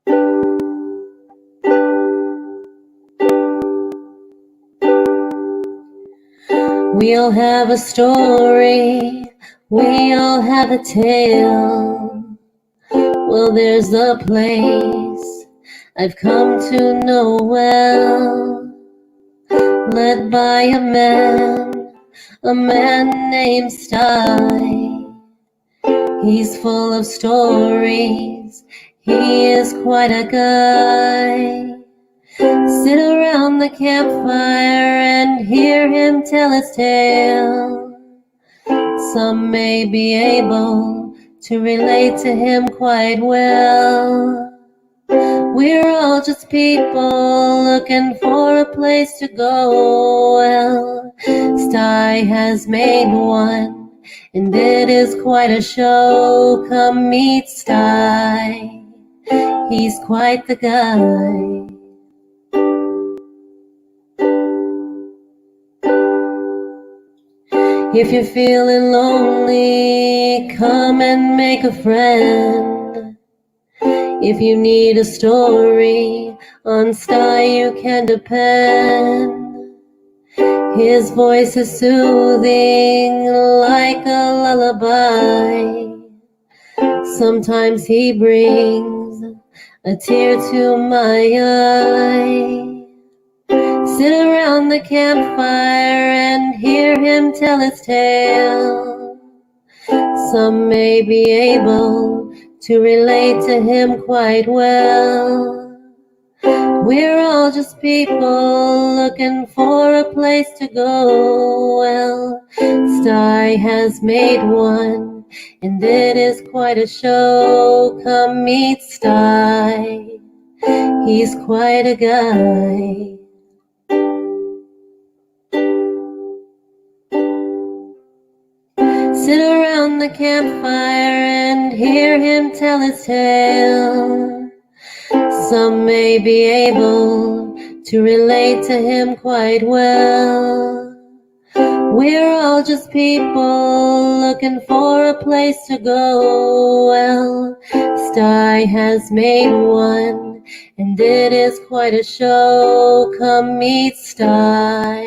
We all have a story, we all have a tale. Well, there's a place I've come to know well, led by a man named Sty. He's full of stories, he is quite a guy. Sit around the campfire and hear him tell his tale. Some may be able to relate to him quite well. We're all just people looking for a place to go. Well, Sty has made one, and it is quite a show. Come meet Sty, he's quite the guy. If you're feeling lonely, come and make a friend. If you need a story, on Sty you can depend. His voice is soothing like a lullaby. Sometimes he brings a tear to my eye. Sit around the campfire and hear him tell his tale. Some may be able to relate to him quite well. We're all just people looking for a place to go. Well, Sty has made one, and it is quite a show. Come meet Sty, he's quite a guy. Sit around the campfire and hear him tell his tale. Some may be able to relate to him quite well. We're all just people looking for a place to go. Well, Sty has made one, and it is quite a show. Come meet Sty,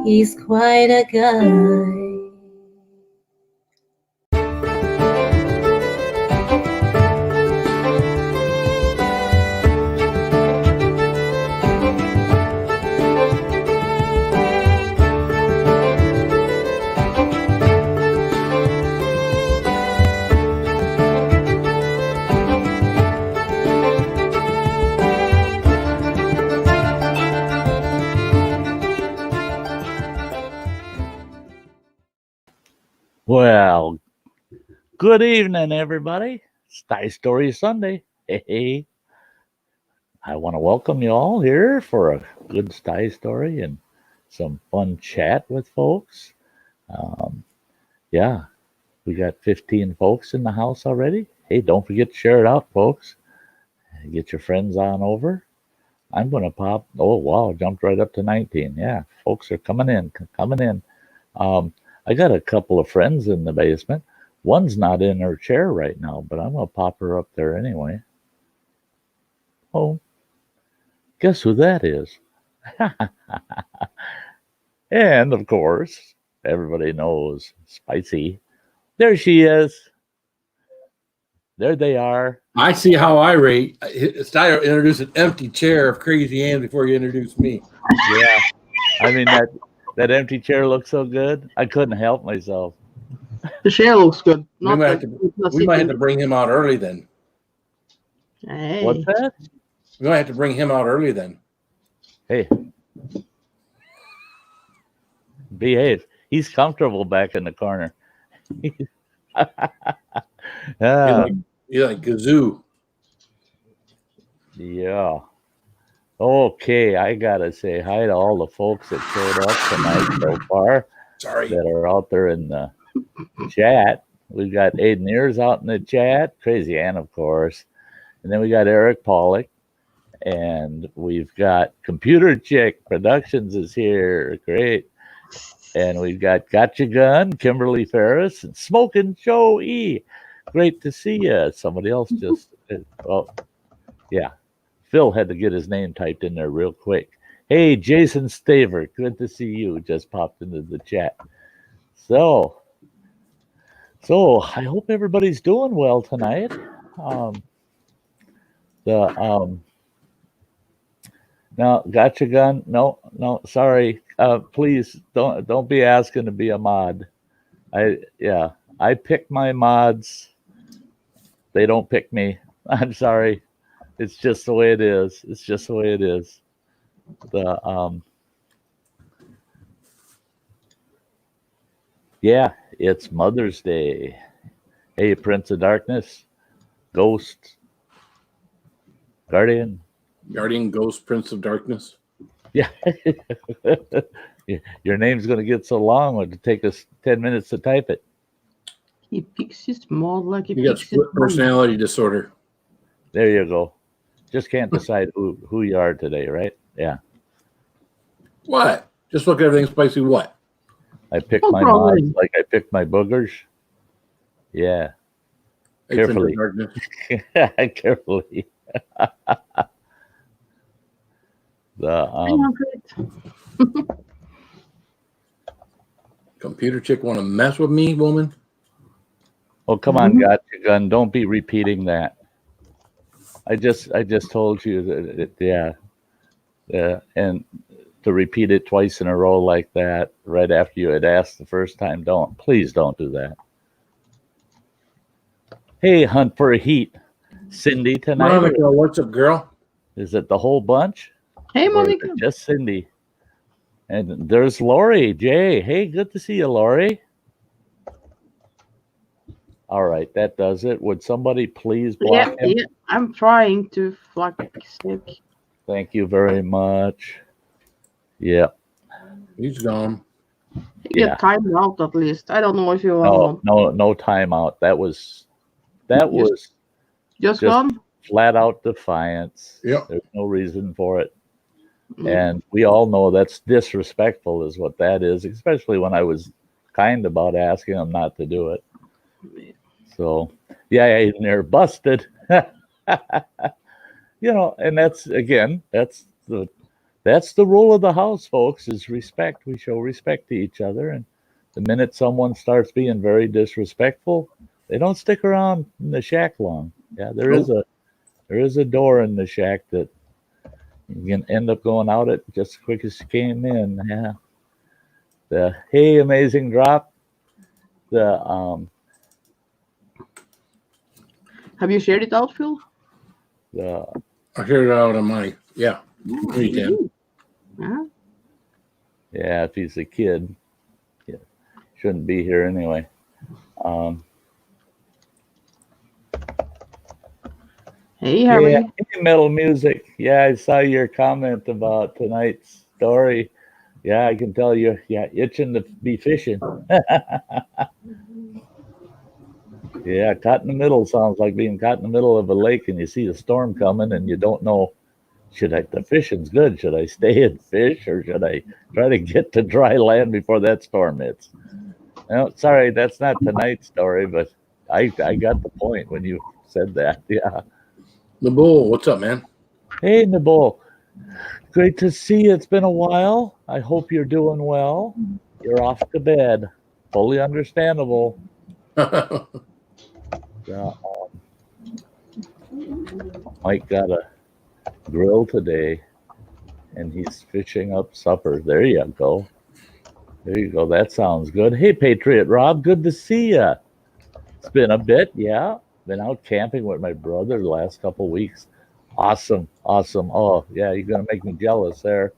he's quite a guy. Well, good evening, everybody. Sty Story Sunday. Hey, I want to welcome you all here for a good Sty story and some fun chat with folks. Yeah, we got 15 folks in the house already. Hey, don't forget to share it out, folks. Get your friends on over. I'm going to pop. Oh, wow, jumped right up to 19. Yeah, folks are coming in. I got a couple of friends in the basement. One's not in her chair right now, but I'm going to pop her up there anyway. Oh, guess who that is? And, of course, everybody knows Spicy. There she is. There they are. I see how I rate. Sty introduced an empty chair of Crazy Ann before you introduced me. Yeah. I mean, that empty chair looks so good. I couldn't help myself. The chair looks good. We might have to bring him out early then. Hey. What's that? We might have to bring him out early then. Hey. Behave. He's comfortable back in the corner. You're like Gazoo. Yeah. Okay, I gotta say hi to all the folks that showed up tonight so far. Sorry. That are out there in the chat. We've got Aiden Ears out in the chat, Crazy Ann, of course. And then we got Eric Pollock. And we've got Computer Chick Productions is here. Great. And we've got Gotcha Gun, Kimberly Ferris, and Smoking Joe E. Great to see you. Somebody else just, well, Yeah. Phil had to get his name typed in there real quick. Hey, Jason Staver, good to see you. Just popped into the chat. So I hope everybody's doing well tonight. No, gotcha gun. No, sorry. Please don't be asking to be a mod. I pick my mods. They don't pick me. I'm sorry. It's just the way it is. It's just the way it is. Yeah, it's Mother's Day. Hey, Prince of Darkness, Ghost, Guardian, Ghost, Prince of Darkness. Yeah. Your name's going to get so long, it'll take us 10 minutes to type it. He picks his mod like he You got picks his split mom. personality disorder. There you go. Just can't decide who you are today, right? Yeah. What? Just look at everything spicy. What? I pick No my problem. mods like I pick my boogers. Yeah. Hey, Carefully. Prince of Darkness. Carefully. Computer chick want to mess with me, woman? Oh, come on, gotcha gun. Don't be repeating that. I just told you that and to repeat it twice in a row like that right after you had asked the first time, please don't do that. Hey, Hunt for a Heat. Cindy tonight? Monica, what's up, girl? Is it the whole bunch? Hey, Or is Monica. it just Cindy? And there's Lori, Jay. Hey, good to see you, Lori. All right, that does it. Would somebody please block him? Yeah, I'm trying to flag stick. Thank you very much. Yeah. He's gone. Get Yeah. timed out at least. I don't know if you want. No timeout. That was Just gone? flat out defiance. Yep. There's no reason for it. And we all know that's disrespectful is what that is, especially when I was kind about asking him not to do it. So, yeah, and they're busted. And that's the rule of the house, folks, is respect. We show respect to each other. And the minute someone starts being very disrespectful, they don't stick around in the shack long. Yeah, there is a door in the shack that you can end up going out it just as quick as you came in. Yeah. Hey, amazing drop. Have you shared it out, Phil? I shared it out on my me, Tim. Yeah, if he's a kid, shouldn't be here anyway. Hey, Harry. Yeah, metal music. Yeah, I saw your comment about tonight's story. Yeah, I can tell you're itching to be fishing. Yeah, caught in the middle sounds like being caught in the middle of a lake and you see a storm coming and you don't know, the fishing's good. Should I stay and fish or should I try to get to dry land before that storm hits? No, sorry, that's not tonight's story, but I got the point when you said that. Yeah. The bull, what's up, man? Hey, Nabol. Great to see you. It's been a while. I hope you're doing well. You're off to bed. Fully understandable. Mike got a grill today, and he's fishing up supper. There you go. That sounds good. Hey, Patriot Rob, good to see you. It's been a bit, yeah. Been out camping with my brother the last couple of weeks. Awesome. Oh, yeah, you're going to make me jealous there.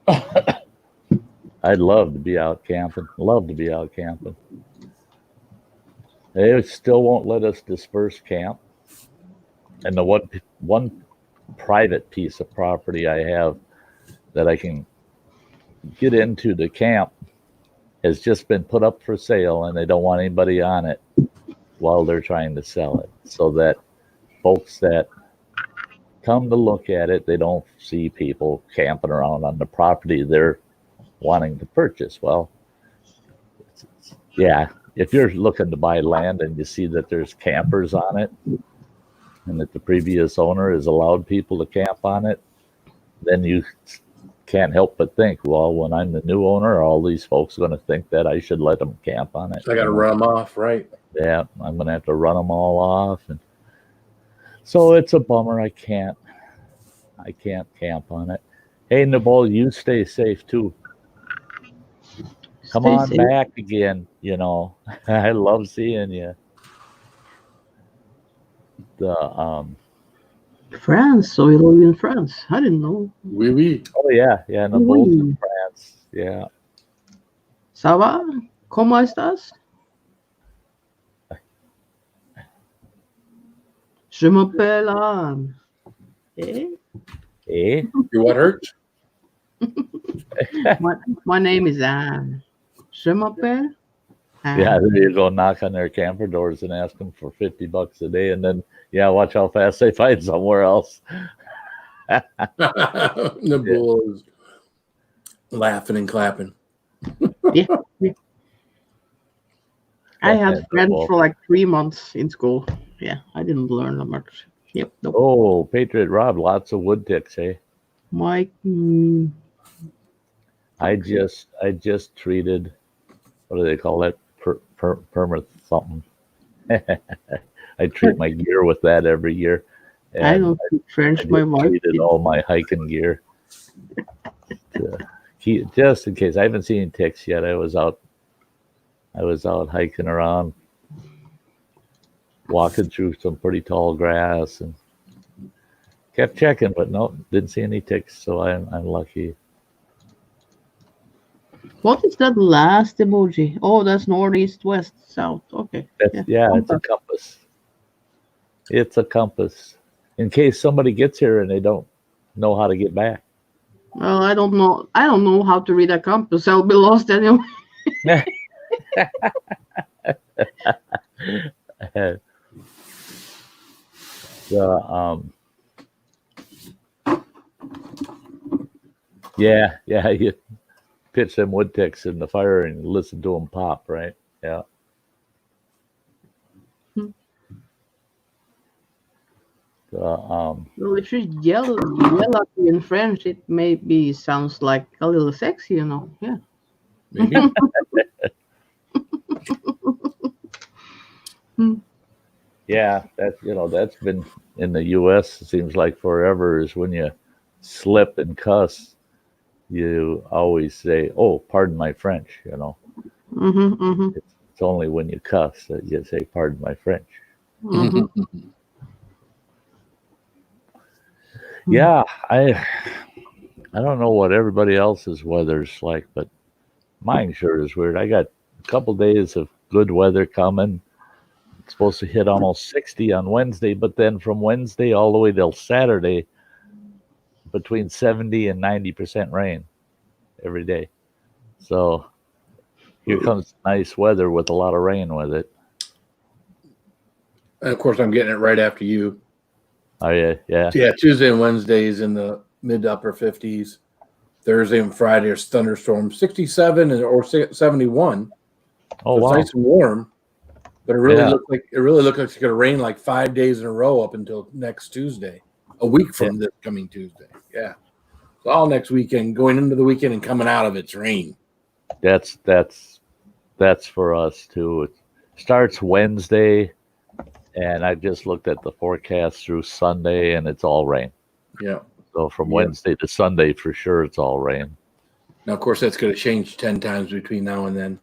I'd love to be out camping. They still won't let us disperse camp. And the one private piece of property I have that I can get into the camp has just been put up for sale, and they don't want anybody on it while they're trying to sell it, so that folks that come to look at it, they don't see people camping around on the property they're wanting to purchase. Well, yeah, if you're looking to buy land and you see that there's campers on it, and that the previous owner has allowed people to camp on it, then you can't help but think, well, when I'm the new owner, are all these folks going to think that I should let them camp on it? I got to run them off, right? Yeah, I'm going to have to run them all off. And so it's a bummer. I can't camp on it. Hey, Nabal, you stay safe too. Come Stay on safe. back again. You know, I love seeing you. France, so you live in France. I didn't know. Oui, oui. Oh yeah, Nabal's in France. Yeah. Ça va? ¿Cómo estás? Je m'appelle Anne. Eh? Eh? Your what hurts? My name is Anne. Je m'appelle Anne. Yeah, you go knock on their camper doors and ask them for $50 a day, and then watch how fast they find somewhere else. The bull is laughing and clapping. Yeah. I had friends for like 3 months in school. Yeah, I didn't learn that much. Yep. Nope. Oh, Patriot Rob, lots of wood ticks, eh? Mike. I just treated, what do they call that? Permit something. I treat my gear with that every year. And I don't speak French. My wife treated all my hiking gear. Just in case. I haven't seen ticks yet. I was out hiking around, walking through some pretty tall grass, and kept checking, but no, didn't see any ticks. So I'm lucky. What is that last emoji? Oh, that's north, east, west, south. Okay. It's a compass. It's a compass. In case somebody gets here and they don't know how to get back. Well, I don't know. I don't know how to read a compass. I'll be lost anyway. You pitch them wood ticks in the fire and listen to them pop, right? Yeah. Well, if you yell at me in French, it maybe sounds like a little sexy, you know. Yeah. Maybe. Yeah, that's been in the U.S. It seems like forever. Is when you slip and cuss, you always say, "Oh, pardon my French." You know, It's only when you cuss that you say, "Pardon my French." Yeah, I don't know what everybody else's weather's like, but mine sure is weird. I got a couple days of good weather coming. It's supposed to hit almost 60 on Wednesday, but then from Wednesday all the way till Saturday, between 70 and 90% rain every day. So here comes nice weather with a lot of rain with it. And of course, I'm getting it right after you. Oh, yeah. Yeah, Tuesday and Wednesday is in the mid to upper 50s. Thursday and Friday are thunderstorms, 67 or 71. Oh, so wow. It's nice and warm, but it really looked like it's going to rain like 5 days in a row up until next Tuesday, a week from this coming Tuesday. Yeah, so all next weekend, going into the weekend and coming out of it's rain. That's for us too. It starts Wednesday, and I just looked at the forecast through Sunday, and it's all rain. Yeah. So from Wednesday to Sunday, for sure, it's all rain. Now, of course, that's going to change 10 times between now and then.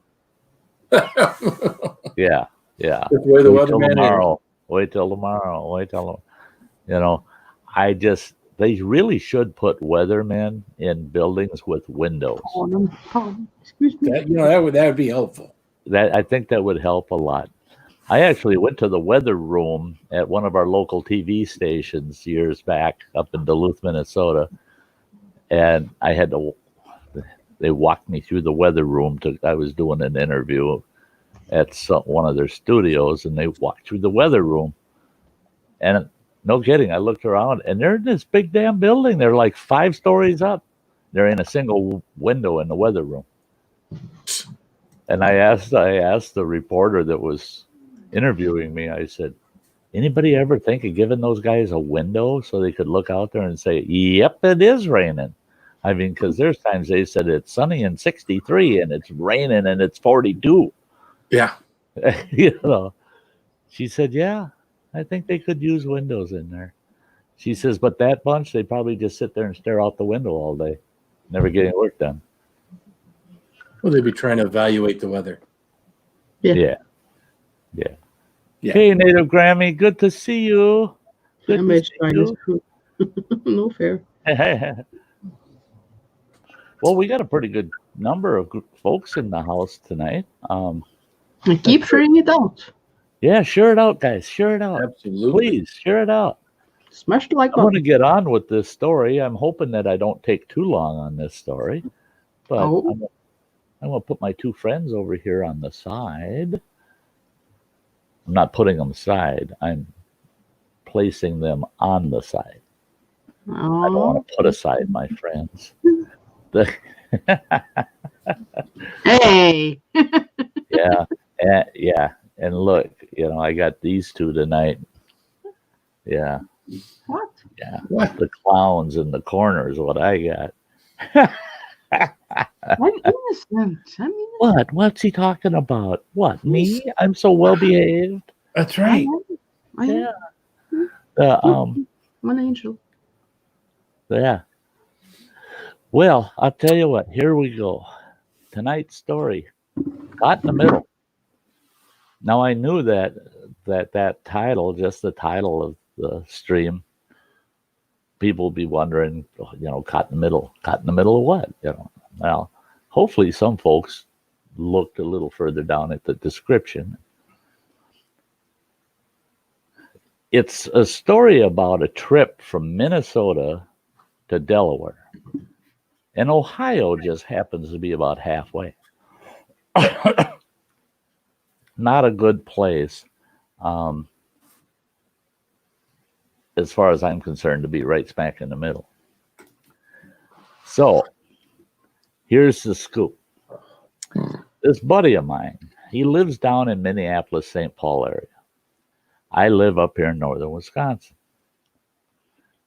Yeah. That's the way the weatherman is. Wait till tomorrow. They really should put weathermen in buildings with windows. Excuse me. That would be helpful. I think that would help a lot. I actually went to the weather room at one of our local TV stations years back up in Duluth, Minnesota, and they walked me through the weather room. I was doing an interview at one of their studios, and they walked through the weather room. And no kidding, I looked around, and they're in this big damn building. They're like 5 stories up. They're in a single window in the weather room. And I asked the reporter that was interviewing me, I said, Anybody ever think of giving those guys a window so they could look out there and say, "Yep, it is raining"? I mean, because there's times they said it's sunny and 63 and it's raining and it's 42. Yeah. You know, she said, "Yeah, I think they could use windows in there." She says, "But that bunch, they probably just sit there and stare out the window all day, never getting work done." Well, they'd be trying to evaluate the weather. Yeah. Hey, Native Grammy, good to see you. Good to see you. No fair. Well, we got a pretty good number of folks in the house tonight. Keep sharing it out. Yeah, share it out, guys. Share it out. Absolutely. Please share it out. Smash the like button. I'm going to get on with this story. I'm hoping that I don't take too long on this story. But I'm going to put my two friends over here on the side. I'm not putting them aside. I'm placing them on the side. I don't want to put aside my friends. Hey. Yeah. And look, I got these two tonight. Yeah. What? Yeah. What? The clowns in the corner is what I got. I'm innocent. What? What's he talking about? What? Me? I'm so well behaved. That's right. I am. I'm an angel. Yeah. Well, I'll tell you what. Here we go. Tonight's story. Caught in the middle. Now I knew that title, just the title of the stream, people will be wondering, caught in the middle. Caught in the middle of what? Well, hopefully some folks looked a little further down at the description. It's a story about a trip from Minnesota to Delaware. And Ohio just happens to be about halfway. Not a good place, as far as I'm concerned, to be right smack in the middle. So, here's the scoop. This buddy of mine, he lives down in Minneapolis, St. Paul area. I live up here in northern Wisconsin.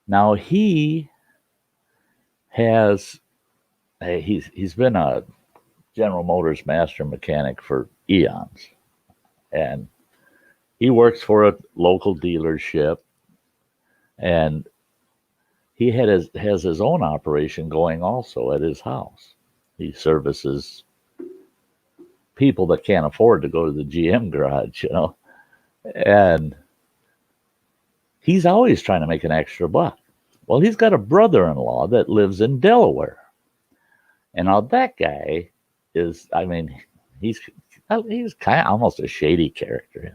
Now, he has, he's been a General Motors master mechanic for eons. And he works for a local dealership, and he has his own operation going also at his house. He services people that can't afford to go to the GM garage, and he's always trying to make an extra buck. Well, he's got a brother-in-law that lives in Delaware, and now that guy is, he's kind of almost a shady character,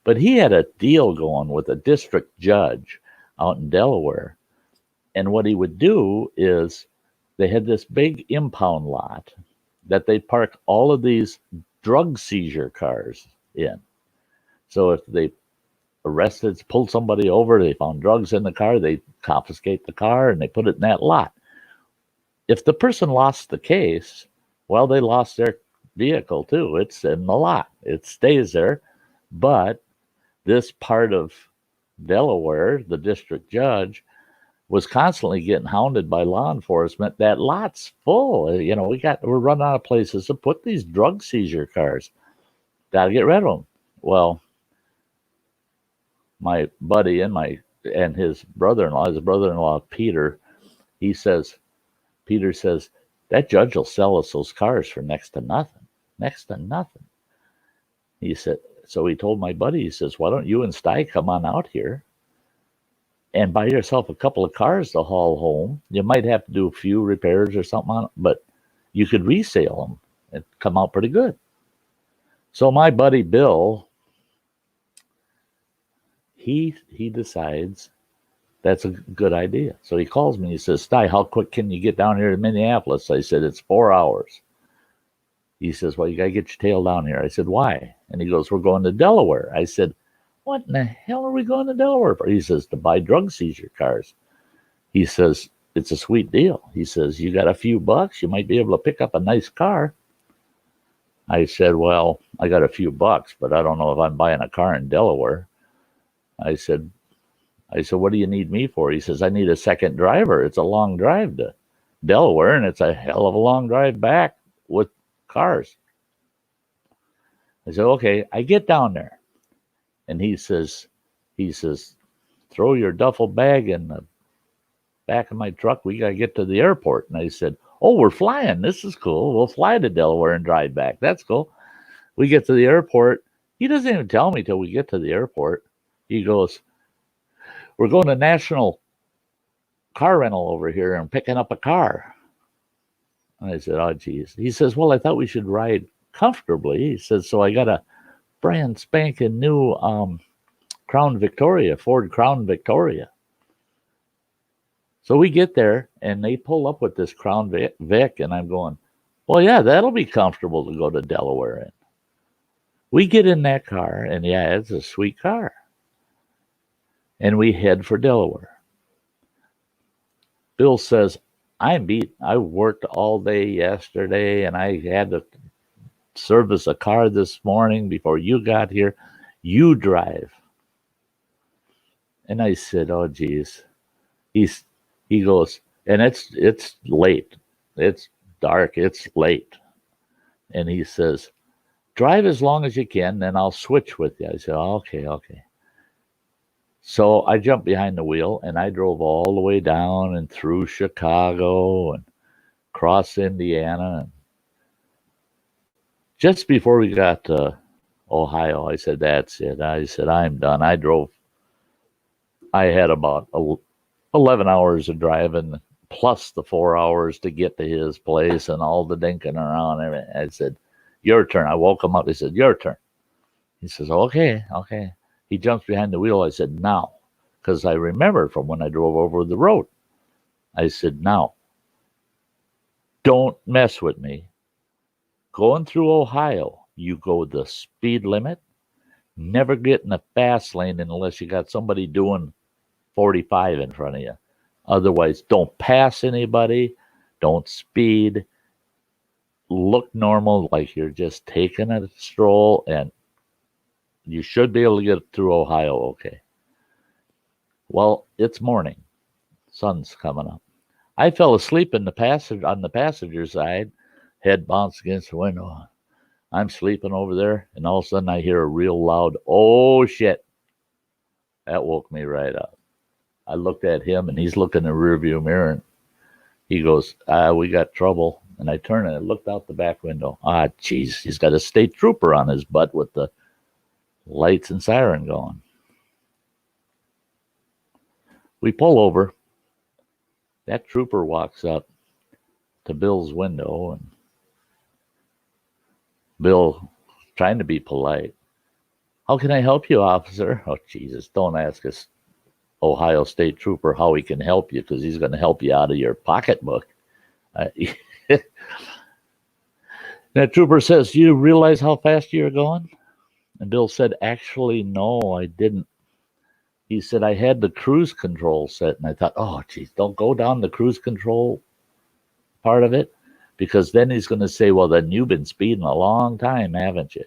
but he had a deal going with a district judge out in Delaware. And what he would do is they had this big impound lot that they park all of these drug seizure cars in. So if they pulled somebody over, they found drugs in the car, they confiscate the car and they put it in that lot. If the person lost the case, well, they lost their vehicle too. It's in the lot. It stays there. But this part of Delaware, the district judge, was constantly getting hounded by law enforcement. That lot's full. We're running out of places to put these drug seizure cars. Got to get rid of them. Well, my buddy and his brother-in-law, Peter, Peter says, that judge will sell us those cars for next to nothing. He said, so he told my buddy, he says, why don't you and Sty come on out here and buy yourself a couple of cars to haul home? You might have to do a few repairs or something on it, but you could resale them and come out pretty good. So my buddy Bill, he decides that's a good idea. So he calls me. He says, Sty, how quick can you get down here to Minneapolis? I said, it's 4 hours. He says, well, you got to get your tail down here. I said, why? And he goes, we're going to Delaware. I said, what in the hell are we going to Delaware for? He says, to buy drug seizure cars. He says, it's a sweet deal. He says, you got a few bucks, you might be able to pick up a nice car. I said, well, I got a few bucks, but I don't know if I'm buying a car in Delaware. I said, what do you need me for? He says, I need a second driver. It's a long drive to Delaware, and it's a hell of a long drive back with cars. I said, okay. I get down there, and he says, throw your duffel bag in the back of my truck. We got to get to the airport. And I said, oh, we're flying. This is cool. We'll fly to Delaware and drive back. That's cool. We get to the airport. He doesn't even tell me till we get to the airport. He goes, we're going to National Car Rental over here and picking up a car. And I said, oh, geez. He says, well, I thought we should ride comfortably. He says, so I got a brand spanking new Crown Victoria, Ford Crown Victoria. So we get there, and they pull up with this Crown Vic, and I'm going, well, yeah, that'll be comfortable to go to Delaware in. We get in that car, and yeah, it's a sweet car. And we head for Delaware. Bill says, I'm beat. I worked all day yesterday, and I had to service a car this morning before you got here. You drive. And I said, oh, geez. He goes, and it's late. It's dark. It's late. And he says, drive as long as you can, then I'll switch with you. I said, oh, okay. So I jumped behind the wheel, and I drove all the way down and through Chicago and across Indiana. And just before we got to Ohio, I said, that's it. I said, I'm done. I had about 11 hours of driving, plus the 4 hours to get to his place and all the dinking around. I said, your turn. I woke him up. He said, your turn. He says, okay. He jumps behind the wheel. I said, now, because I remember from when I drove over the road. I said, now, don't mess with me. Going through Ohio, you go the speed limit. Never get in the fast lane unless you got somebody doing 45 in front of you. Otherwise, don't pass anybody. Don't speed. Look normal, like you're just taking a stroll, and you should be able to get through Ohio okay. Well, it's morning. Sun's coming up. I fell asleep on the passenger side, head bounced against the window. I'm sleeping over there, and all of a sudden I hear a real loud, oh, shit. That woke me right up. I looked at him, and he's looking in the rearview mirror, and he goes, we got trouble. And I turned and I looked out the back window. Geez, he's got a state trooper on his butt with the lights and siren going. We pull over. That trooper walks up to Bill's window, and Bill, trying to be polite, how can I help you, officer? Oh, Jesus, don't ask us Ohio State Trooper how he can help you, because he's going to help you out of your pocketbook. That trooper says, you realize how fast you're going? And Bill said, actually, no, I didn't. He said, I had the cruise control set. And I thought, oh, geez, don't go down the cruise control part of it. Because then he's going to say, well, then you've been speeding a long time, haven't you?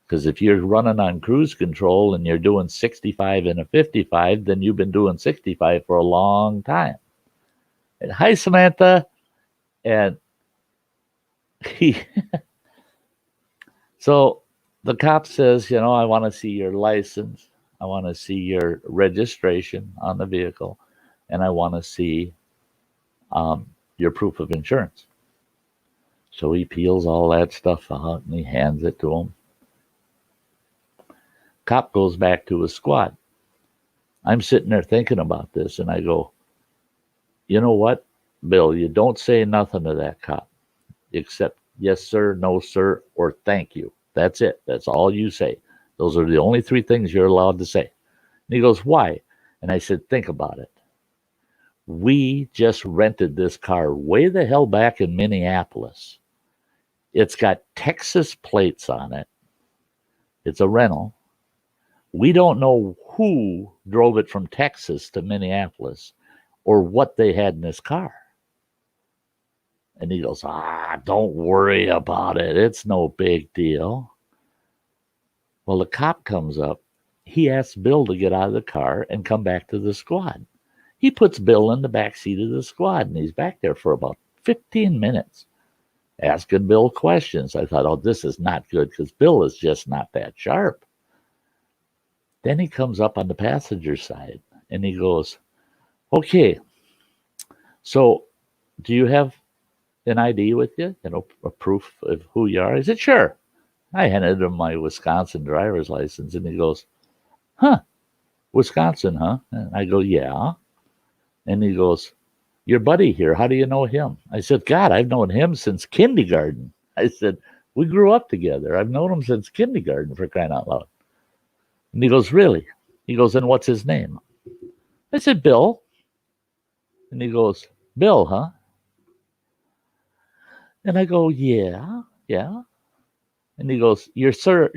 Because if you're running on cruise control and you're doing 65 in a 55, then you've been doing 65 for a long time. And hi, Samantha. And so the cop says, I want to see your license. I want to see your registration on the vehicle. And I want to see your proof of insurance. So he peels all that stuff out and he hands it to him. Cop goes back to his squad. I'm sitting there thinking about this, and I go, you know what, Bill, you don't say nothing to that cop except yes, sir, no, sir, or thank you. That's it. That's all you say. Those are the only three things you're allowed to say. And he goes, why? And I said, think about it. We just rented this car way the hell back in Minneapolis. It's got Texas plates on it. It's a rental. We don't know who drove it from Texas to Minneapolis or what they had in this car. And he goes, don't worry about it. It's no big deal. Well, the cop comes up he asks Bill to get out of the car and come back to the squad. He puts Bill in the back seat of the squad, and he's back there for about 15 minutes asking Bill questions. I thought, oh, this is not good because Bill is just not that sharp. Then he comes up on the passenger side and he goes, okay, so do you have an ID with you? You know, a proof of who you are? I said, sure. I handed him my Wisconsin driver's license and he goes, huh, Wisconsin, huh? And I go, yeah. And he goes, your buddy here, how do you know him? I said, God, I've known him since kindergarten. I said, we grew up together. I've known him since kindergarten, for crying out loud. And he goes, really? He goes, and what's his name? I said, Bill. And he goes, Bill, huh? And I go, yeah. And he goes, you're sure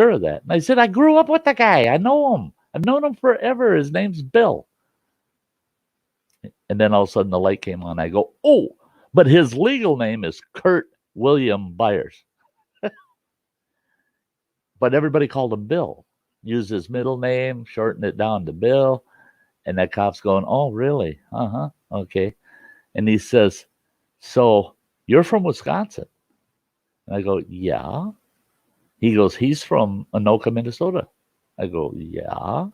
of that? And I said, I grew up with the guy. I know him. I've known him forever. His name's Bill. And then all of a sudden the light came on. I go, oh, but his legal name is Kurt William Byers. But everybody called him Bill. Used his middle name, shortened it down to Bill. And that cop's going, oh, really? Uh-huh. Okay. And he says, so you're from Wisconsin? And I go, yeah. He goes, he's from Anoka, Minnesota. I go, yeah.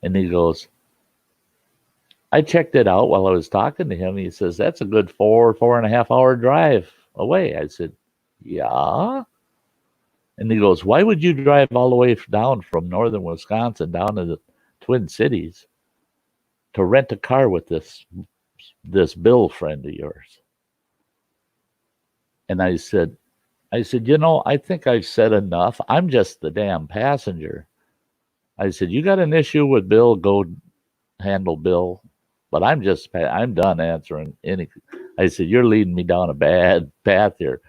And he goes, I checked it out while I was talking to him. He says, that's a good 4.5 hour drive away. I said, yeah. And he goes, why would you drive all the way down from northern Wisconsin down to the Twin Cities to rent a car with this Bill friend of yours? And I said, you know, I think I've said enough. I'm just the damn passenger. I said, you got an issue with Bill, go handle Bill. But I'm done answering any. I said, you're leading me down a bad path here.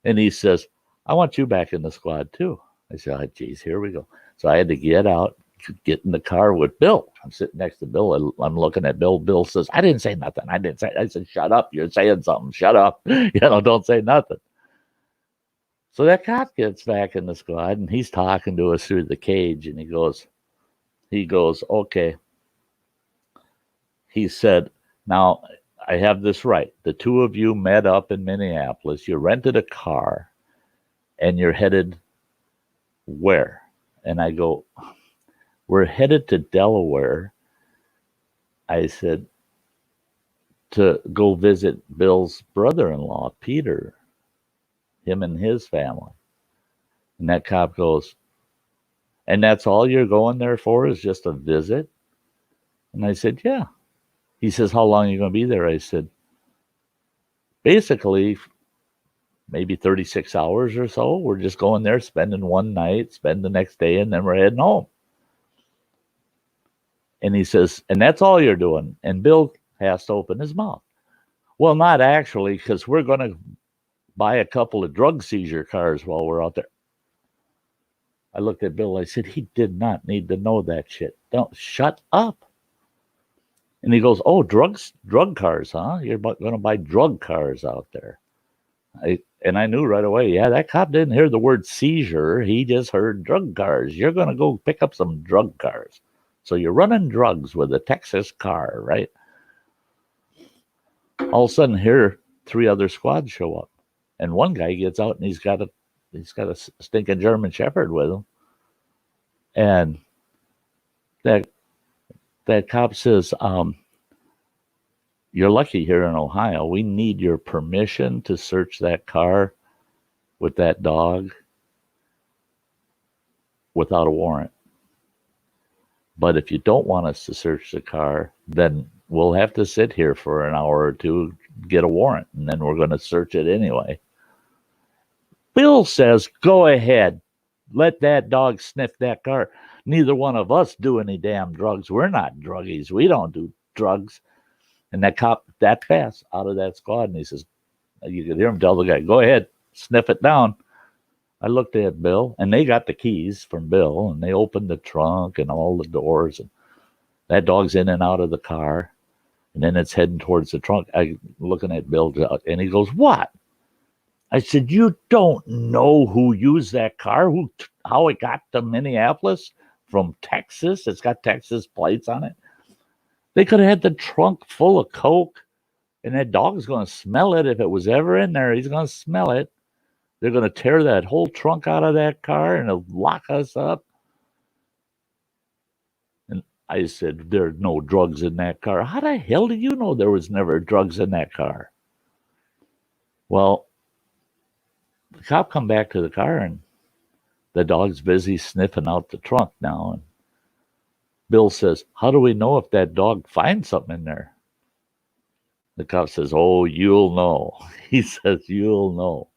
And he says, I want you back in the squad too. I said, oh, geez, here we go. So I had to get out, get in the car with Bill. I'm sitting next to Bill. I'm looking at Bill. Bill says, I didn't say nothing. I said, shut up. You're saying something. Shut up. Don't say nothing. So that cop gets back in the squad and he's talking to us through the cage. And he goes, okay. He said, now I have this right. The two of you met up in Minneapolis. You rented a car and you're headed where? And I go, we're headed to Delaware. I said, to go visit Bill's brother-in-law, Peter, him and his family. And that cop goes, and that's all you're going there for is just a visit? And I said, yeah. He says, how long are you going to be there? I said, basically, maybe 36 hours or so. We're just going there, spending one night, spend the next day, and then we're heading home. And he says, and that's all you're doing? And Bill has to open his mouth. Well, not actually, because we're going to buy a couple of drug seizure cars while we're out there. I looked at Bill. I said, he did not need to know that shit. Don't shut up. And he goes, oh, drug cars, huh? You're going to buy drug cars out there. I knew right away, yeah, that cop didn't hear the word seizure. He just heard drug cars. You're going to go pick up some drug cars. So you're running drugs with a Texas car, right? All of a sudden, here, 3 other squads show up. And one guy gets out and he's got a stinking German Shepherd with him. And that cop says, you're lucky here in Ohio. We need your permission to search that car with that dog without a warrant. But if you don't want us to search the car, then we'll have to sit here for an hour or two, get a warrant, and then we're going to search it anyway. Bill says, go ahead. Let that dog sniff that car. Neither one of us do any damn drugs. We're not druggies. We don't do drugs. And that cop that fast out of that squad, and he says, you could hear him tell the guy, go ahead, sniff it down. I looked at Bill, and they got the keys from Bill, and they opened the trunk and all the doors, and that dog's in and out of the car, and then it's heading towards the trunk. I'm looking at Bill, and he goes, what? I said, you don't know who used that car, how it got to Minneapolis from Texas. It's got Texas plates on it. They could have had the trunk full of coke, and that dog's going to smell it. If it was ever in there, he's going to smell it. They're going to tear that whole trunk out of that car and it'll lock us up. And I said, there's no drugs in that car. How the hell do you know there was never drugs in that car? Well, the cop come back to the car and the dog's busy sniffing out the trunk now. And Bill says, how do we know if that dog finds something in there? The cop says, oh, you'll know. He says, you'll know.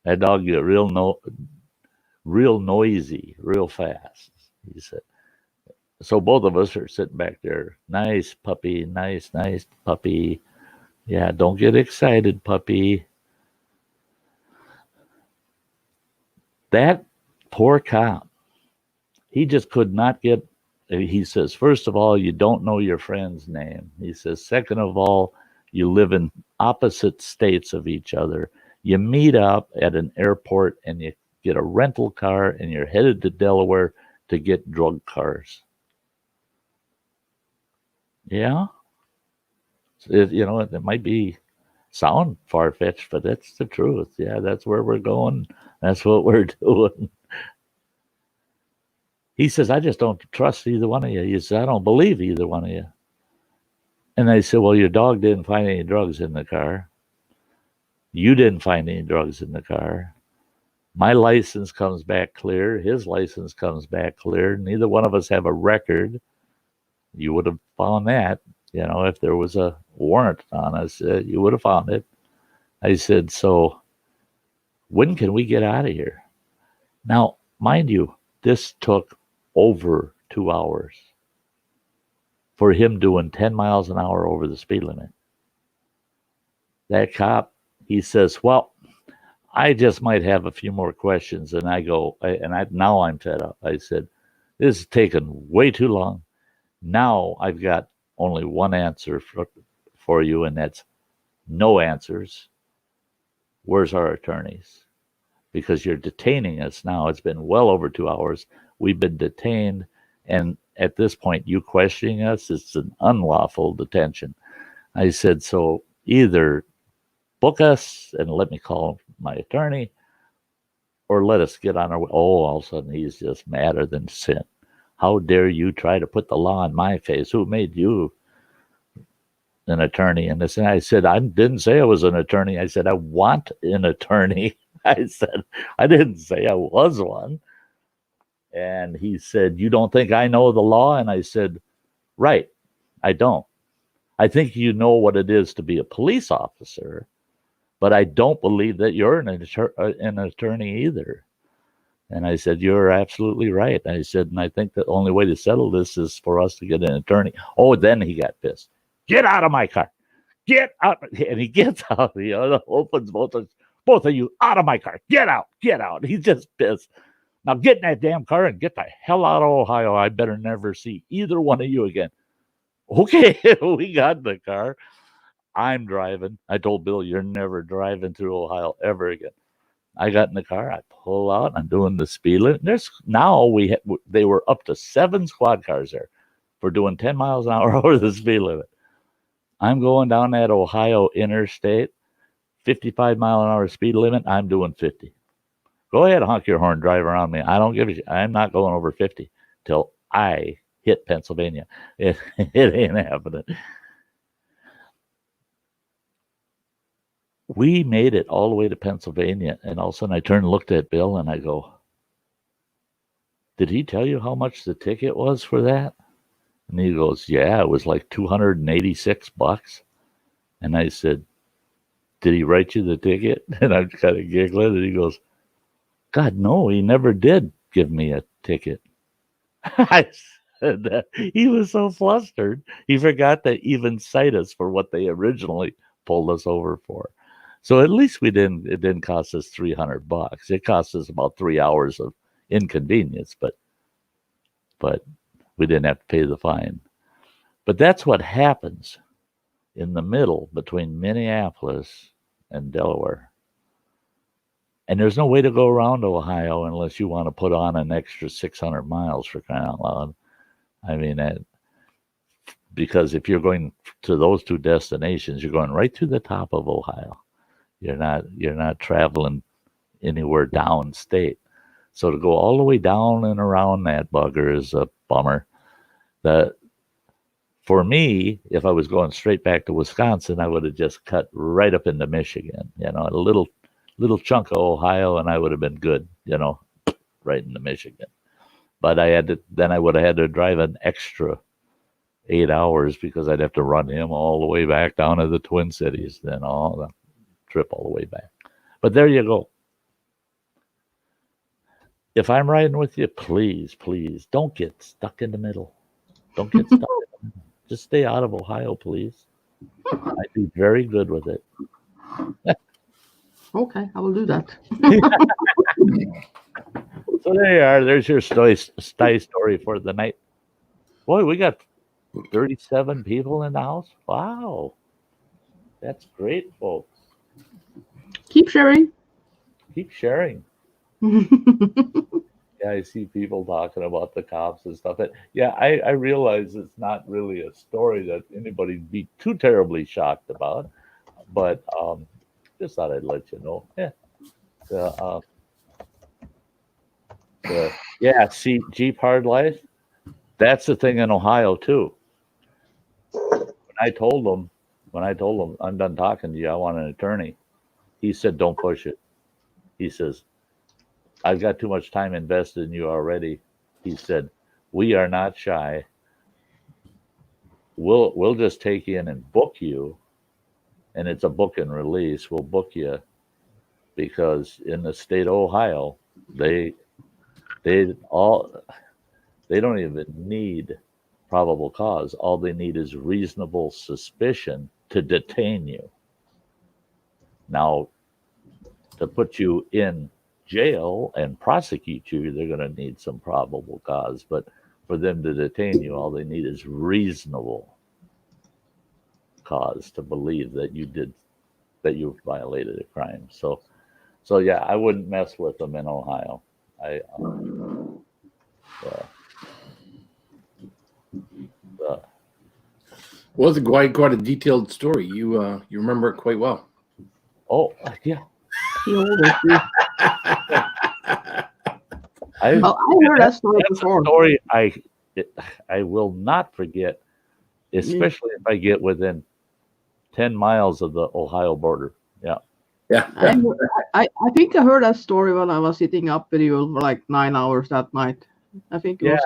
That dog get real noisy, real fast, he said. So both of us are sitting back there. Nice puppy, nice puppy. Yeah, don't get excited, puppy. That poor cop, he just could not get, he says, first of all, you don't know your friend's name. He says, second of all, you live in opposite states of each other. You meet up at an airport and you get a rental car and you're headed to Delaware to get drug cars. Yeah. It might be sound far-fetched, but that's the truth. Yeah, that's where we're going. That's what we're doing. He says, I just don't trust either one of you. He says, I don't believe either one of you. And I said, well, your dog didn't find any drugs in the car. You didn't find any drugs in the car. My license comes back clear. His license comes back clear. Neither one of us have a record. You would have found that, if there was a warrant on us, you would have found it. I said, so when can we get out of here? Now, mind you, this took over 2 hours for him doing 10 miles an hour over the speed limit. That cop, he says, well, I just might have a few more questions. And I go, now I'm fed up. I said, this is taking way too long. Now I've got only one answer for you, and that's no answers. Where's our attorneys? Because you're detaining us now. It's been well over 2 hours. We've been detained. And at this point, you questioning us, it's an unlawful detention. I said, so either book us and let me call my attorney, or let us get on our way. Oh, all of a sudden, he's just madder than sin. How dare you try to put the law in my face? Who made you an attorney in this? And I said, I didn't say I was an attorney. I said, I want an attorney. I said, I didn't say I was one. And he said, you don't think I know the law? And I said, right, I don't. I think you know what it is to be a police officer, but I don't believe that you're an attorney either. And I said, you're absolutely right. I said, and I think the only way to settle this is for us to get an attorney. Oh, then he got pissed. Get out of my car. Get out. And he gets out. He opens both of you out of my car. Get out. Get out. He's just pissed. Now get in that damn car and get the hell out of Ohio. I better never see either one of you again. Okay, we got in the car. I'm driving. I told Bill, you're never driving through Ohio ever again. I got in the car. I pull out. I'm doing the speed limit. They were up to 7 squad cars there for doing 10 miles an hour over the speed limit. I'm going down that Ohio interstate, 55 mile an hour speed limit. I'm doing 50. Go ahead, honk your horn, drive around me. I don't give a shit. I'm not going over 50 till I hit Pennsylvania. It ain't happening. We made it all the way to Pennsylvania, and all of a sudden I turned and looked at Bill, and I go, did he tell you how much the ticket was for that? And he goes, yeah, it was like $286. And I said, did he write you the ticket? And I'm kind of giggling, and he goes, God, no, he never did give me a ticket. I said that. He was so flustered. He forgot to even cite us for what they originally pulled us over for. So at least it didn't cost us $300. It cost us about 3 hours of inconvenience, but we didn't have to pay the fine. But that's what happens in the middle between Minneapolis and Delaware. And there's no way to go around Ohio unless you want to put on an extra 600 miles for crying out loud. I mean, because if you're going to those two destinations, you're going right to the top of Ohio. You're not traveling anywhere downstate. So to go all the way down and around that bugger is a bummer. For me, if I was going straight back to Wisconsin, I would have just cut right up into Michigan, a little chunk of Ohio, and I would have been good, right into Michigan. But I would have had to drive an extra 8 hours because I'd have to run him all the way back down to the Twin Cities, then all the trip all the way back. But there you go. If I'm riding with you, please don't get stuck in the middle. Don't get stuck in the middle. Just stay out of Ohio, please. I'd be very good with it. Okay, I will do that. So there you are. There's your Sty story for the night. Boy, we got 37 people in the house. Wow. That's great, folks. Keep sharing. Keep sharing. Yeah, I see people talking about the cops and stuff. I realize it's not really a story that anybody'd be too terribly shocked about, but just thought I'd let you know. Yeah. See, Jeep Hard Life, that's the thing in Ohio too. When I told him I'm done talking to you, I want an attorney, he said, don't push it. He says, I've got too much time invested in you already. He said, we are not shy. We'll just take you in and book you. And it's a book and release. We'll book you because in the state of Ohio, they don't even need probable cause. All they need is reasonable suspicion to detain you. Now, to put you in jail and prosecute you, they're going to need some probable cause. But for them to detain you, all they need is reasonable cause to believe that you violated a crime. So yeah, I wouldn't mess with them in Ohio. Was quite a detailed story. You remember it quite well. Oh yeah. I heard that story before. A story I will not forget, especially if I get within 10 miles of the Ohio border. Yeah. I think I heard that story when I was sitting up with you for like 9 hours that night. I think it was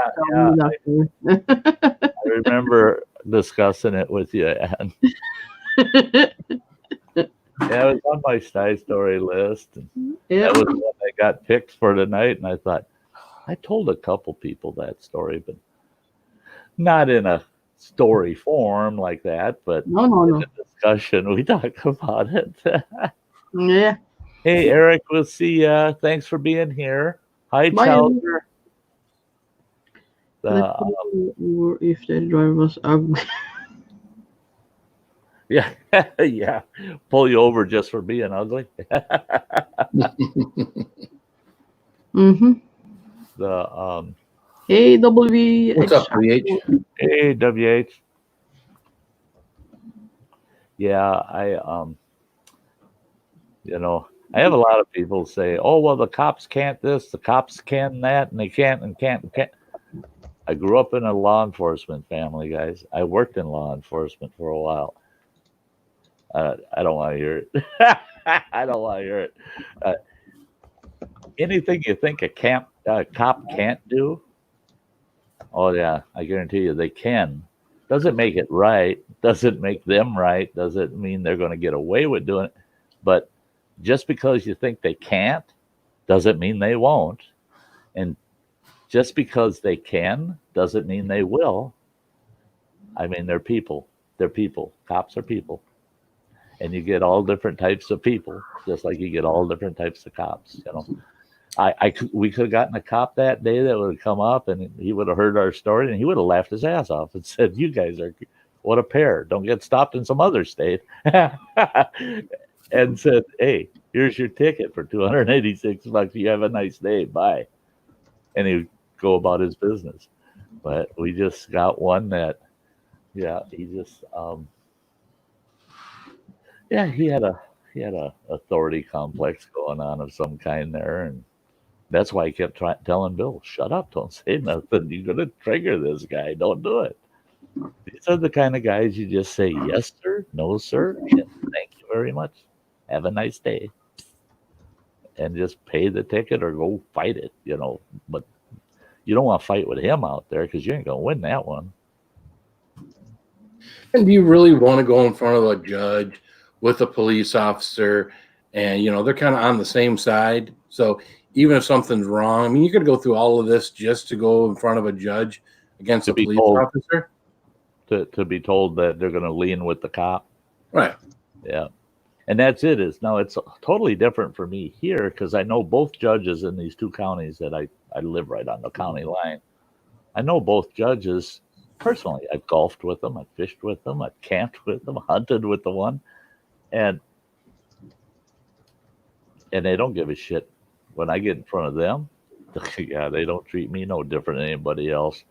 I remember discussing it with you, and yeah, it was on my Sty Story list. And that was one that got picked for tonight, and I thought, I told a couple people that story, but not in a story form like that, but no. in a discussion, we talk about it. Yeah. Hey, Eric, we'll see ya. Thanks for being here. Hi, Chowder. If the driver was ugly. Yeah, yeah. Pull you over just for being ugly. Mm-hmm. The AWH. What's up, WH? Hey, WH. Yeah, I have a lot of people say, "Oh, well, the cops can't this, the cops can that, and they can't and can't and can't." I grew up in a law enforcement family, guys. I worked in law enforcement for a while. I don't want to hear it. I don't want to hear it. Anything you think a cop can't do, oh yeah, I guarantee you they can. Doesn't make it right. Doesn't make them right. Doesn't mean they're going to get away with doing it. But just because you think they can't, doesn't mean they won't. And just because they can, doesn't mean they will. I mean, they're people. They're people. Cops are people. And you get all different types of people, just like you get all different types of cops. We could have gotten a cop that day that would have come up and he would have heard our story and he would have laughed his ass off and said, "You guys are what a pair. Don't get stopped in some other state." And said, "Hey, here's your ticket for $286. You have a nice day. Bye. And he'd go about his business. But we just got one that, yeah, he just, yeah, he had a authority complex going on of some kind there, and that's why he kept telling Bill, "Shut up! Don't say nothing. You're gonna trigger this guy. Don't do it." These are the kind of guys you just say, "Yes, sir," "No, sir," and "Thank you very much. Have a nice day," and just pay the ticket or go fight it. But you don't want to fight with him out there because you ain't gonna win that one. And do you really want to go in front of a judge with a police officer, and they're kind of on the same side? So even if something's wrong, I mean, you could go through all of this just to go in front of a judge against a police officer. To be told that they're going to lean with the cop, right? Yeah, and that's it. Now it's totally different for me here because I know both judges in these two counties that I live right on the county line. I know both judges personally. I've golfed with them, I've fished with them, I've camped with them, hunted with the one, and they don't give a shit when I get in front of them. Yeah, they don't treat me no different than anybody else.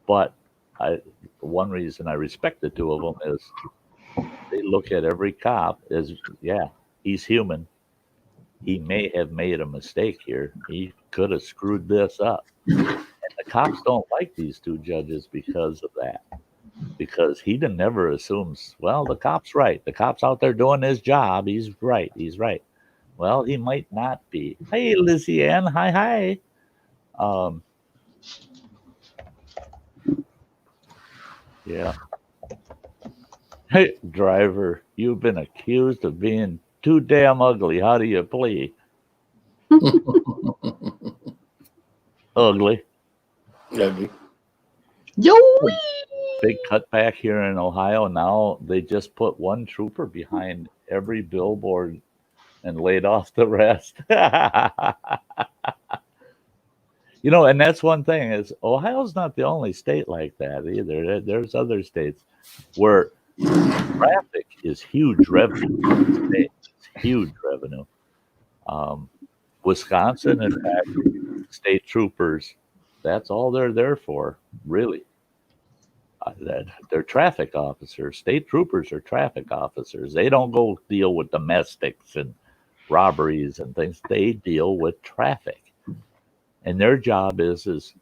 But one reason I respect the two of them is they look at every cop as, yeah, he's human. He may have made a mistake here. He could have screwed this up. And the cops don't like these two judges because of that. Because he never assumes, well, the cop's right. The cop's out there doing his job. He's right. He's right. Well, he might not be. Hey, Lizzie Ann. Hi. Yeah. Hey, driver, you've been accused of being too damn ugly. How do you plead? Ugly. Yo! Big cutback here in Ohio. Now they just put one trooper behind every billboard and laid off the rest. And that's one thing is Ohio's not the only state like that either. There's other states where traffic is huge revenue. It's huge revenue. Wisconsin, in fact, state troopers, that's all they're there for, really. They're traffic officers. State troopers are traffic officers. They don't go deal with domestics and robberies and things. They deal with traffic. And their job is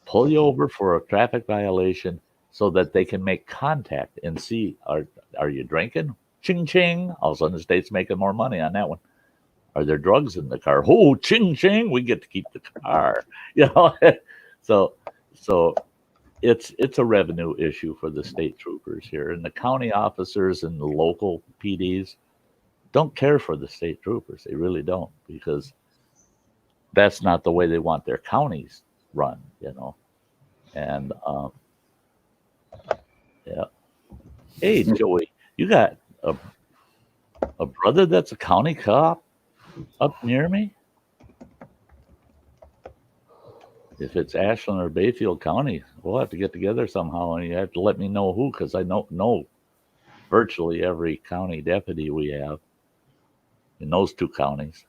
pull you over for a traffic violation so that they can make contact and see, are you drinking? Ching, ching. All of a sudden, the state's making more money on that one. Are there drugs in the car? Oh, ching, ching. We get to keep the car. So it's a revenue issue for the state troopers here. And the county officers and the local PDs don't care for the state troopers. They really don't, because that's not the way they want their counties run, And yeah. Hey, Joey, you got a brother that's a county cop up near me? If it's Ashland or Bayfield County, we'll have to get together somehow, and you have to let me know who, because I know virtually every county deputy we have in those two counties.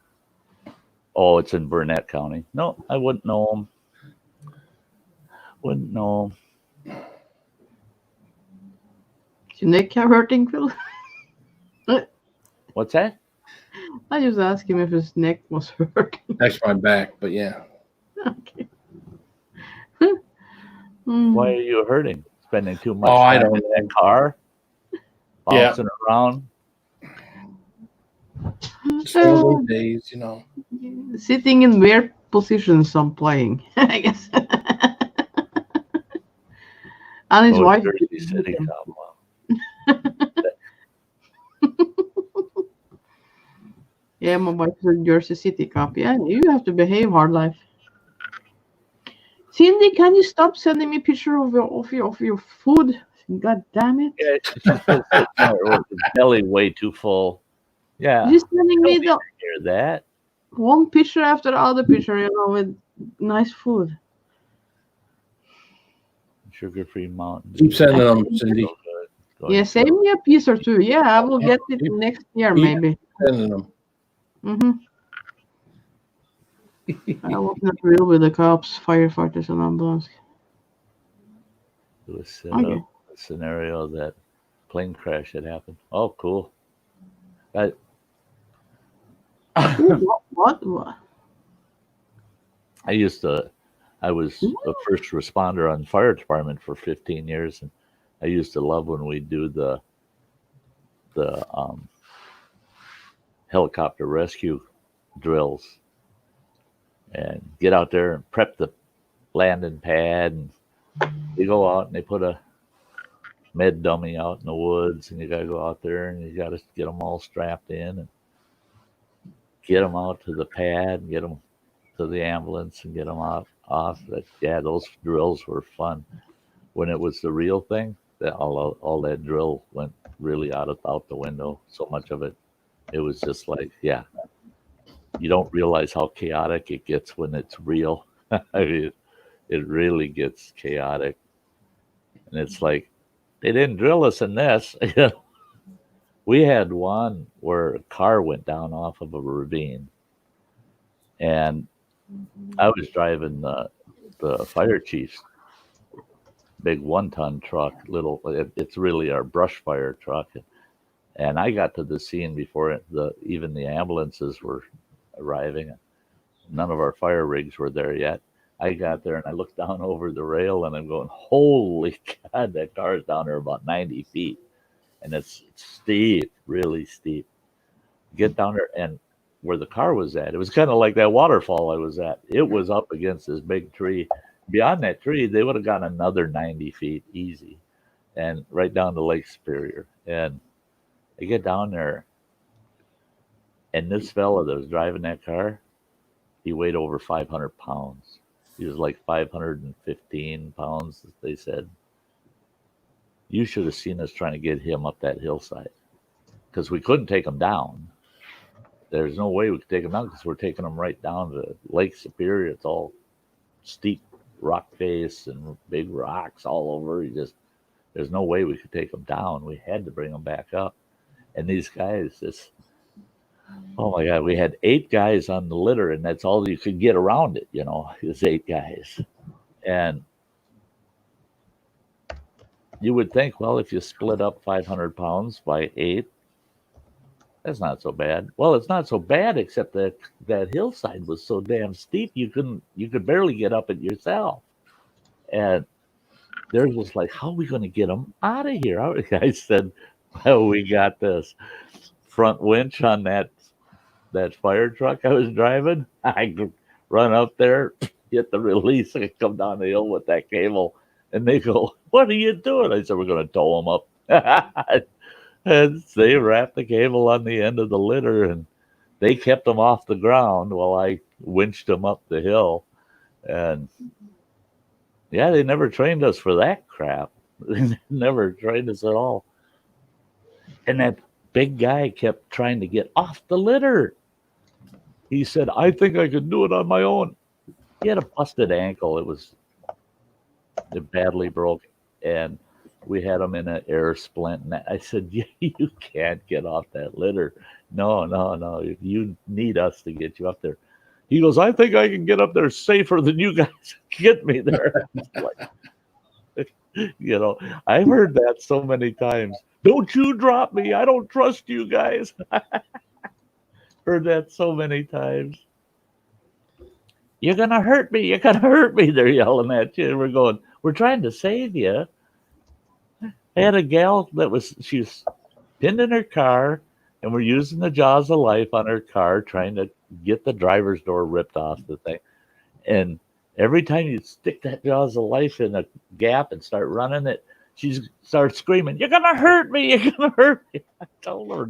Oh, it's in Burnett County. No, I wouldn't know him. Wouldn't know him. Is your neck hurting, Phil? What's that? I just asked him if his neck was hurting. That's my back, but yeah. Okay. Why are you hurting? Spending too much I time don't in that car? Bouncing around? Just one of those days, Sitting in weird positions I'm playing, I guess. And his wife. Jersey City Cop. Yeah, my wife is a Jersey City cop. Yeah, you have to behave, hard life. Cindy, can you stop sending me picture of your food? God damn it! Yeah, belly way too full. Yeah, Just sending me hear that. One picture after the other picture, with nice food. Sugar-free mountain. Keep sending them, Cindy. Yeah, save me a piece or two. Yeah, I will get it next year, maybe. Sending them. I was not real with the cops, firefighters, and ambulance. It was set Okay. up a scenario that plane crash had happened. Oh, cool. I, Ooh, what? I was a first responder on fire department for 15 years, and I used to love when we do the helicopter rescue drills and get out there and prep the landing pad, and they go out and they put a med dummy out in the woods, and you got to go out there and you got to get them all strapped in and get them out to the pad and get them to the ambulance and get them off. Yeah, those drills were fun. When it was the real thing, that all that drill went really out the window. So much of it, it was just like, yeah, you don't realize how chaotic it gets when it's real. I mean, it really gets chaotic, and it's like they didn't drill us in this. We had one where a car went down off of a ravine, and I was driving the fire chief's big 1-ton truck. It's really our brush fire truck, and I got to the scene before even the ambulances were arriving. None of our fire rigs were there yet. I got there and I looked down over the rail and I'm going, holy God, that car is down there about 90 feet. And it's steep, really steep. Get down there, and where the car was at, it was kind of like that waterfall I was at. It was up against this big tree. Beyond that tree, they would have gone another 90 feet easy, and right down to Lake Superior. And I get down there, and this fella that was driving that car, he weighed over 500 pounds. He was like 515 pounds, they said. You should have seen us trying to get him up that hillside, because we couldn't take him down. There's no way we could take him down because we're taking him right down to Lake Superior. It's all steep rock face and big rocks all over. There's no way we could take him down. We had to bring him back up. And these guys, oh my God, we had 8 guys on the litter, and that's all you could get around it, is 8 guys. And you would think, well, if you split up 500 pounds by 8, that's not so bad. Well, it's not so bad, except that hillside was so damn steep you could barely get up it yourself. And they're just like, how are we going to get them out of here? I said, well, we got this front winch on that fire truck I was driving. I could run up there, hit the release, and come down the hill with that cable. And they go, what are you doing? I said, we're going to tow them up. And they wrapped the cable on the end of the litter, and they kept them off the ground while I winched them up the hill. And yeah, they never trained us for that crap. They never trained us at all. And that big guy kept trying to get off the litter. He said, I think I could do it on my own. He had a busted ankle. It badly broke. And we had him in an air splint. And I said, you can't get off that litter. No. You need us to get you up there. He goes, I think I can get up there safer than you guys get me there. I've heard that so many times. Don't you drop me. I don't trust you guys. Heard that so many times. You're going to hurt me. You're going to hurt me. They're yelling at you. And we're going, we're trying to save you. I had a gal she was pinned in her car, and we're using the jaws of life on her car, trying to get the driver's door ripped off the thing. And every time you stick that jaws of life in a gap and start running it, she starts screaming, you're going to hurt me. You're going to hurt me. I told her,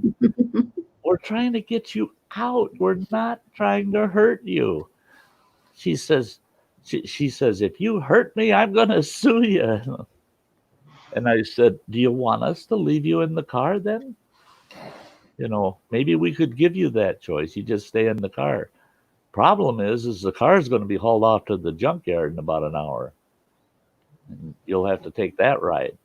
we're trying to get you out. We're not trying to hurt you. She says, if you hurt me, I'm going to sue you. And I said, do you want us to leave you in the car then? Maybe we could give you that choice. You just stay in the car. Problem is the car is going to be hauled off to the junkyard in about an hour. And you'll have to take that ride.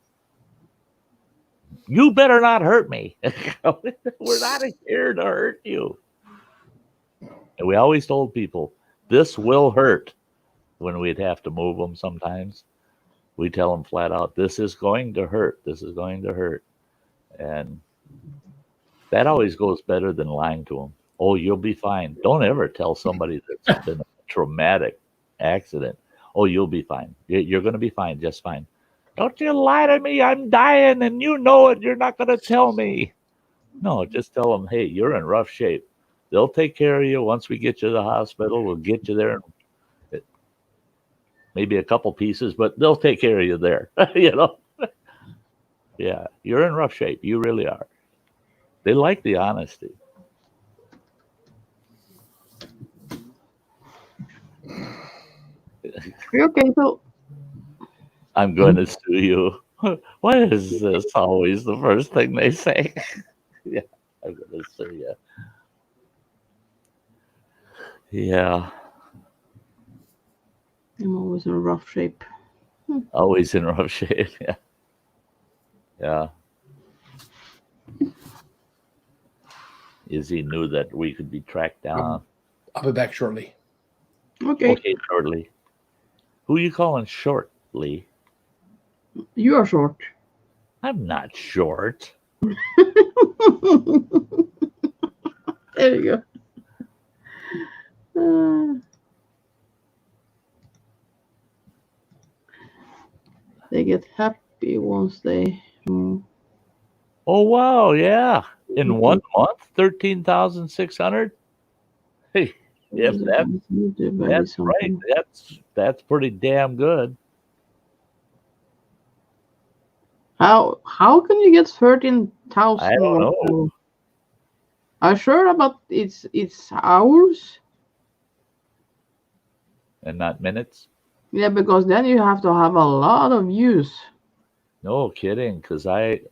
You better not hurt me. We're not here to hurt you. And we always told people, this will hurt when we'd have to move them sometimes. We tell them flat out, this is going to hurt. This is going to hurt. And that always goes better than lying to them. Oh, you'll be fine. Don't ever tell somebody that's been a traumatic accident, oh, you'll be fine. You're going to be fine, just fine. Don't you lie to me. I'm dying and you know it. You're not going to tell me. No, just tell them, hey, you're in rough shape. They'll take care of you. Once we get you to the hospital, we'll get you there. Maybe a couple pieces, but they'll take care of you there. You know? Yeah, you're in rough shape. You really are. They like the honesty. Okay, so I'm going to sue you. Why is this always the first thing they say? Yeah, I'm going to sue you. Yeah. I'm always in rough shape. Always in rough shape. Yeah. Yeah. Izzy knew that we could be tracked down. I'll be back shortly. Okay. Okay, shortly. Who are you calling shortly? You are short. I'm not short. There you go. They get happy once they. Oh wow, yeah. In 1 month, 13,600. Hey, if that's right, that's pretty damn good. How can you get 13,000? I don't know. Are you sure about it's hours? And not minutes? Yeah, because then you have to have a lot of views. No kidding, because the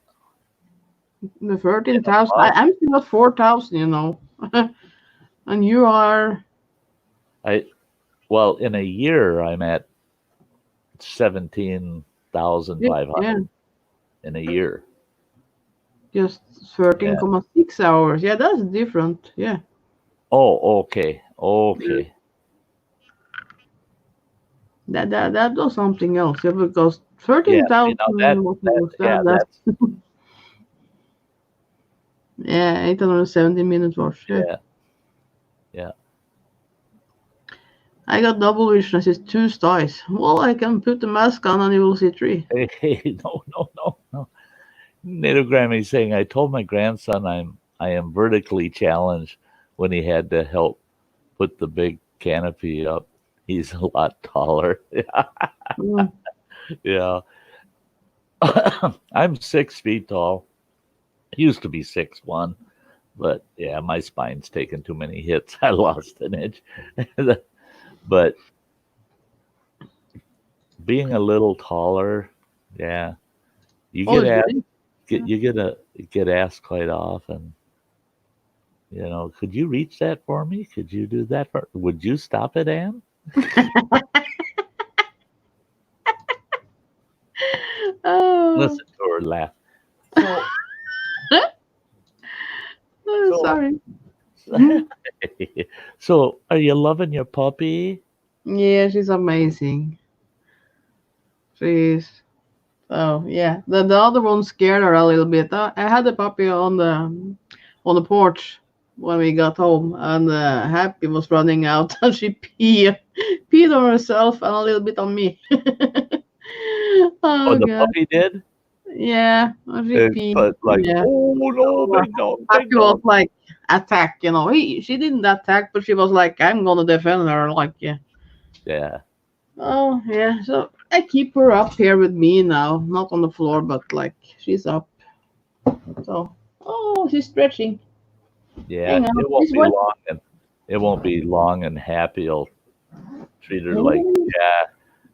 13,000. I'm still at 4,000, you know. And you are. Well, in a year, I'm at 17,500 Yeah. in a year. Just 13.6 hours. Yeah, that's different. Yeah. Oh, okay. Okay. That was something else. Yeah, because 13,000. Yeah, 870 minutes watch. Yeah. Yeah. I got double vision. I see 2 styes. Well, I can put the mask on and you will see 3. Hey, no. Native Grammy saying, I told my grandson I am vertically challenged when he had to help put the big canopy up. He's a lot taller. Yeah. I'm 6 feet tall. I used to be 6'1", but yeah, my spine's taken too many hits. I lost an inch. But being a little taller, yeah, you get asked quite often. You know, could you reach that for me? Could you do that for? Would you stop it, Ann? Oh. Listen to her laugh. Sorry. So, are you loving your puppy? Yeah, she's amazing. She's. Oh yeah, the other one scared her a little bit. I had the puppy on the porch when we got home, and Happy was running out, and she peed on herself and a little bit on me. Oh, the God. puppy did? Yeah, she peed. But like, yeah. oh no, big dog, Happy big dog. was like attack, you know. She didn't attack, but she was like, I'm gonna defend her. Like, yeah. Yeah. Oh yeah, so I keep her up here with me now, not on the floor, but like she's up. So, oh, she's stretching. Yeah, it won't be long and Happy will treat her like, yeah,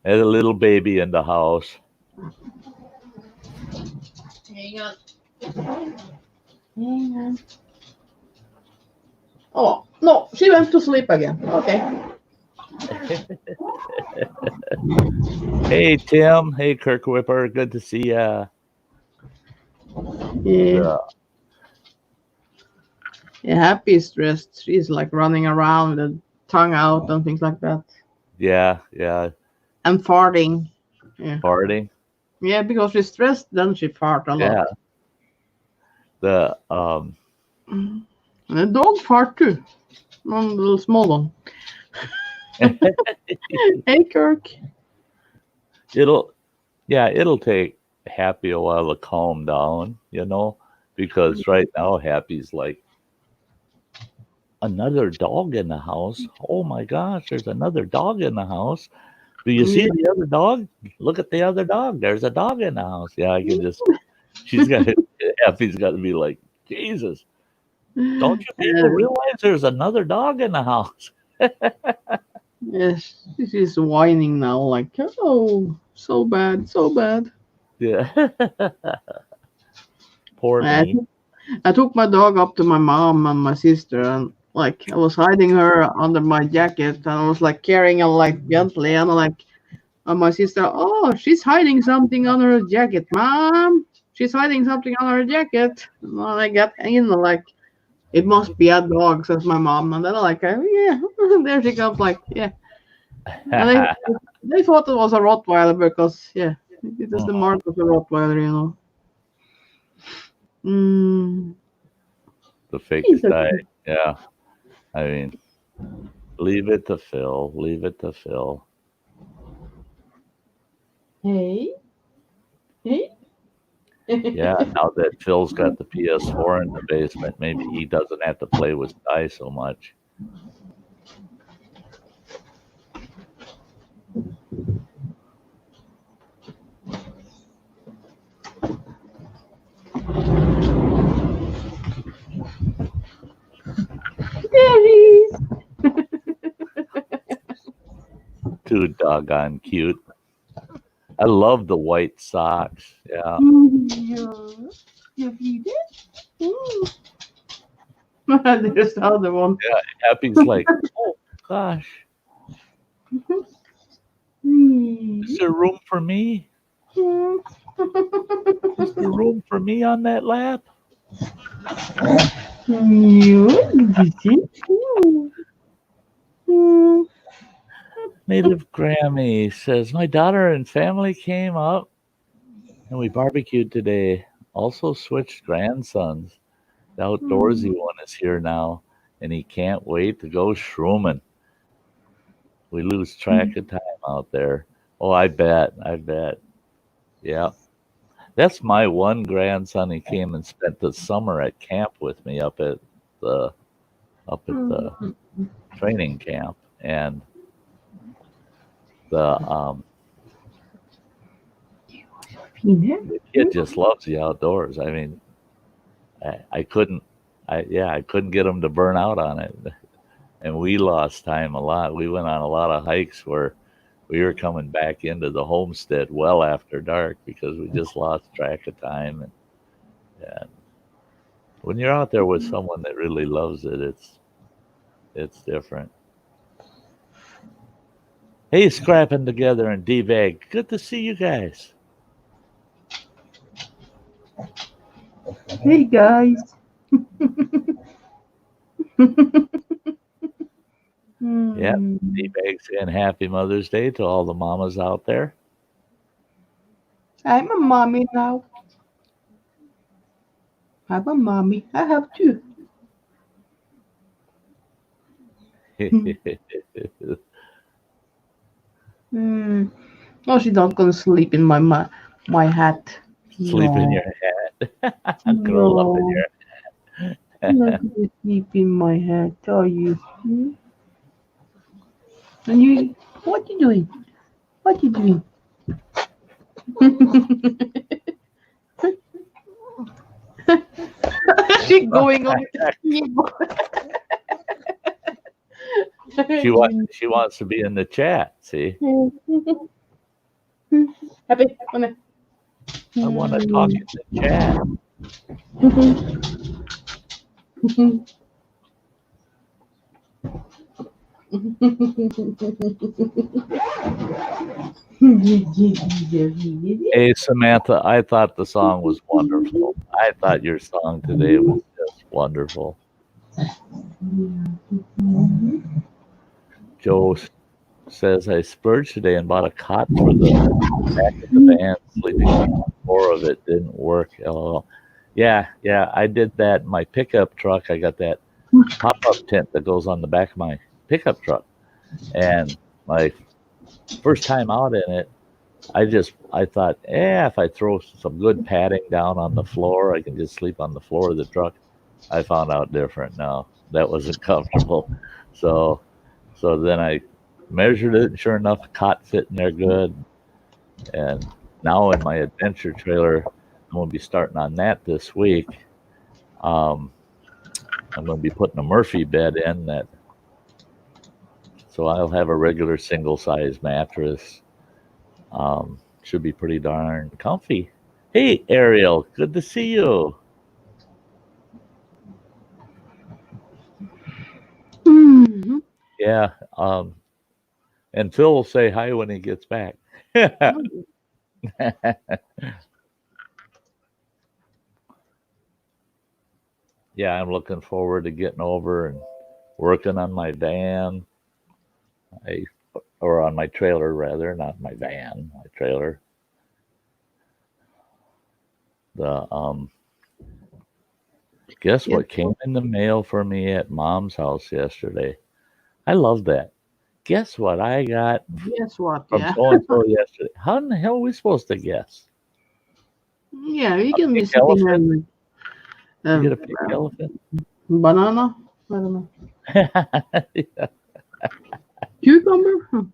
as a little baby in the house. Hang on. Oh no, she went to sleep again. Okay. Hey Tim, hey Kirk Whipper, good to see ya. Yeah. Yeah, Happy is stressed. She's like running around with her tongue out and things like that. Yeah. And farting. Yeah. Farting. Yeah, because she's stressed, then she fart a lot. Yeah. The And the dog fart too. One little small one. Hey, Kirk. it'll take Happy a while to calm down, because right now Happy's like, another dog in the house. Oh my gosh, there's another dog in the house. Do you see Yeah. the other dog? Look at the other dog. There's a dog in the house. Yeah, I can just she's got Effie's got to be like, Jesus, don't you people realize there's another dog in the house? Yes, she's whining now, like, oh, so bad, so bad. Yeah. Poor I me. took, I took my dog up to my mom and my sister, and like I was hiding her under my jacket, and I was like carrying her like gently, and like, and my sister, oh, she's hiding something under her jacket, mom. She's hiding something under her jacket. And then I got in, like, it must be a dog, says my mom, and then I'm like, oh, yeah, there she comes, like, yeah. And they thought it was a Rottweiler because, yeah, it is the mark of a Rottweiler. Mm. The fake He's Sty. okay. Yeah. I mean, leave it to Phil. Leave it to Phil. Hey. Yeah, now that Phil's got the PS4 in the basement, maybe he doesn't have to play with Sty so much. There he is. Too doggone cute. I love the white socks. Yeah. You feed it? There's the other one. Yeah, Happy's like, oh gosh, is there room for me? Is there room for me on that lap? Native Grammy says, my daughter and family came up and we barbecued today. Also switched grandsons. The outdoorsy one is here now and he can't wait to go shrooming. We lose track of time out there. Oh, I bet. Yeah. That's my one grandson. He came and spent the summer at camp with me up at the training camp, and the kid just loves the outdoors. I mean, I couldn't get him to burn out on it, and we lost time a lot. We went on a lot of hikes where we were coming back into the homestead well after dark because we just lost track of time. And when you're out there with someone that really loves it, it's different. Hey, scrapping together and D-Bag. Good to see you guys. Hey guys. Yeah, D-Bag saying happy Mother's Day to all the mamas out there. I'm a mommy now. I'm a mommy. I have two. Oh, she's not gonna sleep in my hat. Sleep in your hat. Curl up in your hat. Not gonna sleep in my hat, are you? And you, what you doing? What you doing? She's going on the keyboard. She wants to be in the chat. See, Happy, I want to talk in the chat. Hey, Samantha, I thought the song was wonderful. I thought your song today was just wonderful. Joe says, I spurged today and bought a cot for the back of the van. Sleeping on the floor of it didn't work. LOL. Yeah, I did that. My pickup truck, I got that pop-up tent that goes on the back of my pickup truck. And my first time out in it, I thought, if I throw some good padding down on the floor, I can just sleep on the floor of the truck. I found out different. No, that wasn't comfortable. So then I measured it, and sure enough, the cot fit in there good. And now in my adventure trailer, I'm going to be starting on that this week. I'm going to be putting a Murphy bed in that, so I'll have a regular single-size mattress. Should be pretty darn comfy. Hey, Ariel, good to see you. Mhm. Yeah, and Phil will say hi when he gets back. Yeah, I'm looking forward to getting over and working on my van, or on my trailer rather, not my van, my trailer. Guess what came in the mail for me at Mom's house yesterday? I love that. Guess what I got Guess what? from Yeah. so and so yesterday? How in the hell are we supposed to guess? Yeah, we can be Pink sitting elephant? here. You get a pink elephant? Banana? I don't know. Yeah. Cucumber?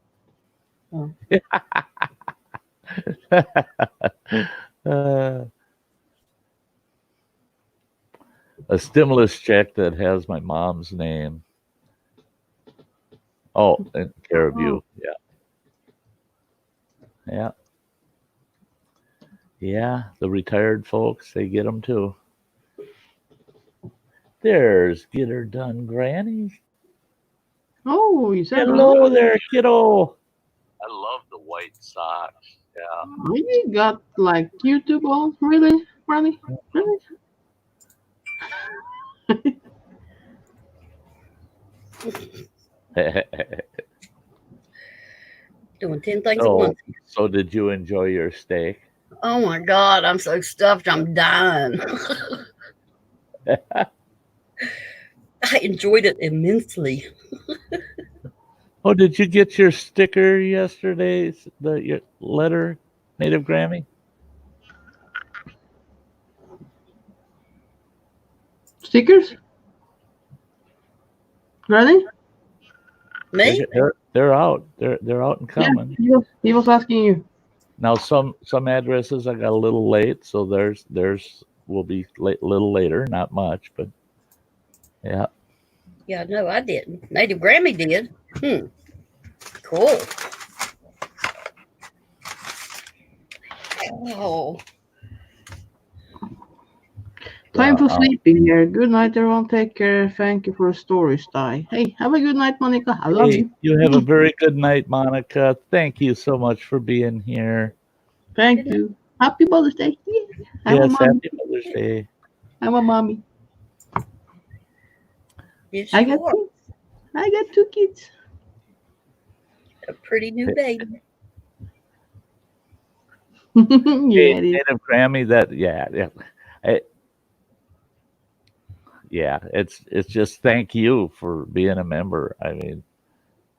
A stimulus check that has my mom's name. Oh, in care of you. Yeah, the retired folks, they get them too. There's Get Her Done Granny. Oh, you said Hello there, kiddo. I love the white socks. Yeah. you got like YouTube on? Really, Granny? Really? Doing 10 things at once. So did you enjoy your steak? Oh my God, I'm so stuffed, I'm dying. I enjoyed it immensely. Oh, did you get your sticker yesterday? Your letter, Native Grammy? Stickers? Granny? Me? They're out. They're out and coming. Yeah, he was asking you. Now some addresses I got a little late, so theirs will be a little later, not much, but yeah. Yeah, no, I didn't. Native Grammy did. Cool. Oh. Time for sleeping here. Good night, everyone. Take care. Thank you for the story, Sty. Hey, have a good night, Monica. I love you. You have a very good night, Monica. Thank you so much for being here. Thank you. Happy Mother's Day. Yeah. Yes, happy Mother's Day. I'm a mommy. Yes, I you got are. kids. I got 2 kids. A pretty new baby. Yeah, Native Grammy. It's just thank you for being a member. I mean,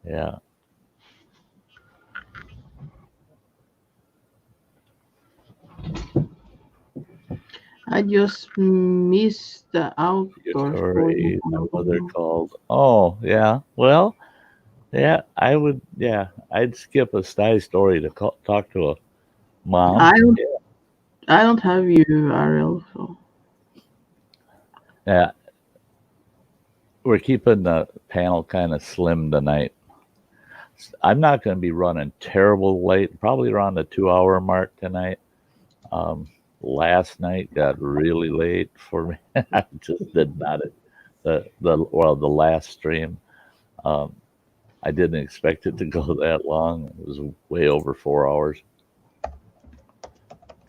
yeah. I just missed the outdoor Story. My mother called. Oh, yeah. Well, yeah. I'd skip a Sty Story to talk to a mom. I don't have you, Ariel. So yeah, we're keeping the panel kind of slim tonight. I'm not going to be running terrible late. Probably around the 2-hour mark tonight. Last night got really late for me. I just did not the last stream. I didn't expect it to go that long. It was way over 4 hours.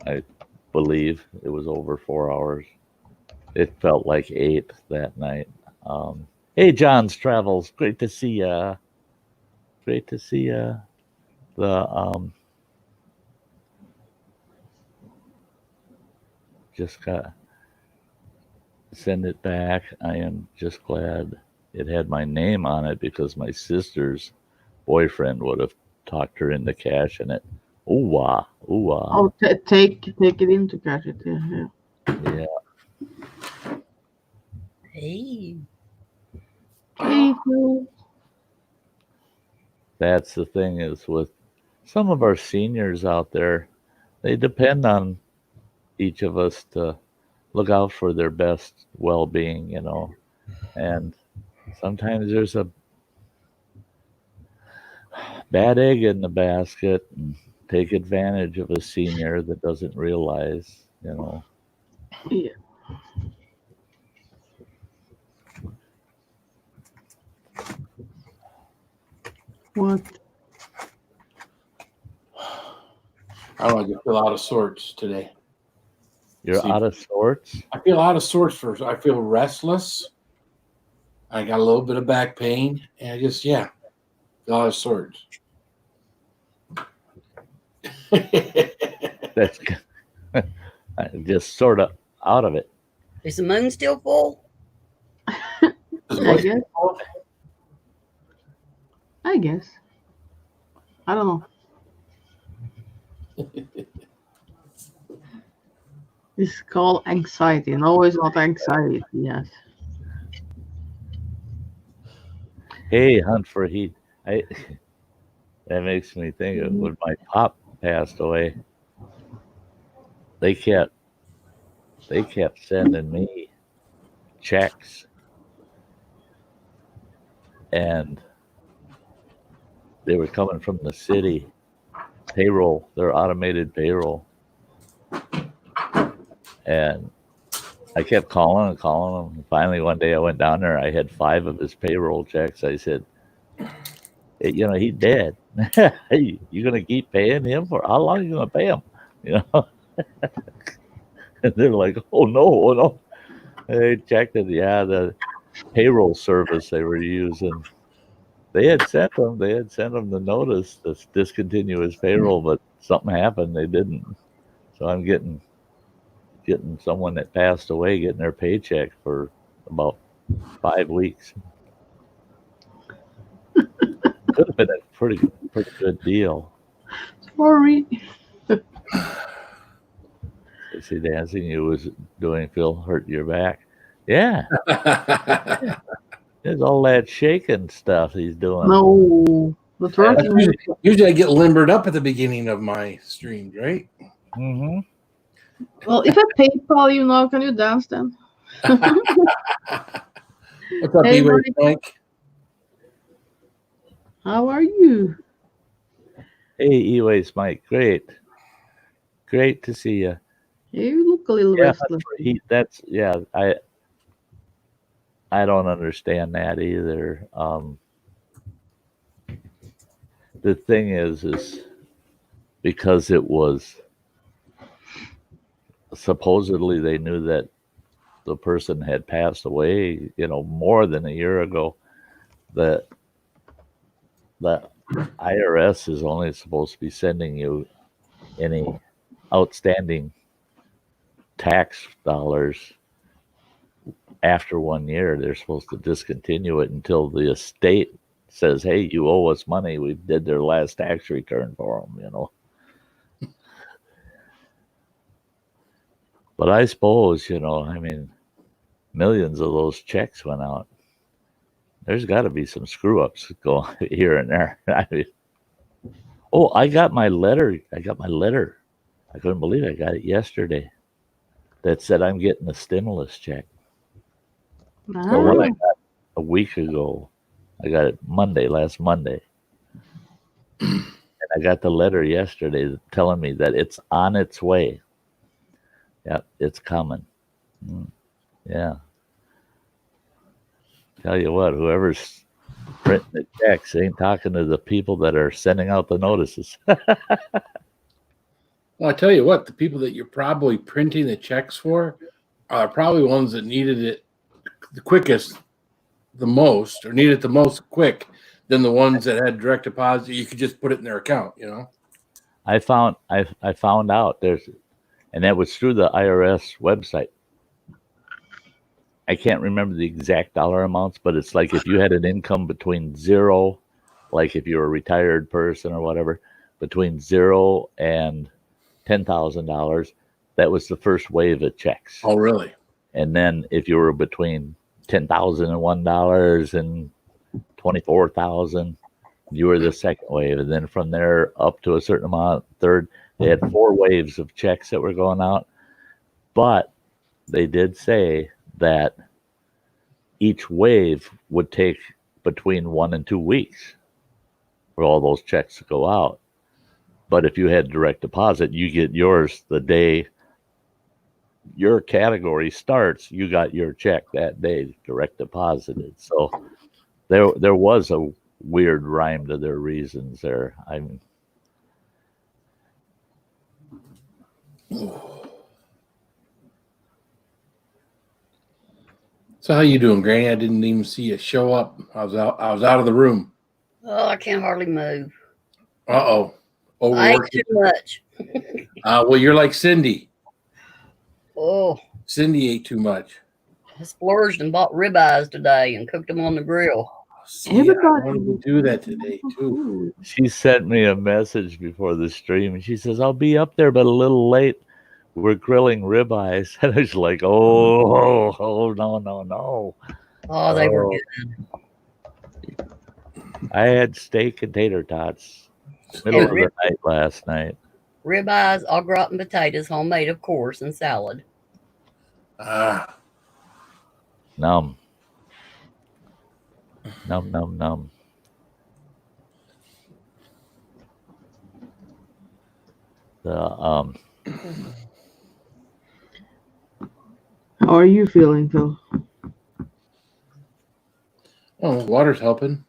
I believe it was over 4 hours. It felt like 8 that night. Hey, John's Travels. Great to see ya. Great to see ya. Just got send it back. I am just glad it had my name on it because my sister's boyfriend would have talked her into cashing it. Ooh wah, ooh wah. Oh, take it in to catch it. Yeah. Yeah. Hey. Hey, Phil. That's the thing is with some of our seniors out there, they depend on each of us to look out for their best well-being, you know. And sometimes there's a bad egg in the basket and take advantage of a senior that doesn't realize, you know. Yeah. What? I don't know. I just feel out of sorts today. You're out of sorts? I feel out of sorts first. I feel restless. I got a little bit of back pain, and I just feel out of sorts. That's just sort of out of it. Is the moon still full? I guess. I don't know. It's called anxiety. No, it's not anxiety. Yes. Hey, Hunt for Heat. That makes me think of when my pop passed away. They kept sending me checks, and they were coming from the city payroll, their automated payroll. And I kept calling and calling him. And finally, one day I went down there. I had 5 of his payroll checks. I said, hey, you know, he's dead. Hey, you going to keep paying him for how long are you going to pay him? You know? And they're like, oh, no. They checked it. Yeah, the payroll service they were using. They had sent them the notice to discontinue his payroll, but something happened. They didn't. So I'm getting someone that passed away getting their paycheck for about 5 weeks. Could have been a pretty good deal. Sorry. See, dancing you was doing Phil hurt your back. Yeah. There's all that shaking stuff he's doing. No. The turkey. Usually I get limbered up at the beginning of my streams, right? Mm-hmm. Well, if I PayPal you now, can you dance then? What's up, Hey, E-Way buddy. Mike? How are you? Hey, E-Ways, Mike. Great to see you. You look a little restless. I don't understand that either. The thing is because it was supposedly they knew that the person had passed away, you know, more than a year ago, that the IRS is only supposed to be sending you any outstanding tax dollars after 1 year. They're supposed to discontinue it until the estate says, hey, you owe us money. We did their last tax return for them, you know. But I suppose, you know, I mean, millions of those checks went out. There's got to be some screw ups going here and there. I mean, I got my letter. I couldn't believe I got it yesterday. That said I'm getting a stimulus check. So what I got a week ago, I got it last Monday. And I got the letter yesterday telling me that it's on its way. Yep, it's coming. Yeah. Tell you what, whoever's printing the checks. Ain't talking to the people that are sending out the notices. Well, I tell you what, the people that you're probably printing the checks for are probably ones that needed it the quickest, the most, or needed it the most quick than the ones that had direct deposit. You could just put it in their account, you know. I found out and that was through the IRS website. I can't remember the exact dollar amounts, but it's like if you had an income between zero, like if you're a retired person or whatever, between $0 and $10,000, that was the first wave of checks. Oh, really? And then if you were between $10,001 and $24,000, you were the second wave. And then from there up to a certain amount, third, they had 4 waves of checks that were going out. But they did say that each wave would take between 1 and 2 weeks for all those checks to go out. But if you had direct deposit, you get yours the day your category starts. You got your check that day direct deposited. So there was a weird rhyme to their reasons there. I mean, so how you doing, Granny? I didn't even see you show up. I was out of the room. Oh, I can't hardly move. Uh-oh. I ate Overworked. too much. Well, you're like Cindy. Oh, Cindy ate too much. I splurged and bought ribeyes today and cooked them on the grill. See, I wanted to do that today too. she sent me a message before the stream, and she says, "I'll be up there, but a little late. We're grilling ribeyes." And I was like, "Oh, no." Oh, they were good. I had steak and tater tots middle of the night last night. Ribeyes, au gratin potatoes, homemade, of course, and salad. Num. How are you feeling, Phil? Oh, water's helping.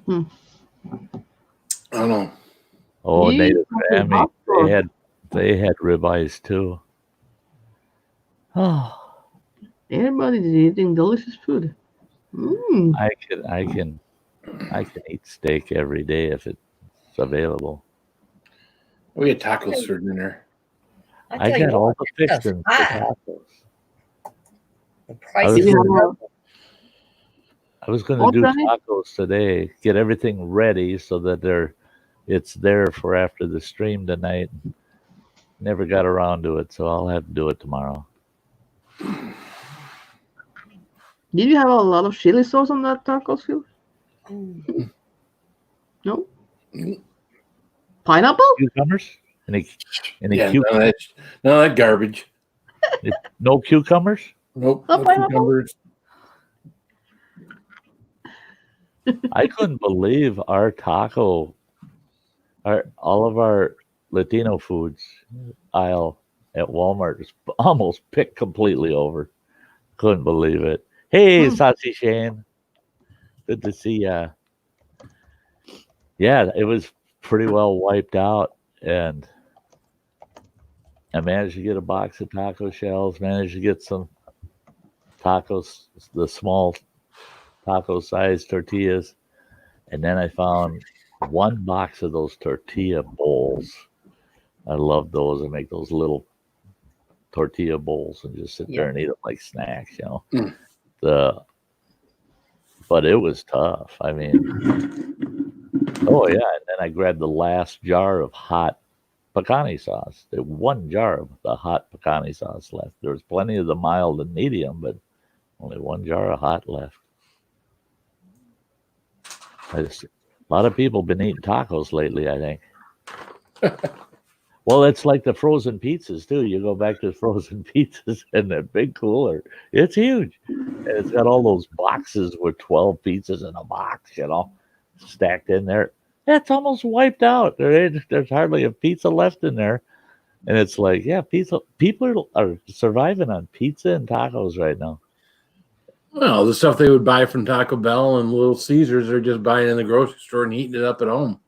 I don't know. Oh, Yeah, Native fucking Grammy. hot dog. They had ribeyes too. Oh, Everybody's eating delicious food. I can eat steak every day if it's available. We had tacos for dinner. I tell you got all what, the that stuff's fixings for high. tacos. The prices are up. I was going What to do time? tacos today, get everything ready so that it's there for after the stream tonight. Never got around to it, so I'll have to do it tomorrow. Did you have a lot of chili sauce on that tacos, Phil? No? Pineapple? Cucumbers? Any Yeah, cucumbers? none of that garbage. No cucumbers? Nope. No No pineapple? cucumbers. I couldn't believe our all of our Latino foods aisle at Walmart is almost picked completely over. Couldn't believe it. Hey, Sassy Shane. Good to see ya. Yeah, it was pretty well wiped out, and I managed to get a box of taco shells, managed to get some tacos, the small taco size tortillas, and then I found one box of those tortilla bowls. I love those. I make those little tortilla bowls and just sit there and eat them like snacks, you know. But it was tough. I mean, oh yeah. And then I grabbed the last jar of hot picante sauce. There one jar of the hot picante sauce left. There was plenty of the mild and medium, but only one jar of hot left. A lot of people been eating tacos lately, I think. Well, it's like the frozen pizzas too. You go back to the frozen pizzas and that big cooler. It's huge. And it's got all those boxes with 12 pizzas in a box, you know, stacked in there. That's almost wiped out. There's hardly a pizza left in there. And it's like, yeah, people are surviving on pizza and tacos right now. Well, the stuff they would buy from Taco Bell and Little Caesars, they're just buying in the grocery store and heating it up at home.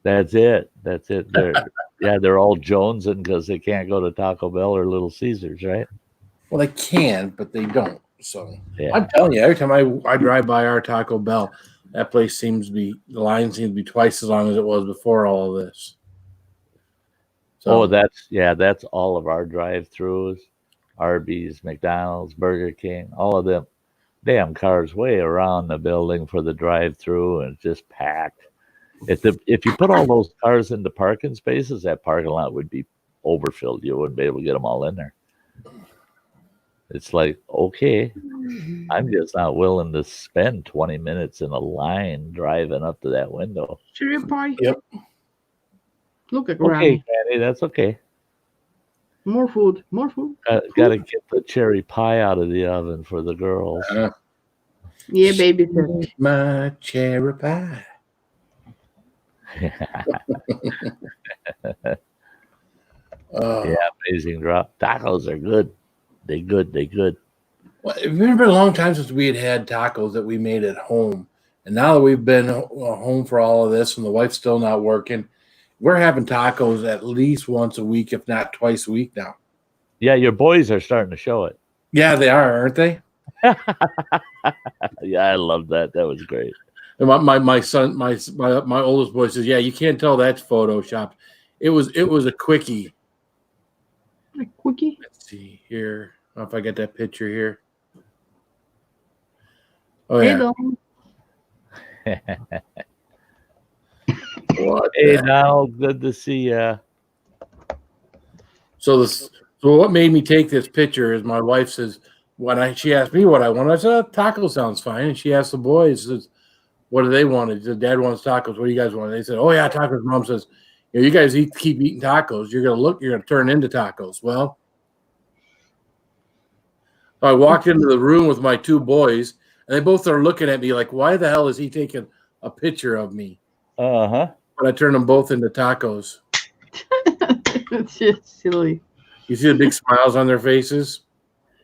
That's it. That's it. They're all jonesing because they can't go to Taco Bell or Little Caesars, right? Well, they can, but they don't. So Yeah. I'm telling you, every time I drive by our Taco Bell, that place the line seems to be twice as long as it was before all of this. So, that's all of our drive-throughs, Arby's, McDonald's, Burger King, all of them. Damn cars way around the building for the drive-through, and it's just packed. If you put all those cars into parking spaces, that parking lot would be overfilled. You wouldn't be able to get them all in there. It's like, okay, I'm just not willing to spend 20 minutes in a line driving up to that window. Cherry pie. Yep. Look at Okay, Granny. Granny, that's okay. More food. More food. Got to get the cherry pie out of the oven for the girls. Yeah, baby. Said. My cherry pie. Yeah, amazing drop. Tacos are good. They good. Well, it been a long time since we had tacos that we made at home. And now that we've been home for all of this and the wife's still not working, we're having tacos at least once a week, if not twice a week now. Yeah, your boys are starting to show it. Yeah, they are, aren't they? Yeah, I love that. That was great. And my son, my oldest boy says, "Yeah, you can't tell that's Photoshopped. It was a quickie." A quickie. Let's see here. I don't know if I get that picture here. Oh Hey, yeah. Dom. What Hey, the- Donald, good to see ya. So what made me take this picture is my wife says she asked me what I want. I said taco sounds fine, and she asked the boys, says, "What do they want?" She said, "Dad wants tacos. What do you guys want?" They said, "Oh yeah, tacos." Mom says, "You guys keep eating tacos. You're gonna turn into tacos." Well, I walked into the room with my two boys, and they both are looking at me like, "Why the hell is he taking a picture of me?" Uh-huh. But I turned them both into tacos. It's just silly. You see the big smiles on their faces?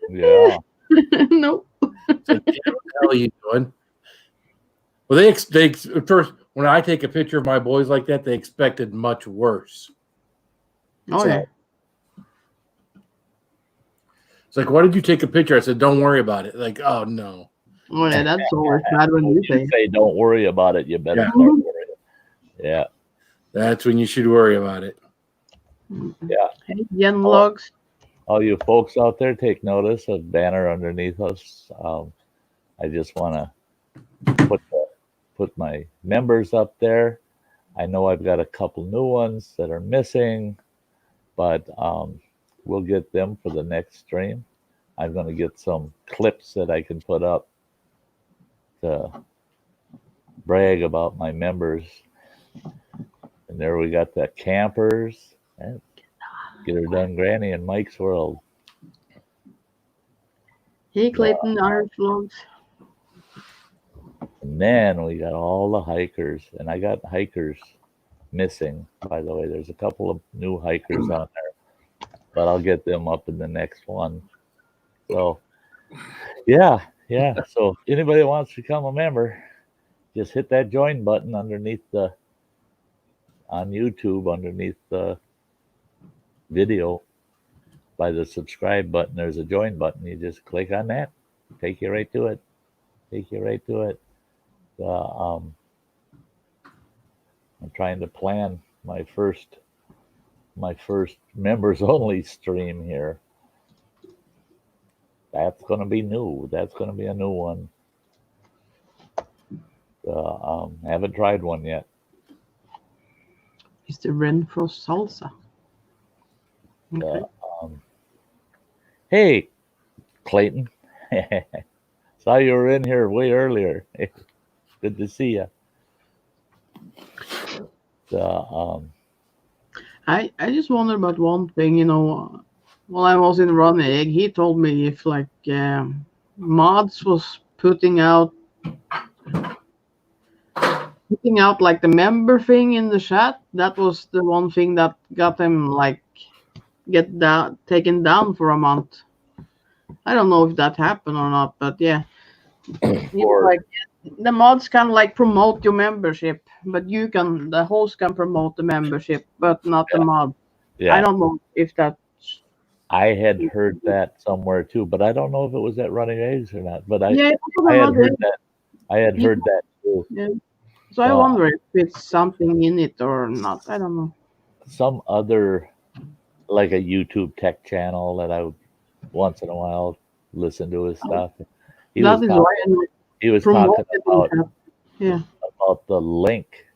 Yeah. Nope. It's like, "Yeah, what the hell are you doing?" Well, they at first, when I take a picture of my boys like that, they expected much worse. Oh So- yeah. It's like, "Why did you take a picture?" I said, "Don't worry about it." Like, oh no. Oh yeah. That's always bad when you say. Say, don't worry about it. You better Yeah. start worrying. Yeah. That's when you should worry about it. Yeah. Hey, Yen logs. All you folks out there, take notice of banner underneath us. I just want to put my members up there. I know I've got a couple new ones that are missing, but we'll get them for the next stream. I'm going to get some clips that I can put up to brag about my members. And there we got the campers. Get her done, Granny, and Mike's World. Hey, Clayton. Irish logs. And then we got all the hikers, and I got hikers missing, by the way. There's a couple of new hikers on there, but I'll get them up in the next one. So, yeah. So if anybody wants to become a member, just hit that join button on YouTube, underneath the video. By the subscribe button, there's a join button. You just click on that, take you right to it. I'm trying to plan my first members only stream here. That's going to be new. That's going to be a new one. Haven't tried one yet. It's the Renfro salsa. Okay. Hey, Clayton. Saw you were in here way earlier. Good to see you. I just wonder about one thing, while I was in Ronny, he told me if like Mods was putting out like the member thing in the chat, that was the one thing that got them like get taken down for a month. I don't know if that happened or not, but yeah, like the mods can like promote your membership, but the host can promote the membership, but not the mod. Yeah. I don't know if that. I had heard that somewhere too, but I don't know if it was at Running Eggs or not. But I Yeah, I had heard that. I had heard that too. Yeah. So I wonder if it's something in it or not. I don't know. Some other, like a YouTube tech channel that I once in a while listen to his stuff. He was talking about the link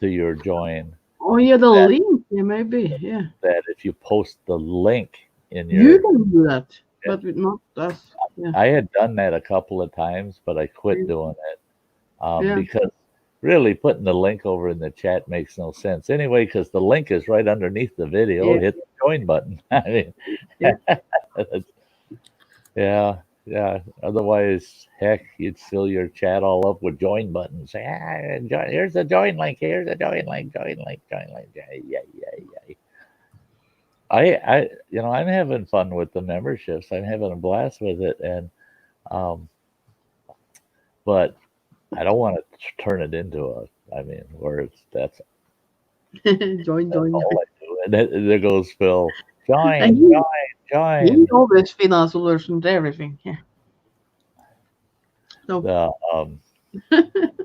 to your join. Oh yeah, the link. Yeah, maybe. Yeah. That if you post the link in your, you can do that, but not us. Yeah. I had done that a couple of times, but I quit doing it because really putting the link over in the chat makes no sense anyway. Because the link is right underneath the video. Hit the join button. I mean, yeah. Otherwise, heck, you'd fill your chat all up with join buttons. Here's the join link. Here's the join link. Join link. Yeah. I'm having fun with the memberships. I'm having a blast with it, and but I don't want to turn it into where that's join. All I do. And there goes Phil. Join. He always find a solution to everything. Yeah. So.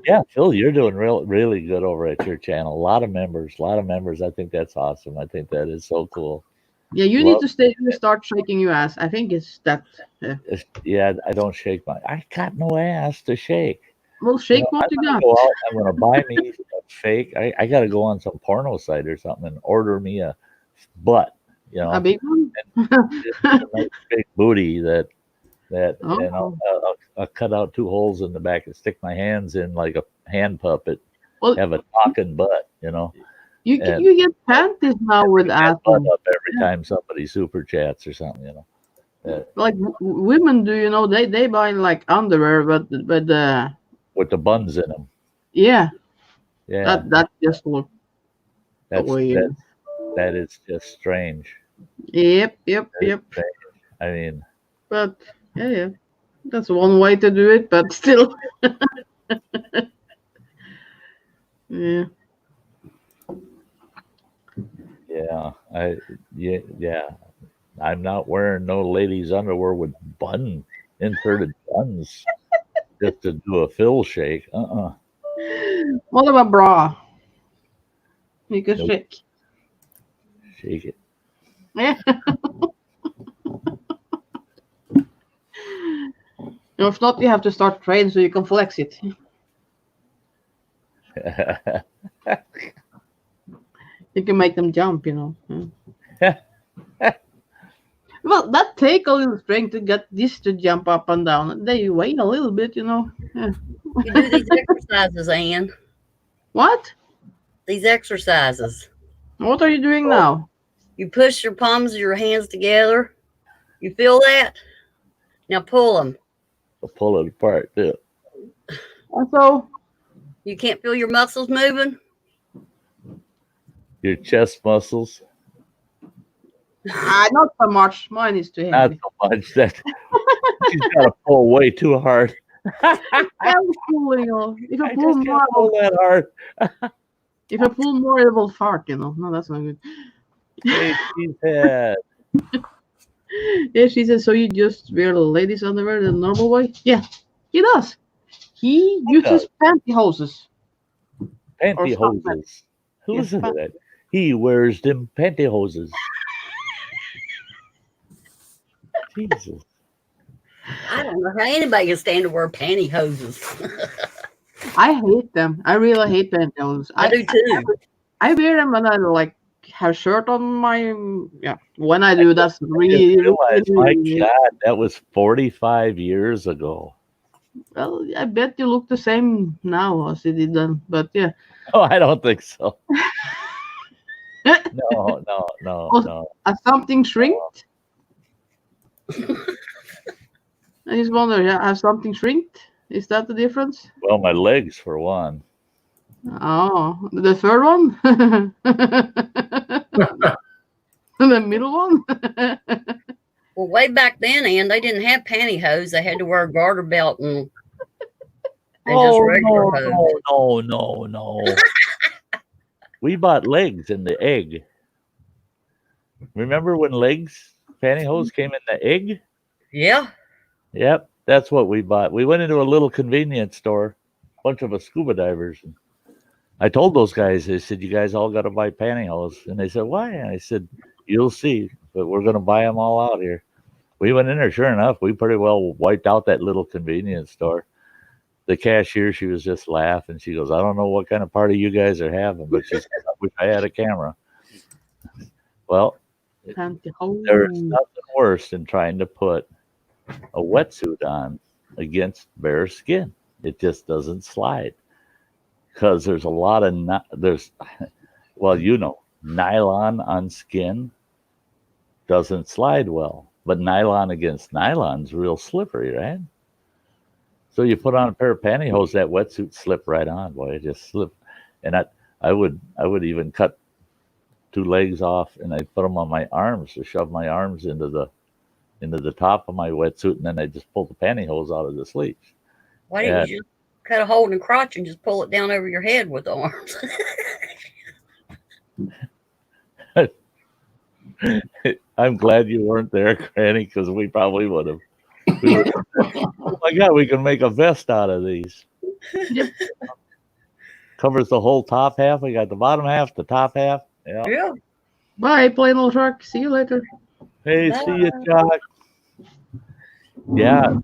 Yeah, Phil, you're doing really good over at your channel. A lot of members. I think that's awesome. I think that is so cool. Yeah, you need to start shaking your ass. I think it's that. Yeah, I don't shake I got no ass to shake. Well, shake what you got. I'm gonna buy me a fake. I got to go on some porno site or something and order me a butt. A big one. A nice big booty that I'll cut out 2 holes in the back and stick my hands in like a hand puppet. Well, have a talking butt, You get panties now with ass up every time somebody super chats or something, like women do, they buy like underwear, but with the buns in them. Yeah. Yeah. That just look. That is just strange. Yep. Strange. I mean. But yeah, that's one way to do it, but still. Yeah. Yeah. I'm not wearing no ladies' underwear with inserted buns just to do a Phil shake. What about bra? You can shake. Shake it. Yeah. If not, you have to start training so you can flex it. You can make them jump, Well, that take a little strength to get this to jump up and down. They weigh a little bit, Yeah. You do these exercises, Ann. What? These exercises. What are you doing now? You push your palms of your hands together. You feel that? Now pull them. I'll pull it apart, too. Also, you can't feel your muscles moving? Your chest muscles? Not so much. Mine is too heavy. Not so much. She's got to pull way too hard. I'm pulling. If I pull more, pull that hard. If I pull more, it will fart. No, that's not good. Hey, she's had. Yeah, she says. So you just wear the ladies' underwear the normal way? Yeah, he does. He uses pantyhoses. Pantyhoses. Who's that? He wears them pantyhoses. Jesus. I don't know how anybody can stand to wear pantyhoses. I hate them. I really hate pantyhoses. I do too. I wear them when I have shirt on my when I do that's really my God, that was 45 years ago. Well, I bet you look the same now as you did then, but yeah. Oh, I don't think so. No. Has something shrinked? I just wonder, has something shrinked? Is that the difference? Well, my legs for one. Oh, the third one? The middle one. Well, way back then, Ann, they didn't have pantyhose. They had to wear a garter belt and just regular hose. No. We bought legs in the egg. Remember when legs pantyhose came in the egg? Yeah. Yep, that's what we bought. We went into a little convenience store, bunch of us scuba divers. And I told those guys, they said, you guys all got to buy pantyhose. And they said, why? And I said, you'll see, but we're going to buy them all out here. We went in there, sure enough, we pretty well wiped out that little convenience store. The cashier, she was just laughing. She goes, I don't know what kind of party you guys are having, but she said, I wish I had a camera. Well, there's nothing worse than trying to put a wetsuit on against bare skin. It just doesn't slide because there's a lot of nylon on skin doesn't slide well, but nylon against nylon's real slippery, right? So you put on a pair of pantyhose, that wetsuit slip right on, boy, it just slipped. And I would even cut 2 legs off and I'd put them on my arms to shove my arms into the top of my wetsuit, and then I just pull the pantyhose out of the sleeves. Why didn't you just cut a hole in the crotch and just pull it down over your head with the arms? I'm glad you weren't there, Granny, because we probably would have. Oh my God, we can make a vest out of these. Covers the whole top half. We got the bottom half, the top half. Yeah. Bye, plain old truck. See you later. Hey, Bye. see you, Chuck. Yeah.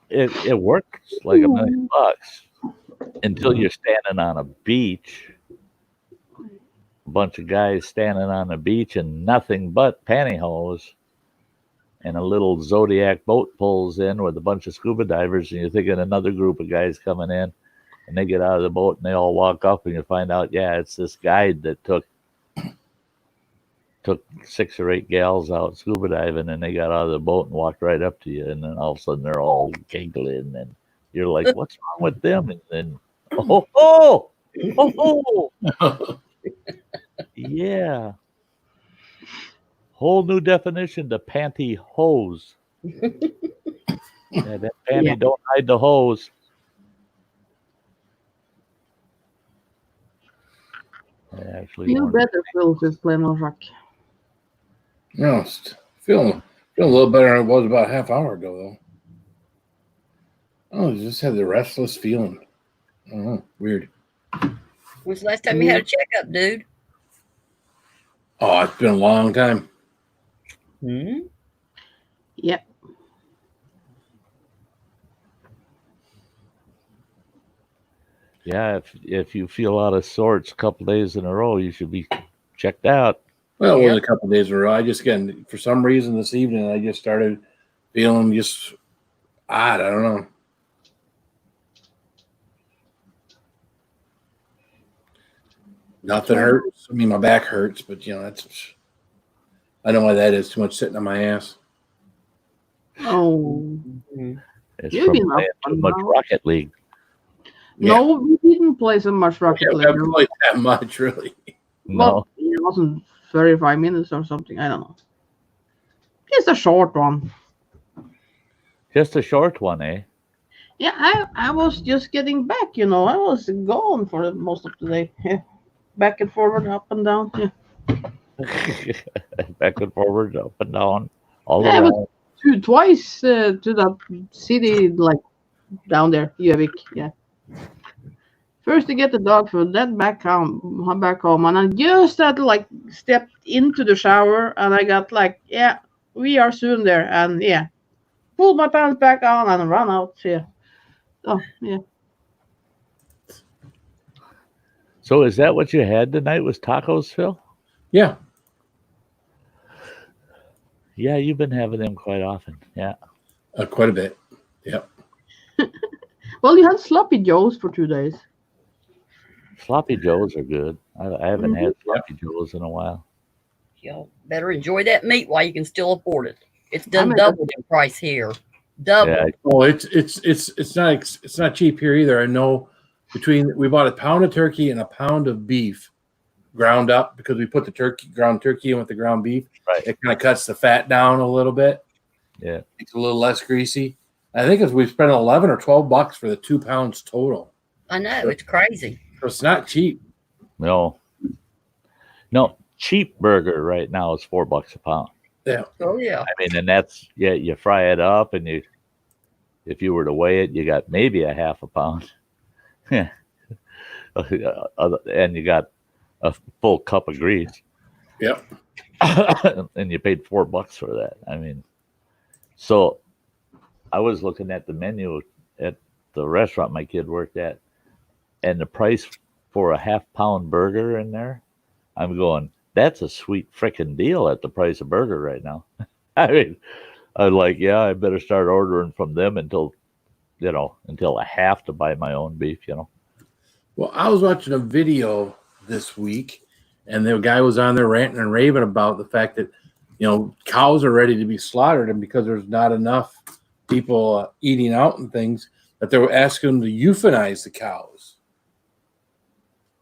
It works like $1 million until you're standing on a beach. A bunch of guys standing on a beach and nothing but pantyhose, and a little Zodiac boat pulls in with a bunch of scuba divers, and you're thinking another group of guys coming in, and they get out of the boat and they all walk up, and you find out, it's this guide that took 6 or 8 gals out scuba diving, and they got out of the boat and walked right up to you, and then all of a sudden they're all giggling, and you're like, what's wrong with them? And then yeah, whole new definition to panty hose. That panty don't hide the hose. Actually, Feel better, Phil, says plain old truck. No, feeling a little better than I was about a half hour ago, though. Oh, I just had the restless feeling. I don't know, weird. When's the last time you had a checkup, dude? Oh, it's been a long time. Yep. Yeah, if you feel out of sorts a couple days in a row, you should be checked out. Well, it was a couple of days in a row. I just for some reason this evening, I just started feeling just odd. I don't know. Nothing hurts. I mean, my back hurts, but I know why that is. Too much sitting on my ass. Oh. It's You've from been playing up too much Rocket League. No, we didn't play so much Rocket I League. haven't played that much, really. No, It wasn't 35 minutes or something. I don't know. Just a short one. just a short one, eh? Yeah, I was just getting back, I was gone for most of the day. Yeah. Back and forward, up and down. Yeah. Back and forward, up and down, all Yeah, around. Twice to the city, like down there, Gjøvik. Yeah. First to get the dog food, then back home, and I just had stepped into the shower, and I got we are soon there, and pulled my pants back on and ran out. Yeah. Oh yeah. So is that what you had tonight? Was tacos, Phil? Yeah. Yeah, you've been having them quite often. Yeah. Quite a bit. Yep. Well, you had sloppy joes for 2 days. Sloppy Joes are good. I haven't had Sloppy Joes in a while. Y'all better enjoy that meat while you can still afford it. It's done doubled in price here. Double. Yeah. Oh, it's not cheap here either. I know we bought a pound of turkey and a pound of beef ground up because we put the ground turkey in with the ground beef. Right. It kind of cuts the fat down a little bit. Yeah. It's a little less greasy. I think we spent $11 or $12 for the 2 pounds total. I know, it's crazy. So it's not cheap. No, cheap burger right now is $4 a pound. Yeah. Oh yeah. I mean, and that's, you fry it up, and if you were to weigh it, you got maybe a half a pound. Yeah. And you got a full cup of grease. Yep. And you paid $4 for that. I mean, so I was looking at the menu at the restaurant my kid worked at, and the price for a half-pound burger in there, I'm going, that's a sweet freaking deal at the price of burger right now. I mean, I'm like, yeah, I better start ordering from them until I have to buy my own beef, Well, I was watching a video this week, and the guy was on there ranting and raving about the fact that, cows are ready to be slaughtered, and because there's not enough people eating out and things, that they were asking them to euthanize the cows.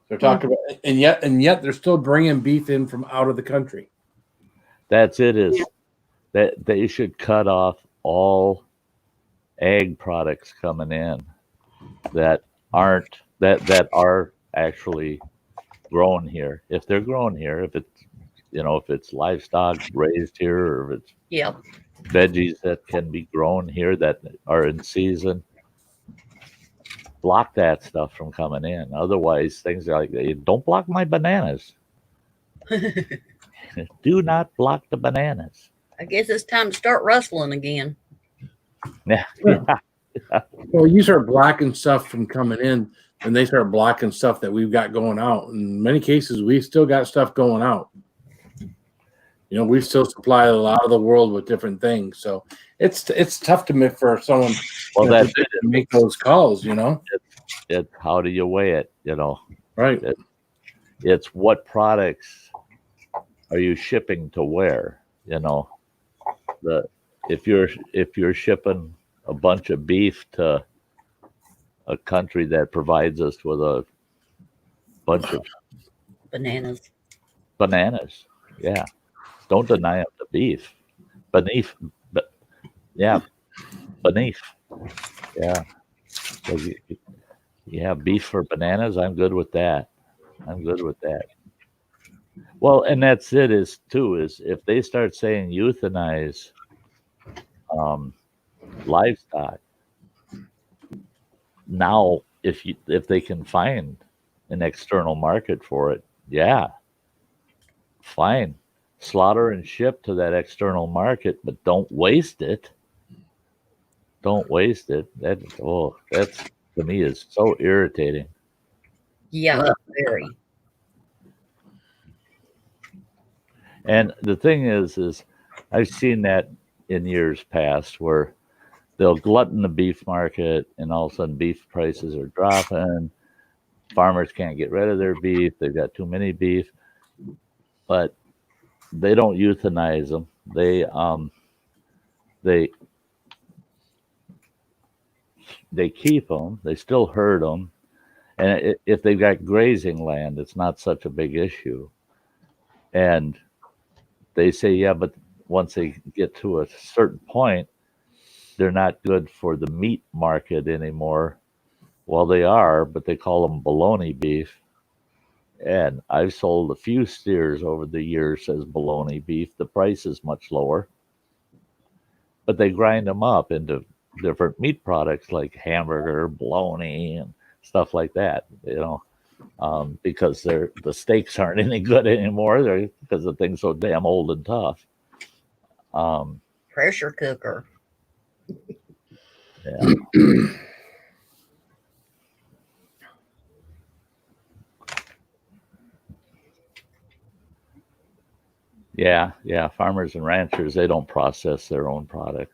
They're talking about, and yet they're still bringing beef in from out of the country. That's it. That they should cut off all ag products coming in that are actually grown here. If they're grown here, if it's livestock raised here, or if it's veggies that can be grown here that are in season, block that stuff from coming in. Otherwise, things are like, don't block my bananas. Do not block the bananas. I guess it's time to start rustling again. Yeah. Well, you start blocking stuff from coming in, and they start blocking stuff that we've got going out. In many cases, we've still got stuff going out. We still supply a lot of the world with different things. So it's tough to make for someone to make those calls, It's how do you weigh it, Right. It's what products are you shipping to where, if you're shipping a bunch of beef to a country that provides us with a bunch of Bananas. Yeah. Don't deny them the beef. Beneath. Yeah. You have beef for bananas. I'm good with that. Well, and that's it is if they start saying euthanize livestock, now if they can find an external market for it, yeah, fine. Slaughter and ship to that external market, but don't waste it. That's to me is so irritating. Yeah, very. And the thing is I've seen that in years past where they'll glutton the beef market, and all of a sudden beef prices are dropping. Farmers can't get rid of their beef. They've got too many beef, but they don't euthanize them. They keep them. They still herd them, and if they've got grazing land, it's not such a big issue. And they say, yeah, but once they get to a certain point, they're not good for the meat market anymore. Well, they are, but they call them bologna beef. And I've sold a few steers over the years as bologna beef. The price is much lower, but they grind them up into different meat products like hamburger, bologna, and stuff like that. Because the steaks aren't any good anymore. Because the thing's so damn old and tough. Pressure cooker. Yeah. Yeah. Farmers and ranchers, they don't process their own product.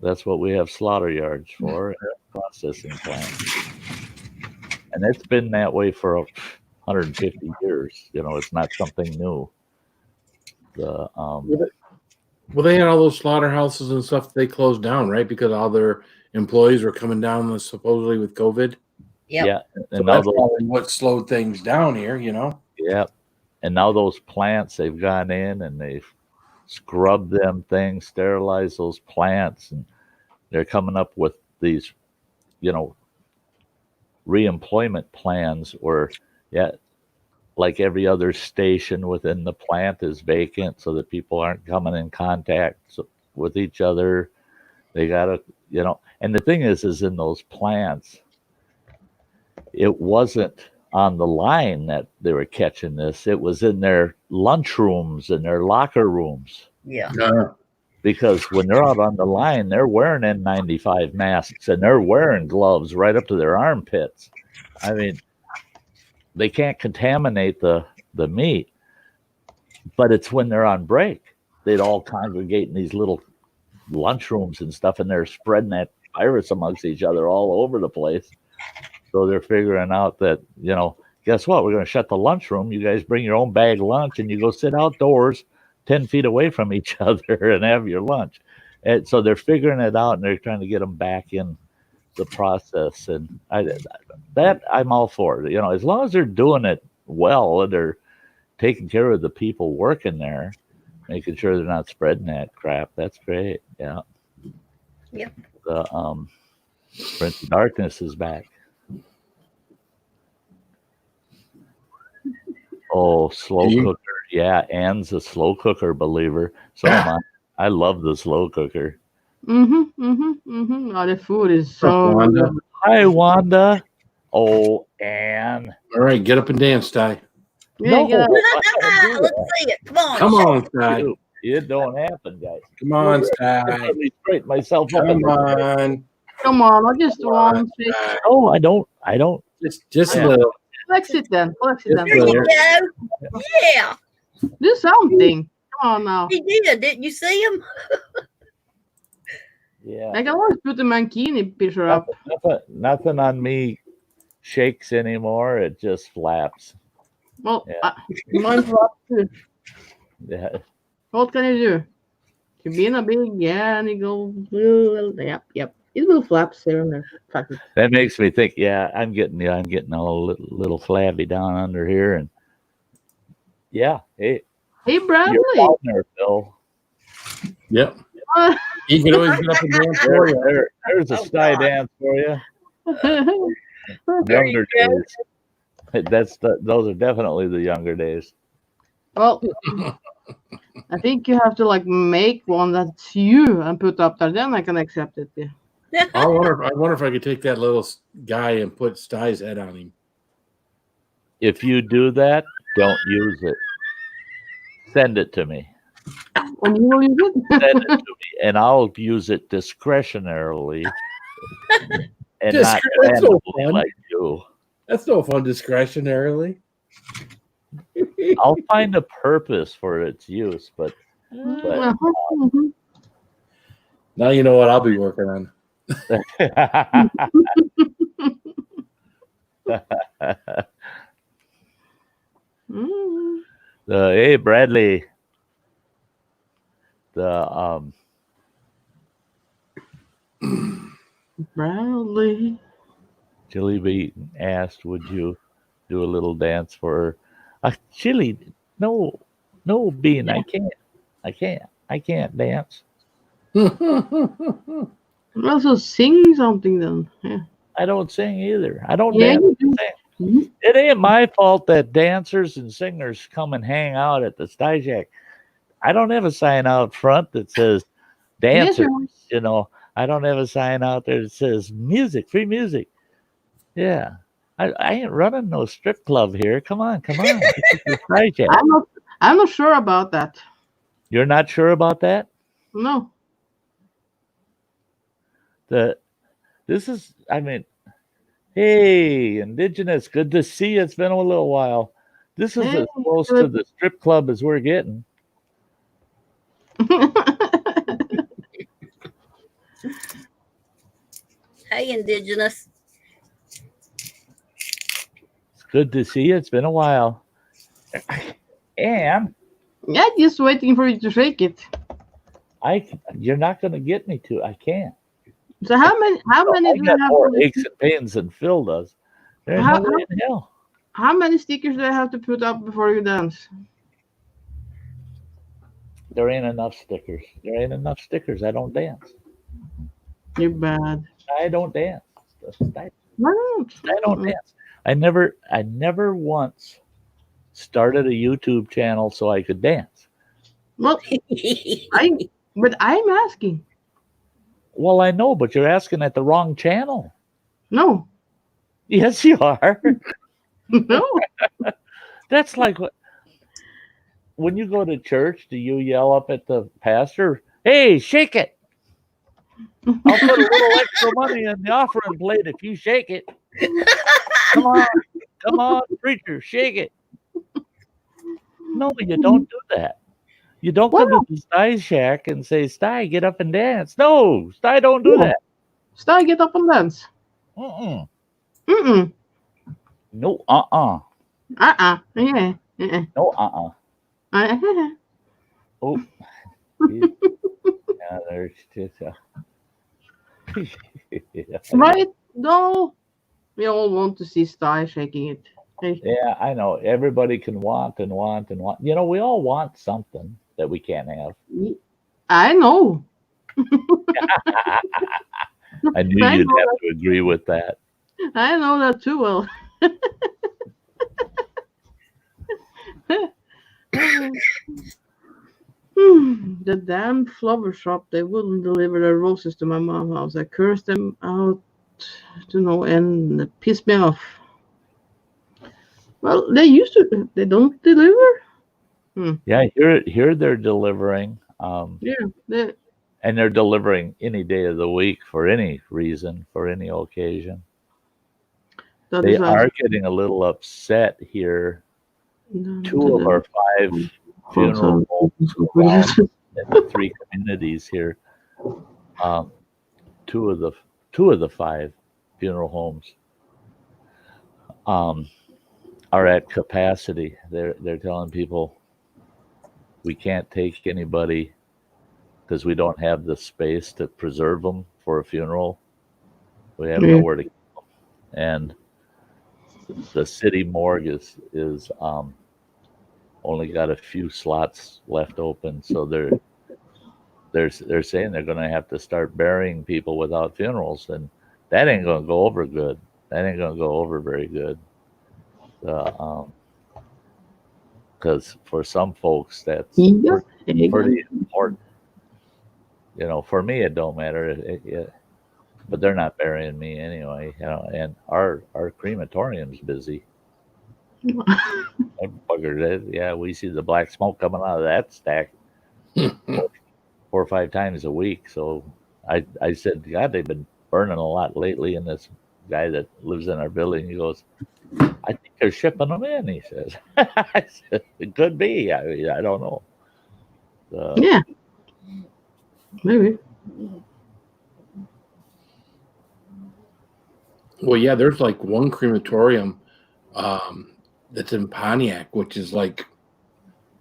That's what we have slaughter yards for, processing plants. And it's been that way for 150 years. It's not something new. Well, they had all those slaughterhouses and stuff. They closed down, right? Because all their employees were coming down supposedly with COVID. Yep. Yeah, So and now that's those, probably what slowed things down here, you know. yeah, and now those plants, they've gone in and they've scrubbed them things, sterilized those plants, and they're coming up with these, you know, reemployment plans where, yeah, like every other station within the plant is vacant so that people aren't coming in contact with each other. They gotta, you know, and the thing is in those plants, it wasn't on the line that they were catching this. It was in their lunchrooms and their locker rooms. Yeah. Because when they're out on the line, they're wearing N95 masks and they're wearing gloves right up to their armpits. I mean, they can't contaminate the meat, but it's when they're on break. They'd all congregate in these little lunchrooms and stuff, and they're spreading that virus amongst each other all over the place. So they're figuring out that, you know, guess what? We're going to shut the lunchroom. You guys bring your own bag lunch and you go sit outdoors 10 feet away from each other and have your lunch. And so they're figuring it out and they're trying to get them back in the process. And that I'm all for. You know, as long as they're doing it well and they're taking care of the people working there, making sure they're not spreading that crap. That's great. Yeah. Yep. The Prince of Darkness is back. Oh, slow cooker. Yeah, Anne's a slow cooker believer. So am I. I love the slow cooker. Oh, the food is so Wanda. good. Hi, Wanda. Oh, Anne. All right, get up and dance, Ty. Yeah, No. get up. Let's see it. Come on. Come show on, Ty. It don't happen, guys. Come on, Let Ty. me straighten myself up. Come on. Come on, I just want to Ty. Oh, I don't. Just Yeah. a little. flex it then. Flex it Just then. There you Yeah. go. Yeah. Do something. Come on now. He did. Didn't you see him? Yeah. I can always put the mankini picture up. Nothing on me shakes anymore. It just flaps. Well, Yeah. mine flops too. Yeah. What can you do? You be in a big, yeah, and you go, yep. It will flap here and there. Fuck it. That makes me think. Yeah, I'm getting a little flabby down under here, and yeah. Hey, Hey, you're Bradley. down there, Phil. Yep. You can always get up and dance for you. There's a Oh, Sty God. dance for you. There Younger you go. days. Those are definitely the younger days. Well, I think you have to like make one that's you and put up there. Then I can accept it. Yeah. I wonder if I could take that little guy and put Sty's head on him. If you do that, don't use it. Send it to me. When you will use it. Send it to me, and I'll use it discretionarily, and not That's so randomly fun. like you. That's no fun discretionarily. I'll find a purpose for its use, but Mhm. Now you know what I'll be working on. Mhm. Hey Bradley, the Bradley. Chili Bean asked, "Would you do a little dance for her?" Chili, no, Bean, I can't dance. Also sing something then. Yeah. I don't sing either. I don't Yeah, dance. you do. Sing. It ain't my fault that dancers and singers come and hang out at the Sty Shack. I don't have a sign out front that says Yes, dancers. you You know, I don't have a sign out there that says music, free music. Yeah. I ain't running no strip club here. Come on. This is the Sty Shack. I'm not sure about that. You're not sure about that? No. Hey, Indigenous, good to see you. It's been a little while. This is Hey, as close to good. the strip club as we're getting. Hey, Indigenous. It's good to see you. It's been a while. And Yeah, just waiting for you to shake it. you're not going to get me to. I can't. So how many I do you got have? more on the- aches and pains than Phil does. There ain't no way in hell. How many stickers do I have to put up before you dance? There ain't enough stickers. There ain't enough stickers. I don't dance. You're bad. I don't dance. I No, don't dance. I never once started a YouTube channel so I could dance. Well, but I'm asking. Well, I know, but you're asking at the wrong channel. No, Yes, you are. no. That's like when you go to church, do you yell up at the pastor, "Hey, shake it. I'll put a little extra money in the offering plate if you shake it. Come on, preacher, shake it." No, you don't do that. You don't come to the Sty Shack and say, "Sty, get up and dance." No, Sty, don't do that. Sty, get up and dance. Mm-mm. Mm-mm. No, Yeah. No, Oh, yeah, there's just Right? No. We all want to see Sty shaking it. Hey. Yeah, I know. Everybody can want and want and want. You know, we all want something that we can't have. I know. I knew you'd have to agree with that. I know that too well. The damn flower shop, they wouldn't deliver the roses to my mom's house. I cursed them out to no end. It pissed me off. Well, they used to. They don't deliver. Yeah, here they're delivering. Yeah. And they're delivering any day of the week for any reason, for any occasion. They are getting a little upset here. 2 of our 5 funeral homes around in the 3 communities here. 2 of the 5 funeral homes are at capacity. They're telling people we can't take anybody because we don't have the space to preserve them for a funeral. We have nowhere to keep them, and the city morgue is only got a few slots left open, so they're saying they're going to have to start burying people without funerals, and that ain't going to go over good. That ain't going to go over very good. Because for some folks that's pretty important. You know, for me it don't matter, but they're not burying me anyway. You know, and our crematorium's busy. Yeah, we see the black smoke coming out of that stack 4 or 5 times a week. So I said, God, they've been burning a lot lately. And this guy that lives in our building, he goes, I think they're shipping them in, he says. I said, it could be. I don't know. Yeah, maybe. Well, yeah, there's like one crematorium that's in Pontiac, which is like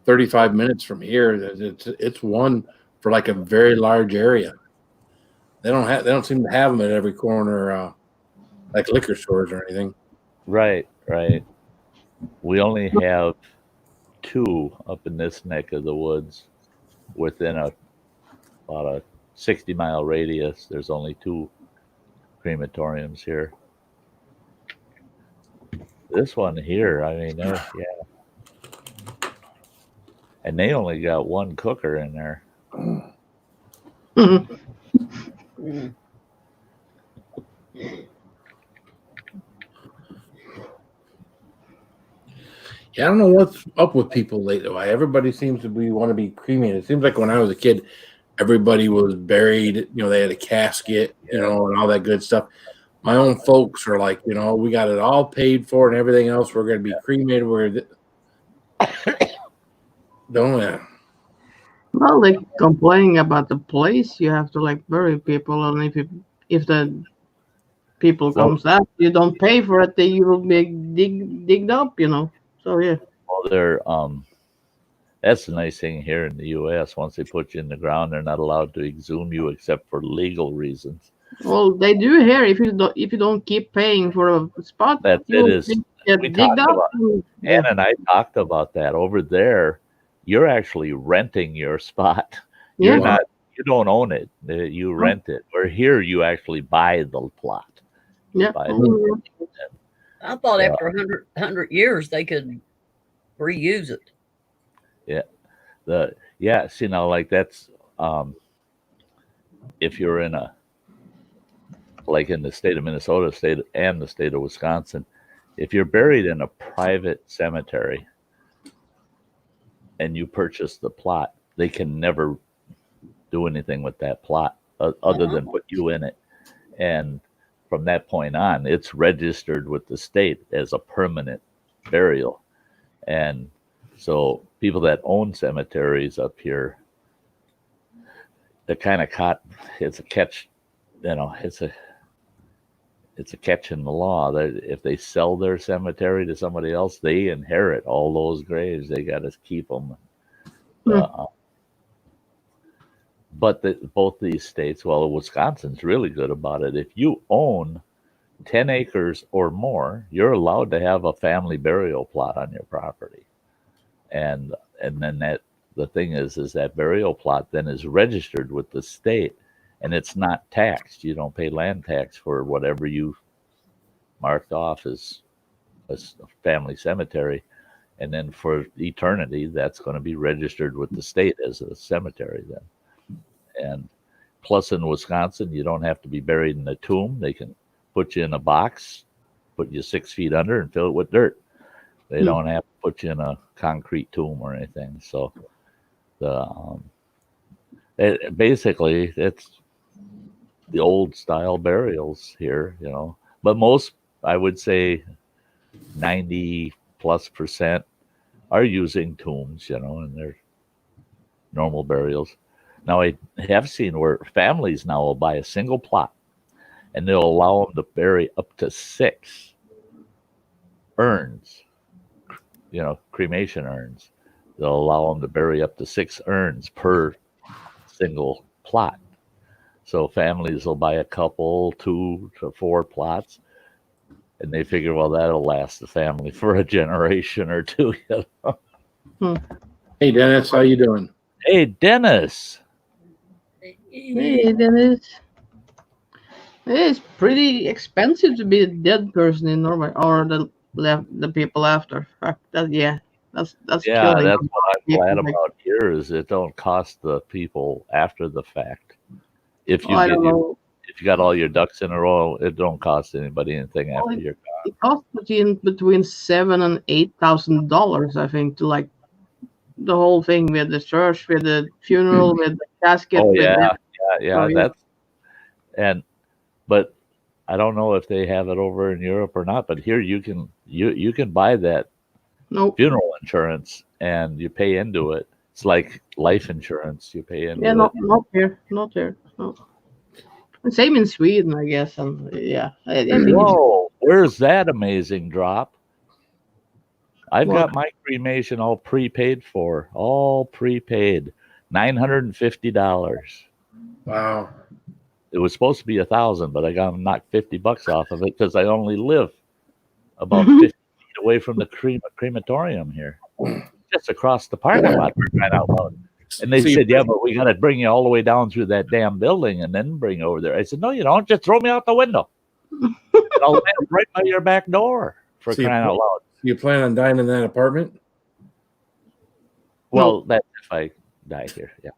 35 minutes from here. It's one for like a very large area. They don't seem to have them at every corner, like liquor stores or anything. Right. We only have 2 up in this neck of the woods within about a 60-mile radius. There's only 2 crematoriums here. This one here, I mean, yeah. And they only got 1 cooker in there. Yeah, I don't know what's up with people lately. Why everybody seems to want to be cremated. It seems like when I was a kid, everybody was buried. You know, they had a casket, you know, and all that good stuff. My own folks are like, you know, we got it all paid for and everything else. We're going to be cremated. Don't we? Well, they complaining about the place. You have to like bury people, and if the people comes out, you don't pay for it. You will be digged up, you know. So yeah. Well, that's the nice thing here in the U.S. Once they put you in the ground, they're not allowed to exhume you except for legal reasons. Well, they do here. If you don't keep paying for a spot, That you it is. get We digged talked up. about Yeah. Ann and I talked about that over there. You're actually renting your spot. Yeah. You're not. You don't own it. You rent it. Where here, you actually buy the plot. You Yeah. buy Mhm. I thought after 100 years they could reuse it. See now, like that's if you're in a like in the state of Minnesota, state and the state of Wisconsin, if you're buried in a private cemetery and you purchase the plot, they can never do anything with that plot other than put you in it. And from that point on, it's registered with the state as a permanent burial. And so people that own cemeteries up here, they're kind of caught. It's a catch, it's a catch in the law that if they sell their cemetery to somebody else, they inherit all those graves. They got to keep them. But both these states, well, Wisconsin's really good about it. If you own 10 acres or more, you're allowed to have a family burial plot on your property. And then the thing is that burial plot then is registered with the state, and it's not taxed. You don't pay land tax for whatever you marked off as a family cemetery. And then for eternity, that's going to be registered with the state as a cemetery then. And plus in Wisconsin, you don't have to be buried in a tomb. They can put you in a box, put you 6 feet under and fill it with dirt. They don't have to put you in a concrete tomb or anything. So basically it's the old style burials here, but most, I would say 90+% are using tombs, and they're normal burials. Now, I have seen where families now will buy a single plot and they'll allow them to bury up to 6 urns, cremation urns. They'll allow them to bury up to 6 urns per single plot. So families will buy a couple, 2 to 4 plots, and they figure, well, that'll last the family for a generation or two. Hey, Dennis, how you doing? Hey, Dennis. Hey, Dennis. It's pretty expensive to be a dead person in Norway, or the people after. Fuck that. Yeah, that's Yeah, killing. that's what I'm glad Like, about here is it don't cost the people after the fact. If you I don't know. if you got all your ducks in a row, it don't cost anybody anything after you're gone. It costs between $7,000 and $8,000, I think, to like the whole thing with the church, with the funeral, with the casket. Oh with yeah, yeah. that's but I don't know if they have it over in Europe or not. But here you can buy that Nope. funeral insurance and you pay into it. It's like life insurance. You pay into Yeah, it. not here. No. And same in Sweden, I guess. And yeah, I think Whoa, where's that amazing drop? I've What? got my cremation all prepaid for, all prepaid, $950. Wow. It was supposed to be 1,000, but I got them knocked $50 off of it because I only live about 50 feet away from the crematorium here, just across the parking lot. Right out loud. And they said, "Yeah, but we got to bring you all the way down through that damn building and then bring you over there." I said, "No, you don't. Just throw me out the window. And I'll land right by your back door for crying out loud." You plan on dying in that apartment? Well, that's if I die here. Yeah.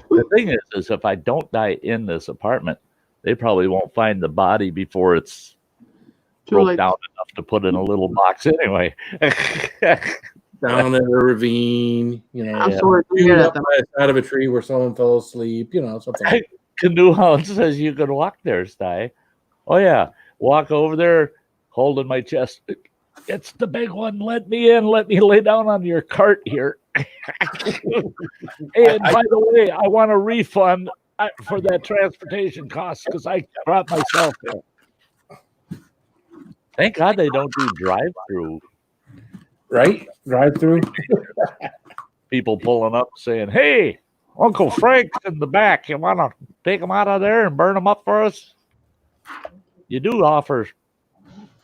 The thing is if I don't die in this apartment, they probably won't find the body before it's broke down enough to put in a little box anyway. Down in a ravine, I'm sorry to hear up that. by the side of a tree where someone fell asleep, something like that. Canoe Hound says you can walk there, Sty. Oh yeah, walk over there, holding my chest. It's the big one. Let me in. Let me lay down on your cart here. And by the way, I want a refund for that transportation cost because I brought myself there. Thank God they don't do drive-through. Right? Drive-through. People pulling up saying, "Hey, Uncle Frank's in the back. You want to take him out of there and burn him up for us? You do offer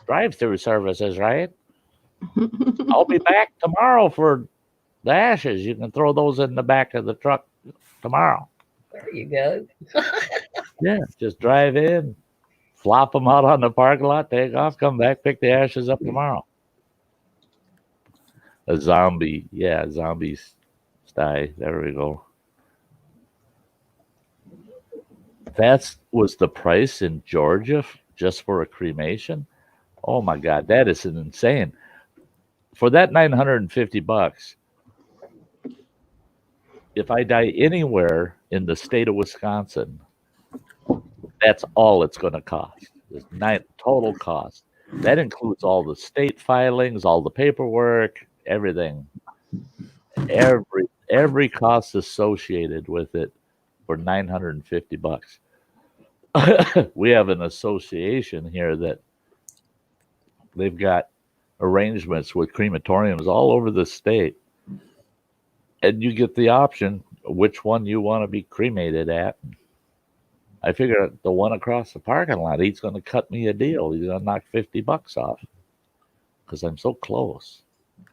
drive-through services, right? I'll be back tomorrow for the ashes. You can throw those in the back of the truck tomorrow. There you go. Yeah, just drive in, flop them out on the parking lot, take off, come back, pick the ashes up tomorrow. A zombie, yeah, zombies. Sty, there we go. That was the price in Georgia just for a cremation. Oh my God, that is insane. For that $950, if I die anywhere in the state of Wisconsin, that's all it's going to cost. It's total cost. That includes all the state filings, all the paperwork, everything, every cost associated with it for $950. We have an association here that they've got arrangements with crematoriums all over the state, and you get the option which one you want to be cremated at. I figure the one across the parking lot, he's going to cut me a deal. He's going to knock $50 off because I'm so close.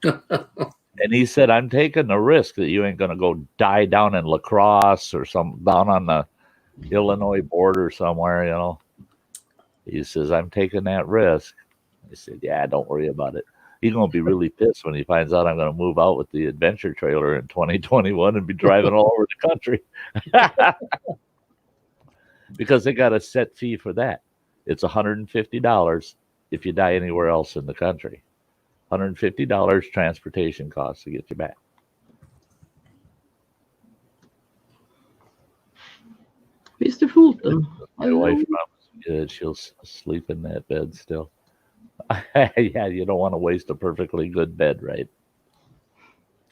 And he said, I'm taking the risk that you ain't going to go die down in La Crosse or down on the Illinois border somewhere, you know. He says, I'm taking that risk. I said, yeah, don't worry about it. He's going to be really pissed when he finds out I'm going to move out with the adventure trailer in 2021 and be driving all over the country. Because they got a set fee for that. It's $150 if you die anywhere else in the country. $150 transportation costs to get you back. Mr. Fulton. My wife promised me that she'll sleep in that bed still. Yeah, you don't want to waste a perfectly good bed, right?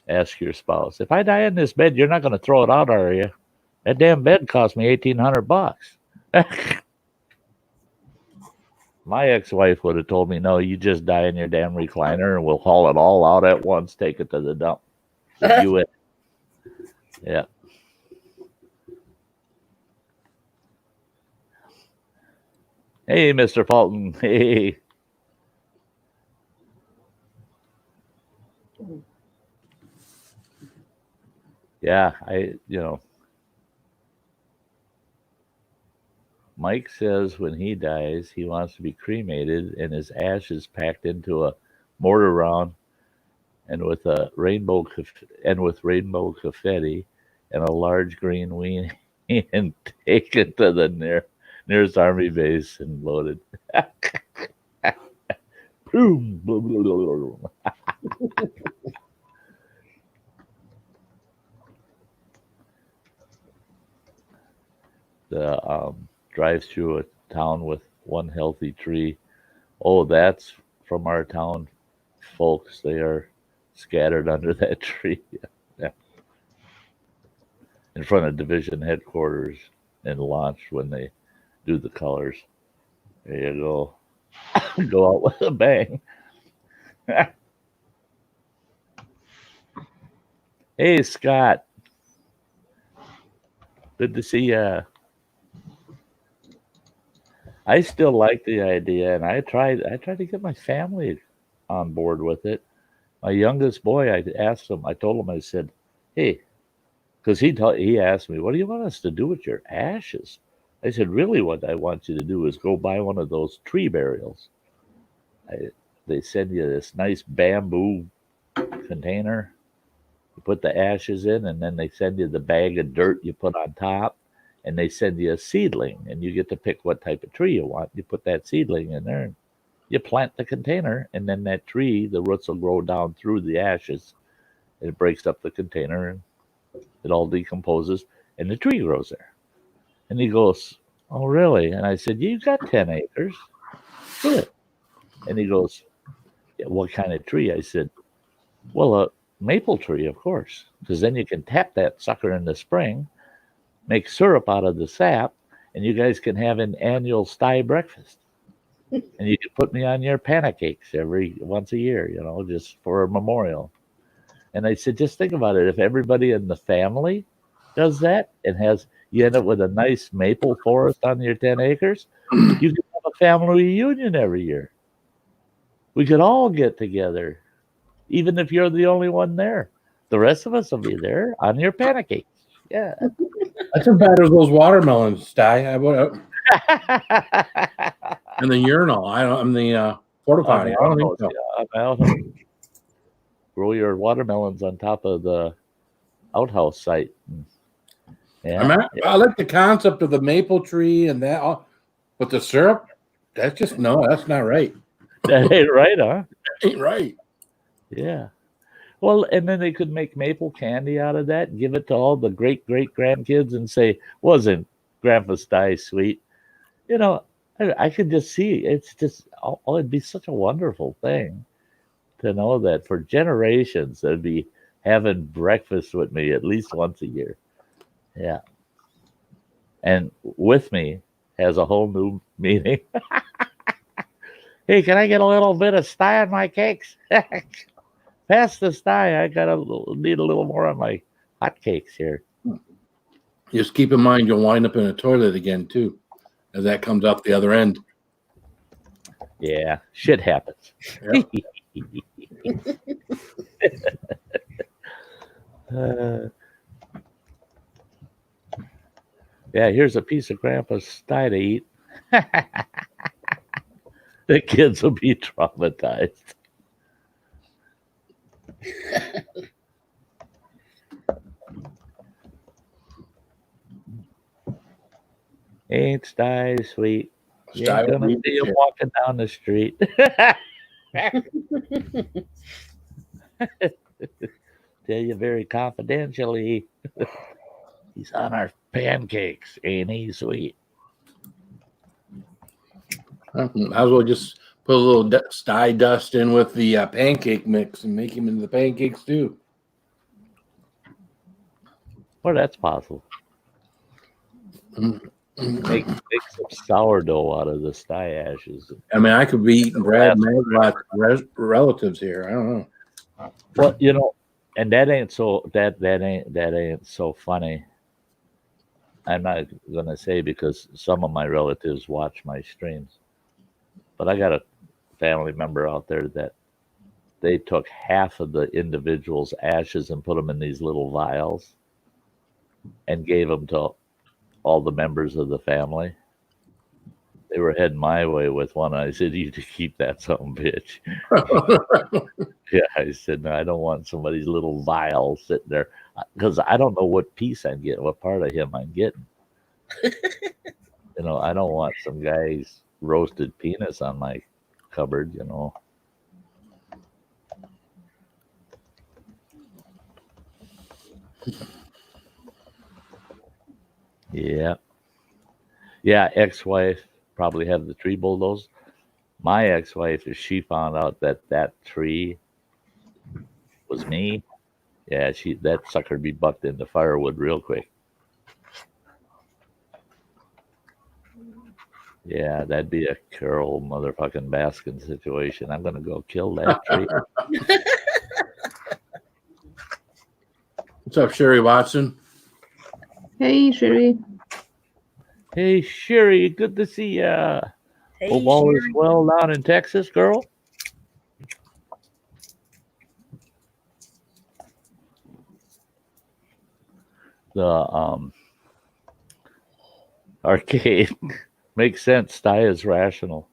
Ask your spouse. If I die in this bed, you're not going to throw it out, are you? That damn bed cost me $1,800. My ex-wife would have told me, no, you just die in your damn recliner and we'll haul it all out at once, take it to the dump. You it. Yeah. Hey, Mr. Fulton. Hey. Yeah, Mike says when he dies, he wants to be cremated and his ashes packed into a mortar round and with rainbow confetti and a large green weenie and taken to the nearest army base and loaded. Boom. The drive through a town with one healthy tree. Oh, that's from our town, folks. They are scattered under that tree. Yeah. In front of division headquarters and launched when they do the colors. There you go. Go out with a bang. Hey, Scott. Good to see you. I still like the idea, and I tried to get my family on board with it. My youngest boy, I told him, I said, hey, because he asked me, what do you want us to do with your ashes? I said, really what I want you to do is go buy one of those tree burials. They send you this nice bamboo container. You put the ashes in, and then they send you the bag of dirt you put on top. And they send you a seedling, and you get to pick what type of tree you want. You put that seedling in there, and you plant the container, and then that tree, the roots will grow down through the ashes, and it breaks up the container, and it all decomposes, and the tree grows there. And he goes, oh, really? And I said, you got 10 acres. Good. And he goes, yeah, what kind of tree? I said, well, a maple tree, of course, because then you can tap that sucker in the spring, make syrup out of the sap, and you guys can have an annual Sty breakfast. And you can put me on your pancakes once a year, just for a memorial. And I said, just think about it. If everybody in the family does that and you end up with a nice maple forest on your 10 acres, you can have a family reunion every year. We could all get together, even if you're the only one there. The rest of us will be there on your pancakes. Yeah. That's as bad as those watermelons, Sty. And the urinal. I'm the porta potty. I don't think so. Yeah, grow your watermelons on top of the outhouse site. Yeah. I like the concept of the maple tree and that, but the syrup, that's not right. That ain't right, huh? Ain't right. Yeah. Well, and then they could make maple candy out of that, give it to all the great grandkids and say, wasn't Grandpa Sty sweet? You know, I could just see it's just, it'd be such a wonderful thing to know that for generations they'd be having breakfast with me at least once a year. Yeah. And with me has a whole new meaning. Hey, can I get a little bit of Sty on my cakes? Pass the Sty. I need a little more on my hot cakes here. Just keep in mind you'll wind up in a toilet again too, as that comes out the other end. Yeah, shit happens. Yeah. Yeah, here's a piece of Grandpa's Sty to eat. The kids will be traumatized. Ain't Sty sweet? You ain't gonna see him walking down the street. Tell you very confidentially, he's on our pancakes. Ain't he sweet? Might as well just put a little Sty dust in with the pancake mix and make him into the pancakes too. Well, that's possible. Make some sourdough out of the Sty ashes. I mean, I could be eating bread and relatives here. I don't know. Well, you know, and that ain't so funny. I'm not gonna say because some of my relatives watch my streams, but I got a family member out there that they took half of the individual's ashes and put them in these little vials and gave them to all the members of the family. They were heading my way with one. I said, "You just keep that son of a bitch." Yeah, I said, "No, I don't want somebody's little vial sitting there because I don't know what piece I'm getting, what part of him I'm getting." You know, I don't want some guy's roasted penis on my cupboard. You know. Yeah. Yeah, ex-wife probably had the tree bulldoze. My ex-wife, if she found out that tree was me, yeah, that sucker'd be bucked into firewood real quick. Yeah, that'd be a Carol motherfucking Baskin situation. I'm gonna go kill that tree. What's up, Sherry Watson? Hey, Sherry. Hey, Sherry, good to see ya. Hey, Hope all is Sherry. well down in Texas, girl. The arcade makes sense. Sty is rational.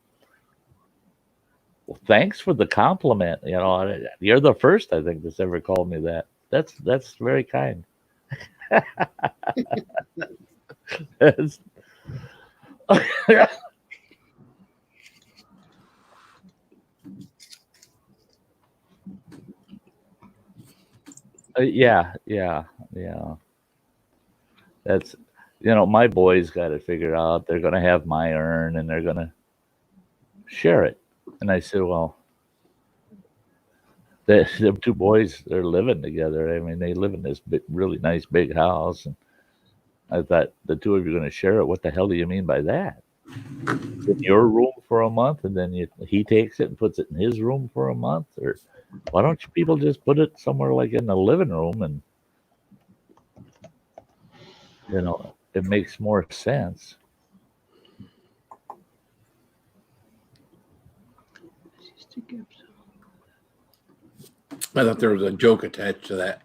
Well, thanks for the compliment. You know, you're the first I think that's ever called me that. That's very kind. Yeah. That's, you know, my boys got it figured out. They're going to have my urn and they're going to share it. And I said, well, the two boys, they're living together. I mean, they live in this really nice big house. And I thought, the two of you are going to share it. What the hell do you mean by that? In your room for a month, and then he takes it and puts it in his room for a month? Or why don't you people just put it somewhere like in the living room? And it makes more sense. I thought there was a joke attached to that.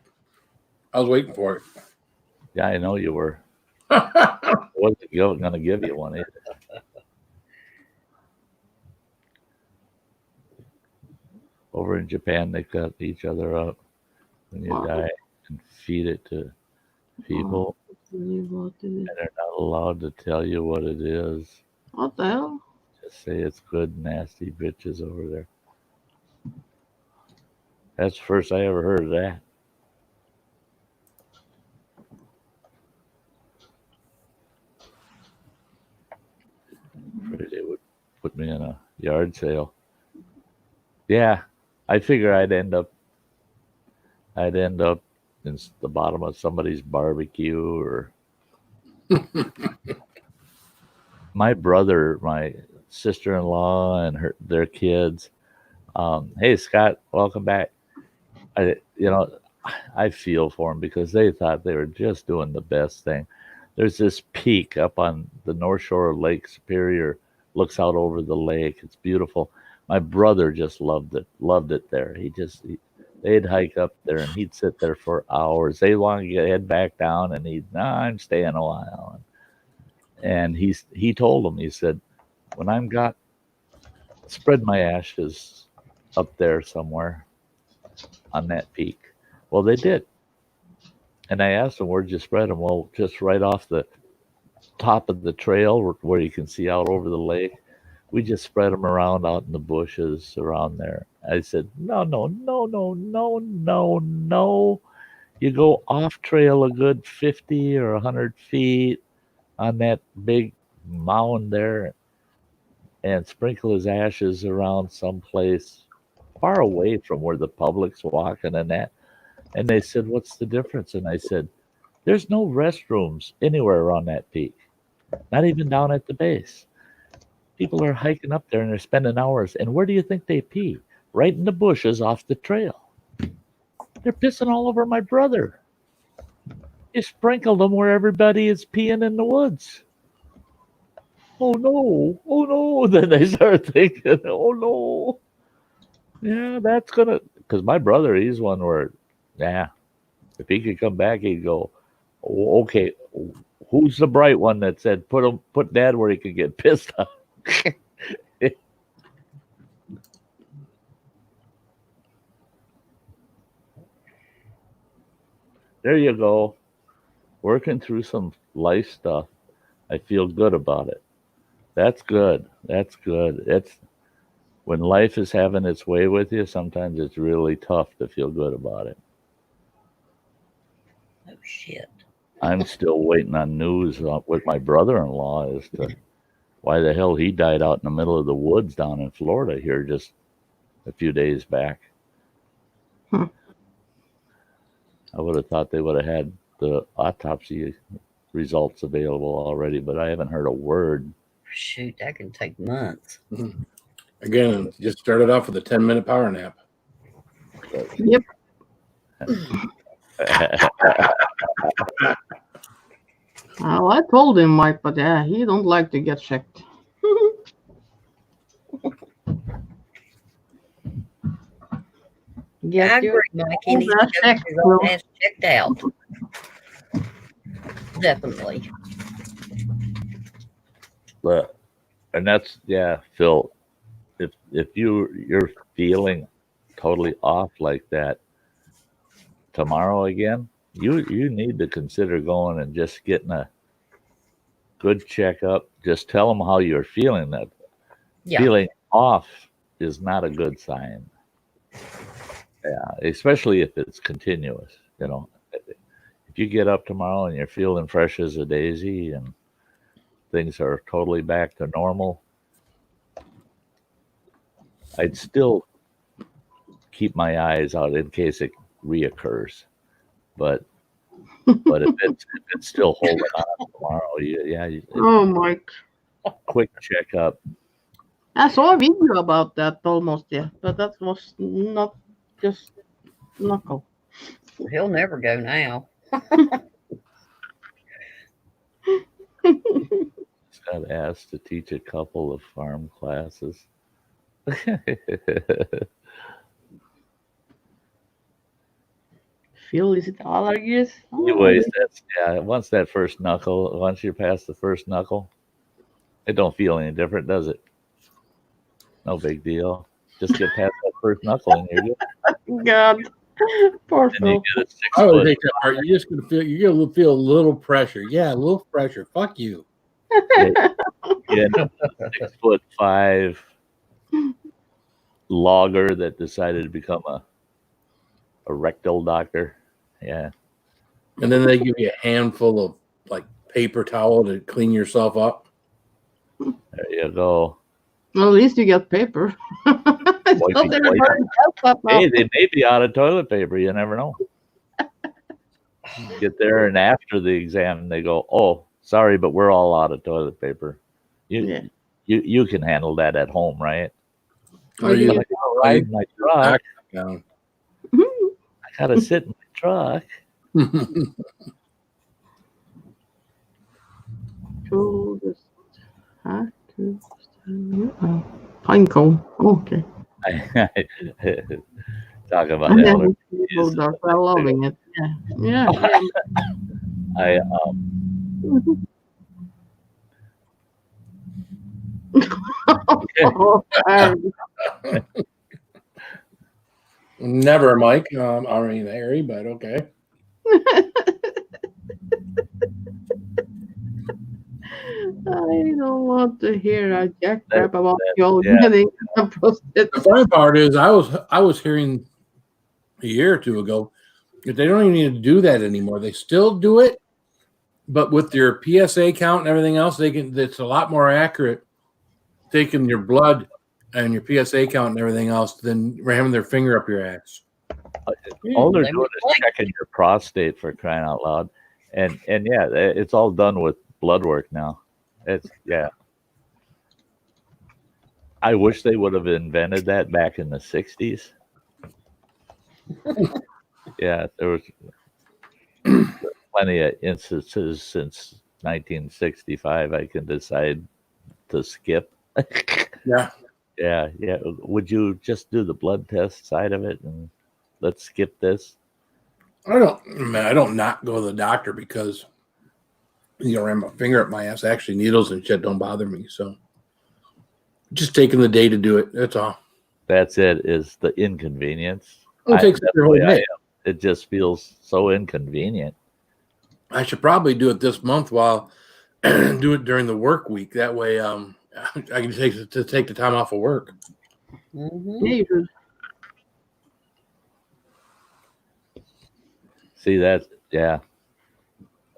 I was waiting for it. Yeah, I know you were. I wasn't going to give you one either. Over in Japan, they cut each other up when you Wow. die and feed it to people. What And they're not allowed to tell you what it is. the hell? Just say it's good, nasty bitches over there. That's the first I ever heard of that. Afraid they would put me in a yard sale. Yeah, I figure I'd end up in the bottom of somebody's barbecue or my brother, my sister-in-law, and their kids. Hey, Scott, welcome back. I feel for them because they thought they were just doing the best thing. There's this peak up on the north shore of Lake Superior, looks out over the lake. It's beautiful. My brother just loved it there. They'd hike up there and he'd sit there for hours. They wanted to head back down and I'm staying a while. And he told them, he said, when I'm got, spread my ashes up there somewhere on that peak. Well, they did. And I asked them, where'd you spread them? Well, just right off the top of the trail where you can see out over the lake. We just spread them around out in the bushes around there. I said, no. You go off trail a good 50 or 100 feet on that big mound there and sprinkle his ashes around someplace far away from where the public's walking and that. And they said, what's the difference? And I said, there's no restrooms anywhere around that peak, not even down at the base. People are hiking up there and they're spending hours. And where do you think they pee? Right in the bushes off the trail. They're pissing all over my brother. You sprinkled them where everybody is peeing in the woods. Oh no. Then they start thinking, oh no. Yeah, that's gonna, because my brother, he's one where, if he could come back, he'd go, oh, okay, who's the bright one that said put Dad where he could get pissed off? There you go. Working through some life stuff. I feel good about it. That's good. It's when life is having its way with you, sometimes it's really tough to feel good about it. Oh, shit. I'm still waiting on news with my brother-in-law as to why the hell he died out in the middle of the woods down in Florida here just a few days back. I would have thought they would have had the autopsy results available already, but I haven't heard a word. Shoot, that can take months. Again, just started off with a 10-minute power nap. Yep. Well, I told him, Mike, but yeah, he don't like to get checked. I agree, Mike. He needs to get his own ass checked out. Definitely. But and that's Phil. If you're feeling totally off like that tomorrow again, you need to consider going and just getting a good checkup. Just tell them how you're feeling. That feeling off is not a good sign. Yeah, especially if it's continuous. If you get up tomorrow and you're feeling fresh as a daisy and things are totally back to normal, I'd still keep my eyes out in case it reoccurs. But if it's still holding on tomorrow, Oh, Mike. Quick checkup. I saw a video about that almost, but that was not just knuckle. He'll never go now. Just got asked to teach a couple of farm classes. Phil, is it allergies? Anyways, that's once you're past the first knuckle, it don't feel any different, does it? No big deal. Just get past that first knuckle and you're good. God, poor And you Phil. get a 6 I would foot. take that part. You're just gonna feel. You're gonna feel a little pressure. Yeah, a little pressure. Fuck you. Yeah, 6'5" logger that decided to become a rectal doctor. Yeah. And then they give you a handful of like paper towel to clean yourself up. There you go. Well, at least you get paper. It's Wipey, not everybody wipey. else up now. Hey, they may be out of toilet paper. You never know. Get there, and after the exam, they go, "Oh, sorry, but we're all out of toilet paper. Yeah. You can handle that at home, right?" Or you Like, "I'll ride my truck. down. I gotta sit in my truck." Coldest hat to stand. Oh, pine cone. Okay. Talk about And then allergies. people are loving it. Yeah. Yeah. I Oh, Never, Mike. I mean, Harry, but okay. I don't want to hear a jack That- crap about that- you yeah. getting a prostate. The funny part is, I was hearing a year or two ago that they don't even need to do that anymore. They still do it, but with your PSA count and everything else, they can. It's a lot more accurate taking your blood and your PSA count and everything else than ramming their finger up your ass. all they're They doing is checking your prostate, for crying out loud, and yeah, it's all done with blood work now. It's I wish they would have invented that back in the 60s. Yeah, there was plenty of instances since 1965 I can decide to skip. Yeah. Yeah. Would you just do the blood test side of it and let's skip this? I don't not go to the doctor because ram my finger up my ass. Actually, needles and shit don't bother me. So just taking the day to do it. That's all. That's it, is the inconvenience. It takes That's your the whole way I day. am. It just feels so inconvenient. I should probably do it this month while do it during the work week. That way, I can take the time off of work. Mhm. Yeah, you should. See, that's, yeah.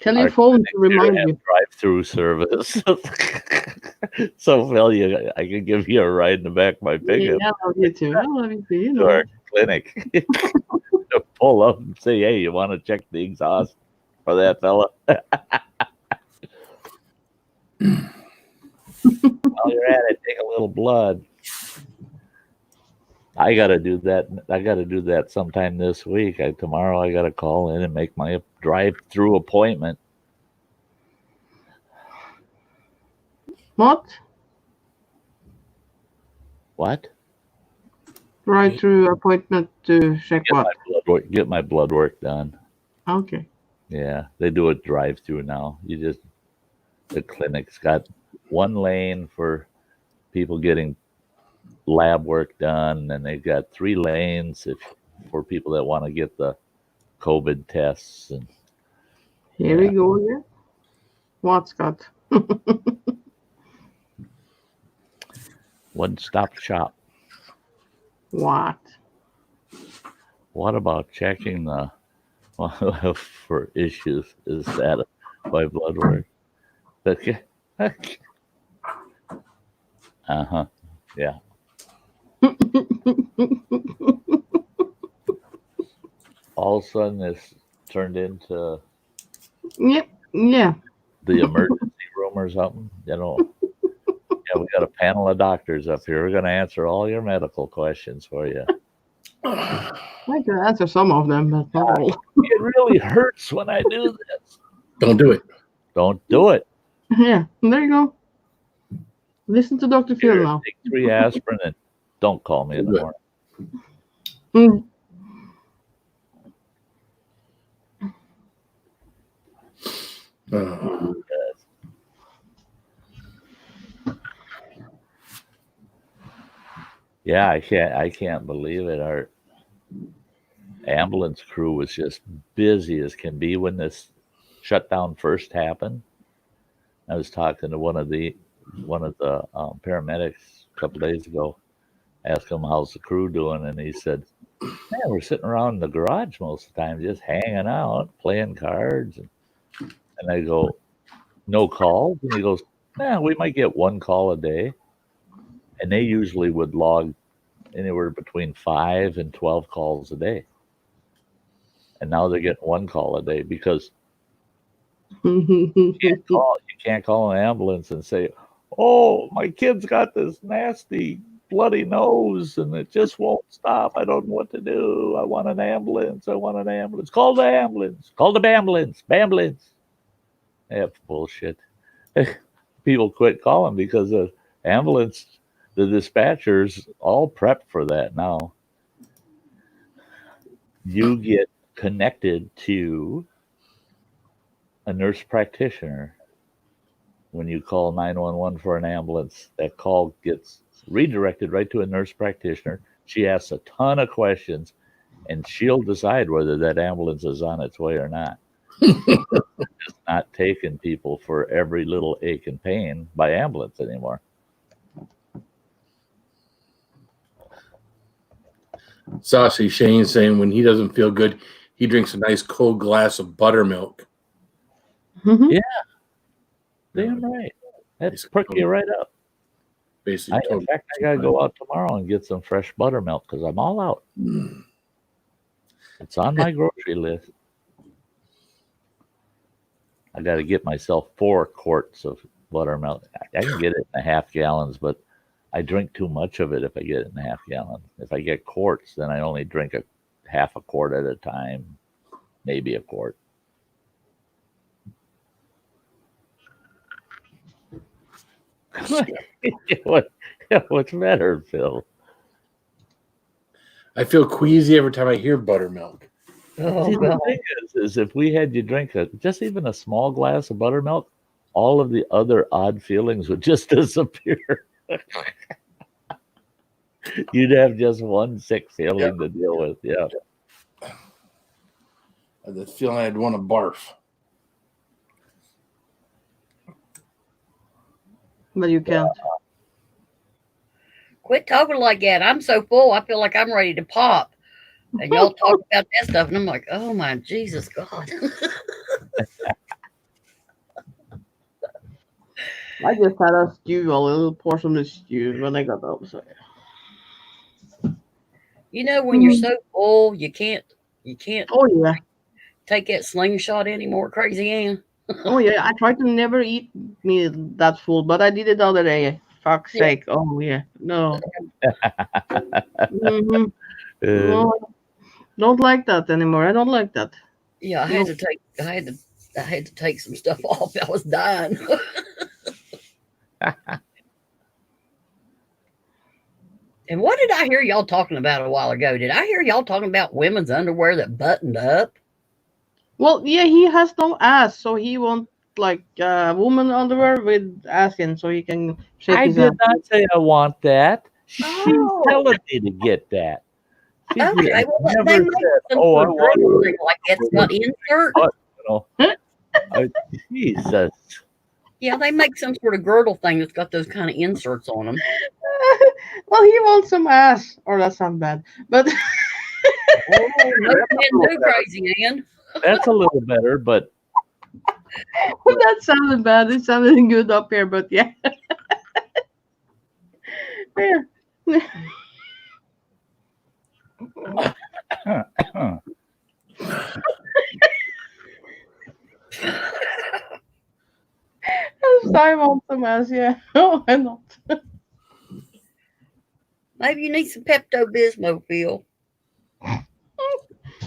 Tell your Our phone to remind you. Drive-through service. So, Phil, I can give you a ride in the back of my Yeah, pickup I love you too. I love you too. You to know. our clinic. To pull up and say, "Hey, you want to check the exhaust for that fella?" While you're at it, take a little blood. I gotta do that sometime this week. Tomorrow I gotta call in and make my drive-through appointment. What? What? Right through appointment to check what? Get my blood work done. Okay. Yeah, they do a drive-through now. The clinic's got one lane for people getting lab work done, and they've got 3 lanes for people that want to get the COVID tests. And Here we go again. What, Scott? one-stop shop. What? What about checking the for issues? Is that by blood work? Okay. Yeah. All of a sudden, this turned into Yeah. the emergency room or something. Yeah, we got a panel of doctors up here. We're going to answer all your medical questions for you. I can answer some of them, but not all. It really hurts when I do this. Don't do it. Don't do it. Yeah, there you go. Listen to Dr. Phil Here, now. take 3 aspirin and don't call me in the Good. morning. Mm. Yeah, I can't believe it. Our ambulance crew was just busy as can be when this shutdown first happened. I was talking to one of the paramedics a couple days ago. Asked him how's the crew doing, and he said, "Man, we're sitting around in the garage most of the time, just hanging out, playing cards." And I go, "No calls?" And he goes, "Yeah, we might get 1 call a day." And they usually would log anywhere between 5 and 12 calls a day. And now they're getting 1 call a day because you can't call an ambulance and say, "Oh, my kid's got this nasty bloody nose and it just won't stop. I don't know what to do. I want an ambulance. I want an ambulance. Call the ambulance. Call the ambulance. Ambulance." Yeah, bullshit. People quit calling because the ambulance, the dispatchers all prepped for that now. You get connected to a nurse practitioner when you call 911 for an ambulance. That call gets redirected right to a nurse practitioner. She asks a ton of questions, and she'll decide whether that ambulance is on its way or not. It's not taking people for every little ache and pain by ambulance anymore. Saucy Shane saying when he doesn't feel good, he drinks a nice cold glass of buttermilk. Yeah, damn right. That's prick you right up. Basically, In fact, I gotta go out tomorrow and get some fresh buttermilk because I'm all out. It's on my grocery list. I got to get myself 4 quarts of buttermilk. I can get it in 1/2 gallons, but I drink too much of it if I get it in 1/2 gallon. If I get quarts, then I only drink a 1/2 quart at a time, maybe a quart. What's better, Phil? I feel queasy every time I hear buttermilk. Oh, See, the God. thing is if we had you drink just even a small glass of buttermilk, all of the other odd feelings would just disappear. You'd have just one sick feeling to deal with. Yeah. I had the feeling I'd want to barf. But you can't. Quit talking like that. I'm so full, I feel like I'm ready to pop. And y'all talk about that stuff, and I'm like, oh my Jesus God. I just had a stew, a little portion of stew when I got up. So You know, when you're so full, you can't oh yeah, take that slingshot anymore, Crazy Ann. oh yeah. I try to never eat me that full, but I did it the other day. Fuck's Yeah. sake! Oh yeah, no. Mhm. No, don't like that anymore. I don't like that. Yeah, I had to take some stuff off. I was dying. And what did I hear y'all talking about a while ago? Did I hear y'all talking about women's underwear that buttoned up? Well, yeah, he has no ass, so he won't like woman underwear with ass in, so he can shake I his did ass. not say I want that. She's Oh. telling me to get that. She Okay, well, they never make said, some "Oh, I sort of want girdle it." thing like it's got insert. Jesus. Yeah, they make some sort of girdle thing that's got those kind of inserts on them. Well, he wants some ass, or that sounds bad, but Oh, no man, no Crazy Ann. That's a little better, but that sounded bad. It sounded good up here, but yeah. Yeah. I want some ass, yeah. Oh, why not? Maybe you need some Pepto Bismol, Phil.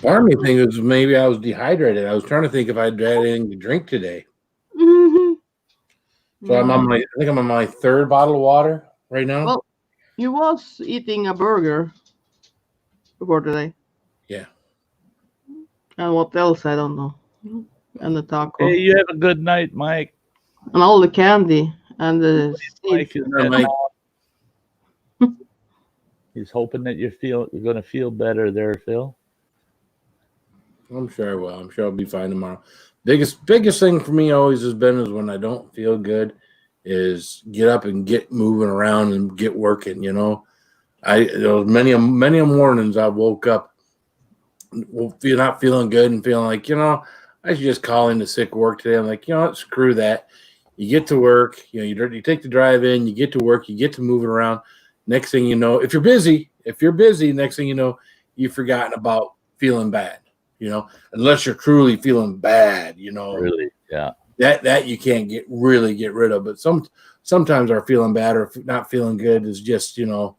Part of me thinks maybe I was dehydrated. I was trying to think if I'd had anything to drink today. Mm-hmm. So I'm on I think I'm on my third bottle of water right now. Well, you was eating a burger before today. Yeah. And what else? I don't know. And the taco. Hey, you have a good night, Mike. And all the candy and the Mike seeds. is Or Mike. He's hoping that you're going to feel better there, Phil. I'm sure I will. I'm sure I'll be fine tomorrow. Biggest thing for me always has been is when I don't feel good, is get up and get moving around and get working. You know, there was many mornings I woke up not feeling good and feeling like, I should just call in to sick work today. I'm like, what, screw that. You get to work, you take the drive in, you get to work, you get to moving around. Next thing you know, if you're busy, next thing you know, you've forgotten about feeling bad, unless you're truly feeling bad, Really, yeah. That you can't really get rid of. But sometimes our feeling bad or not feeling good is just, a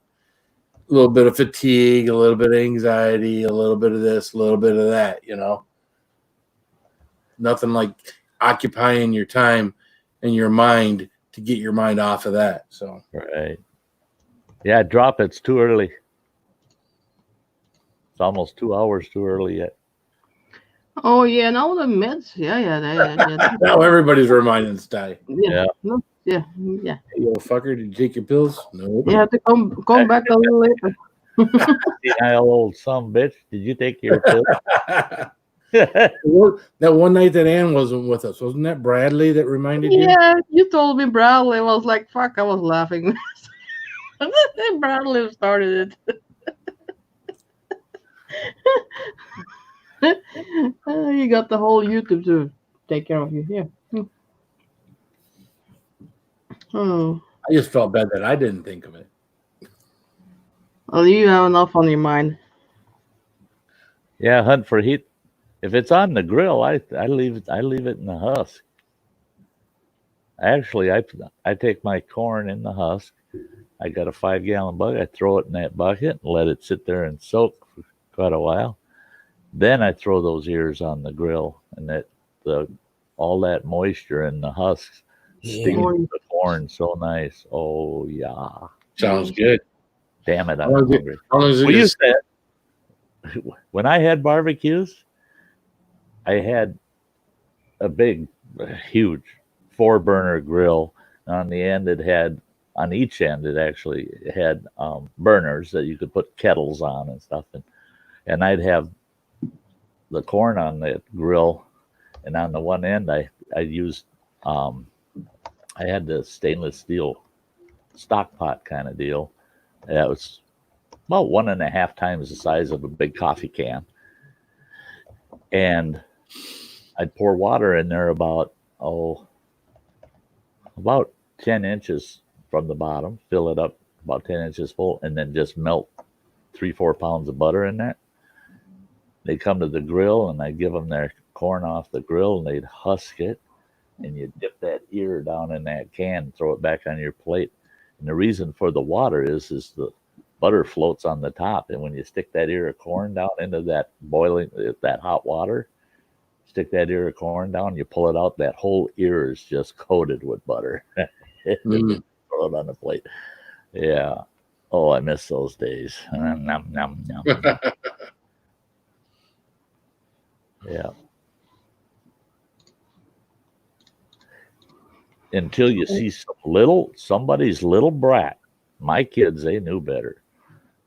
little bit of fatigue, a little bit of anxiety, a little bit of this, a little bit of that, Nothing like occupying your time and your mind to get your mind off of that. So Right. Yeah, drop it's too early. It's almost 2 hours too early yet. Oh yeah, now the meds. Yeah. now everybody's reminding Sty. Yeah. No, yeah. Hey, you old fucker, did you take your pills? No. You have to come back a little later. Senile old son bitch. Did you take your pill? That one night that Ann wasn't with us, wasn't that Bradley that reminded you? Yeah, you told me Bradley. I was like, fuck, I was laughing. Bradley started it. You got the whole YouTube to take care of you. Yeah. Oh. I just felt bad that I didn't think of it. Well, you have enough on your mind. Yeah, hunt for heat. If it's on the grill, I leave it in the husk. Actually, I take my corn in the husk. I got a 5-gallon bucket. I throw it in that bucket and let it sit there and soak for quite a while. Then I throw those ears on the grill, and all that moisture in the husks steams the corn so nice. Oh yeah, sounds good. Damn it, I'm hungry. When I had barbecues, I had a big, huge 4-burner grill. On the end, on each end, it actually had burners that you could put kettles on and stuff. And I'd have the corn on the grill, and on the one end, I used, I had the stainless steel stock pot kind of deal. That was about 1.5 times the size of a big coffee can. And I'd pour water in there about 10 inches from the bottom, fill it up about 10 inches full, and then just melt 3-4 pounds of butter in there. They come to the grill, and I give them their corn off the grill, and they'd husk it, and you dip that ear down in that can and throw it back on your plate. And the reason for the water is the butter floats on the top, and when you stick that ear of corn down into that hot water, stick that ear of corn down, you pull it out, that whole ear is just coated with butter. Throw it on the plate. Yeah. Oh, I miss those days. Nom, nom, nom. Yeah. Until you see somebody's little brat. My kids, they knew better.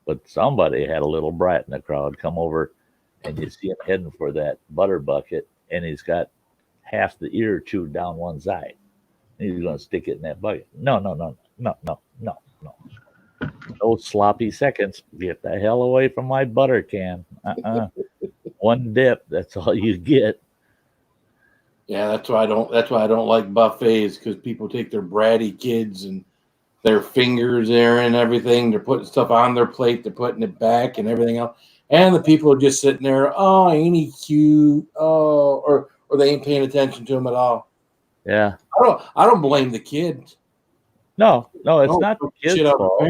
But somebody had a little brat in the crowd come over, and you see him heading for that butter bucket, and he's got half the ear chewed down one side. He's going to stick it in that bucket. No. No sloppy seconds. Get the hell away from my butter can. One dip. That's all you get. Yeah, that's why I don't like buffets, because people take their bratty kids and their fingers there and everything. They're putting stuff on their plate. They're putting it back and everything else. And the people are just sitting there. Oh, ain't he cute? Oh, or they ain't paying attention to him at all. Yeah. I don't blame the kids. No, it's not the kids' fault.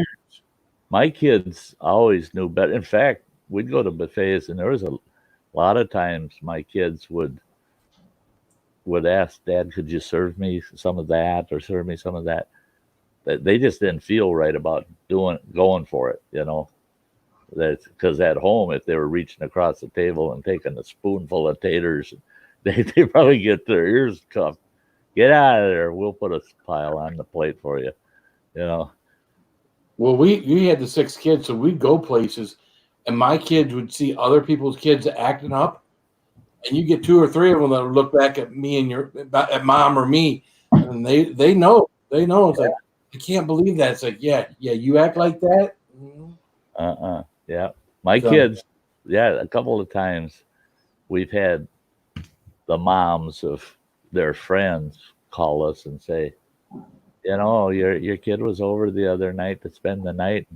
My kids always knew better. In fact, we'd go to buffets, and there was a lot of times my kids would would ask Dad, could you serve me some of that or serve me some of that? They just didn't feel right about going for it, you know. That's because at home, if they were reaching across the table and taking a spoonful of taters, they probably get their ears cuffed. Get out of there. We'll put a pile on the plate for you, you know. Well, we had the 6 kids, so we'd go places, and my kids would see other people's kids acting up, and you get 2 or 3 of them that would look back at me and at mom or me, and they know it's like, I can't believe that. It's like, yeah, you act like that. Yeah, my kids, a couple of times we've had the moms of their friends call us and say, you know, your kid was over the other night to spend the night.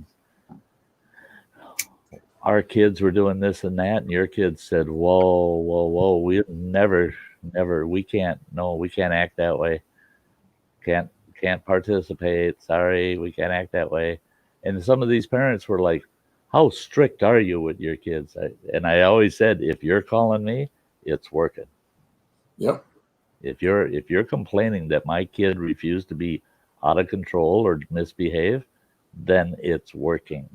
Our kids were doing this and that, and your kids said, whoa, we never, we can't act that way. Can't participate. Sorry, we can't act that way. And some of these parents were like, how strict are you with your kids? And I always said, if you're calling me, it's working. Yep. If you're complaining that my kid refused to be out of control or misbehave, then it's working.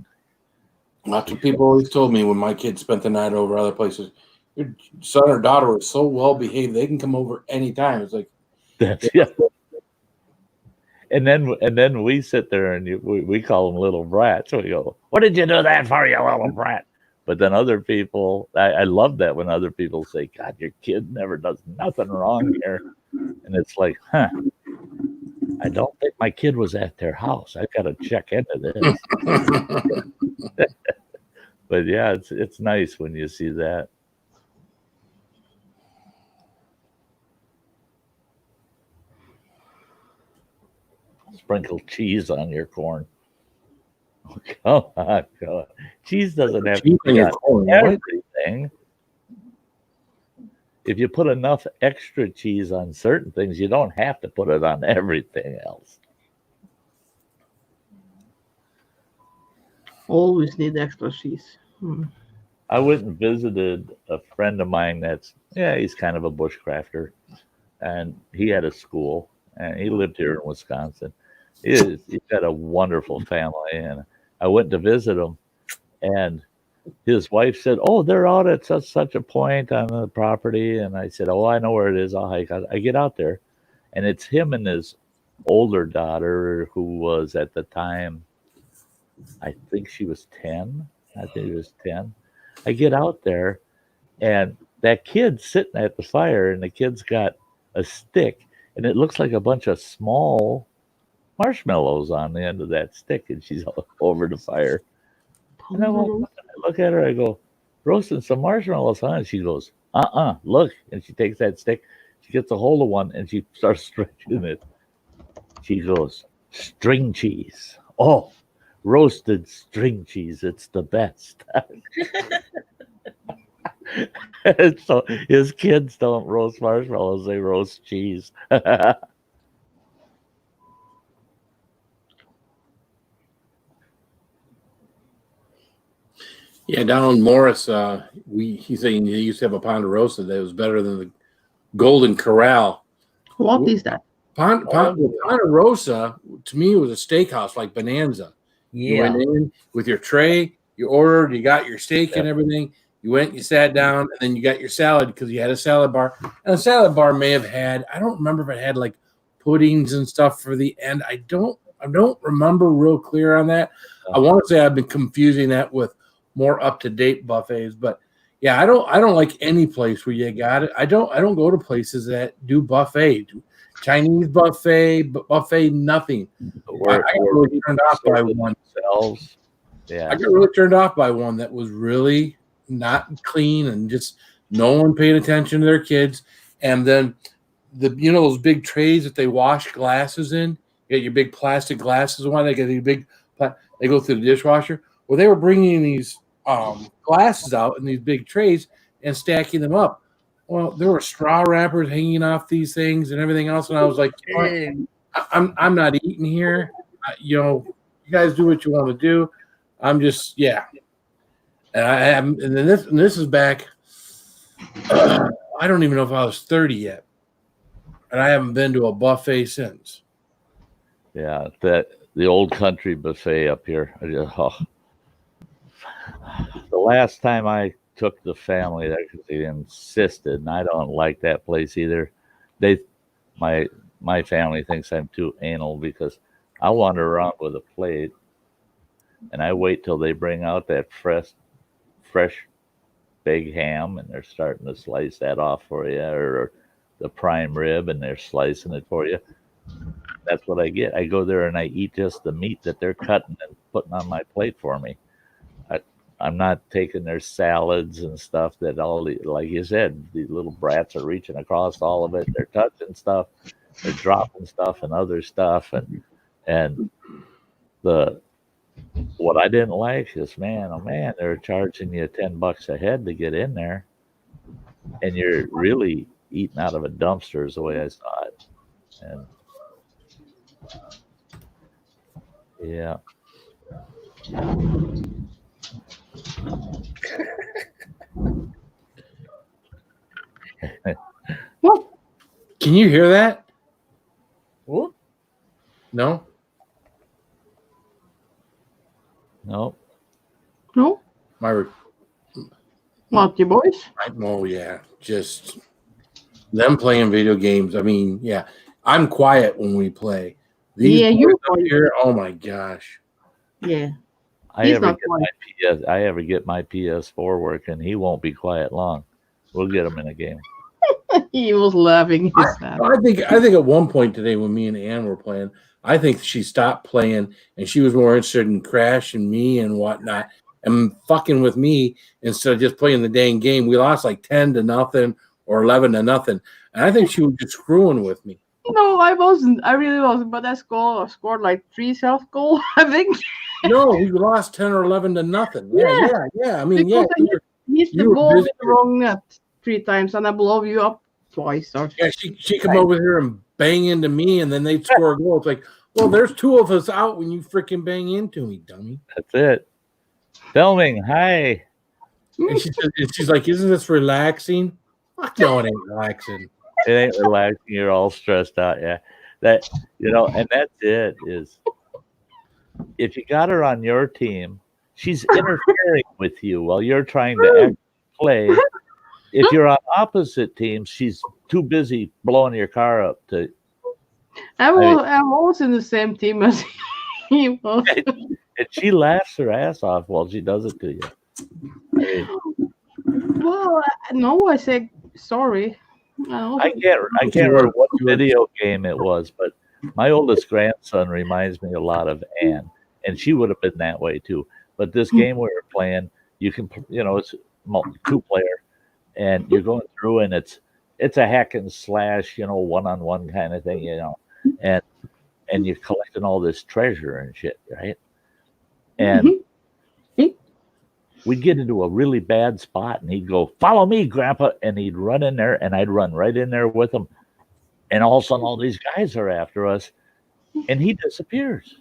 That's what people always told me when my kids spent the night over other places. Your son or daughter is so well behaved, they can come over anytime. It's like, yeah. And then we sit there and we call them little brats. We go, what did you do that for, you little brat? But then other people, I love that when other people say, God, your kid never does nothing wrong here. And it's like, I don't think my kid was at their house. I've got to check into this. But yeah, it's nice when you see that. Sprinkle cheese on your corn. Oh my God. Cheese doesn't have to be on everything. If you put enough extra cheese on certain things, you don't have to put it on everything else. Always need extra cheese. I went and visited a friend of mine he's kind of a bushcrafter, and he had a school, and he lived here in Wisconsin. He's got a wonderful family, and I went to visit him, and his wife said, oh, they're out at such a point on the property. And I said, oh, I know where it is. I'll hike. I get out there, and it's him and his older daughter, who was at the time, I think she was 10. I think it was 10. I get out there, and that kid's sitting at the fire, and the kid's got a stick, and it looks like a bunch of small marshmallows on the end of that stick, and she's over the fire. And I look at her, I go, roasting some marshmallows, huh? And she goes, look. And she takes that stick, she gets a hold of one, and she starts stretching it. She goes, string cheese. Oh, roasted string cheese. It's the best. And so his kids don't roast marshmallows, they roast cheese. Yeah, down in Morris, he's saying he used to have a ponderosa that was better than the Golden Corral. What is that? Ponderosa, to me, was a steakhouse like Bonanza. Yeah. You went in with your tray, you ordered, you got your steak and everything. You went, you sat down, and then you got your salad because you had a salad bar. And the salad bar may have had, I don't remember if it had like puddings and stuff for the end. I don't remember real clear on that. I want to say I've been confusing that with more up-to-date buffets, but yeah, I don't like any place where you got it. I don't go to places that do buffet, Chinese buffet, nothing. I got really turned off by one. Yeah, I got really turned off by one that was really not clean and just no one paying attention to their kids. And then those big trays that they wash glasses in. You got your big plastic glasses. One they get these big. They go through the dishwasher. Well, they were bringing these glasses out in these big trays and stacking them up. Well, there were straw wrappers hanging off these things and everything else, and I was like, I'm not eating here. You guys do what you want to do. I'm just and then this is back. I don't even know if I was 30 yet, and I haven't been to a buffet since. Yeah, the old country buffet up here. The last time I took the family there, because they insisted, and I don't like that place either. My family thinks I'm too anal because I wander around with a plate, and I wait till they bring out that fresh big ham, and they're starting to slice that off for you, or the prime rib, and they're slicing it for you. That's what I get. I go there and I eat just the meat that they're cutting and putting on my plate for me. I'm not taking their salads and stuff that like you said, these little brats are reaching across all of it. They're touching stuff, they're dropping stuff and other stuff, and what I didn't like is, man, oh man, they're charging you $10 a head to get in there, and you're really eating out of a dumpster is the way I saw it. And yeah. What? Can you hear that? Whoop. No? No. No? What, you boys? Oh, yeah. Just them playing video games. I mean, yeah. I'm quiet when we play. These boys you're up quiet. here, oh my gosh. Yeah. I ever get my PS4 working, he won't be quiet long. We'll get him in a game. He was laughing his ass. I think at one point today when me and Ann were playing, I think she stopped playing and she was more interested in crashing me and whatnot and fucking with me instead of just playing the dang game. We lost like 10-0 or 11-0. And I think she was just screwing with me. No, I wasn't. I really wasn't. But I scored like 3 self-goal, I think. No, we lost 10 or 11-0. Yeah. I mean, Because yeah. I hit the ball in the wrong net 3 times and I blow you up twice. Or Yeah, she come over here and bang into me, and then they'd score a goal. It's like, well, there's 2 of us out when you freaking bang into me, dummy. That's it. Filming. Hi. And she's like, isn't this relaxing? Fuck no, it ain't relaxing. It ain't relaxing. You're all stressed out. Yeah. That, and that's it is if you got her on your team, she's interfering with you while you're trying to actually play. If you're on opposite teams, she's too busy blowing your car up to. I'm always in the same team as he was. And she laughs her ass off while she does it to you. Well, no, I say sorry. I can't remember what video game it was, but my oldest grandson reminds me a lot of Ann, and she would have been that way too. But this game we were playing, you can, it's 2-player, and you're going through, and it's a hack and slash, one-on-one kind of thing, and you're collecting all this treasure and shit, right? And we'd get into a really bad spot, and he'd go, "Follow me, Grandpa," and he'd run in there, and I'd run right in there with him, and all of a sudden, all these guys are after us, and he disappears.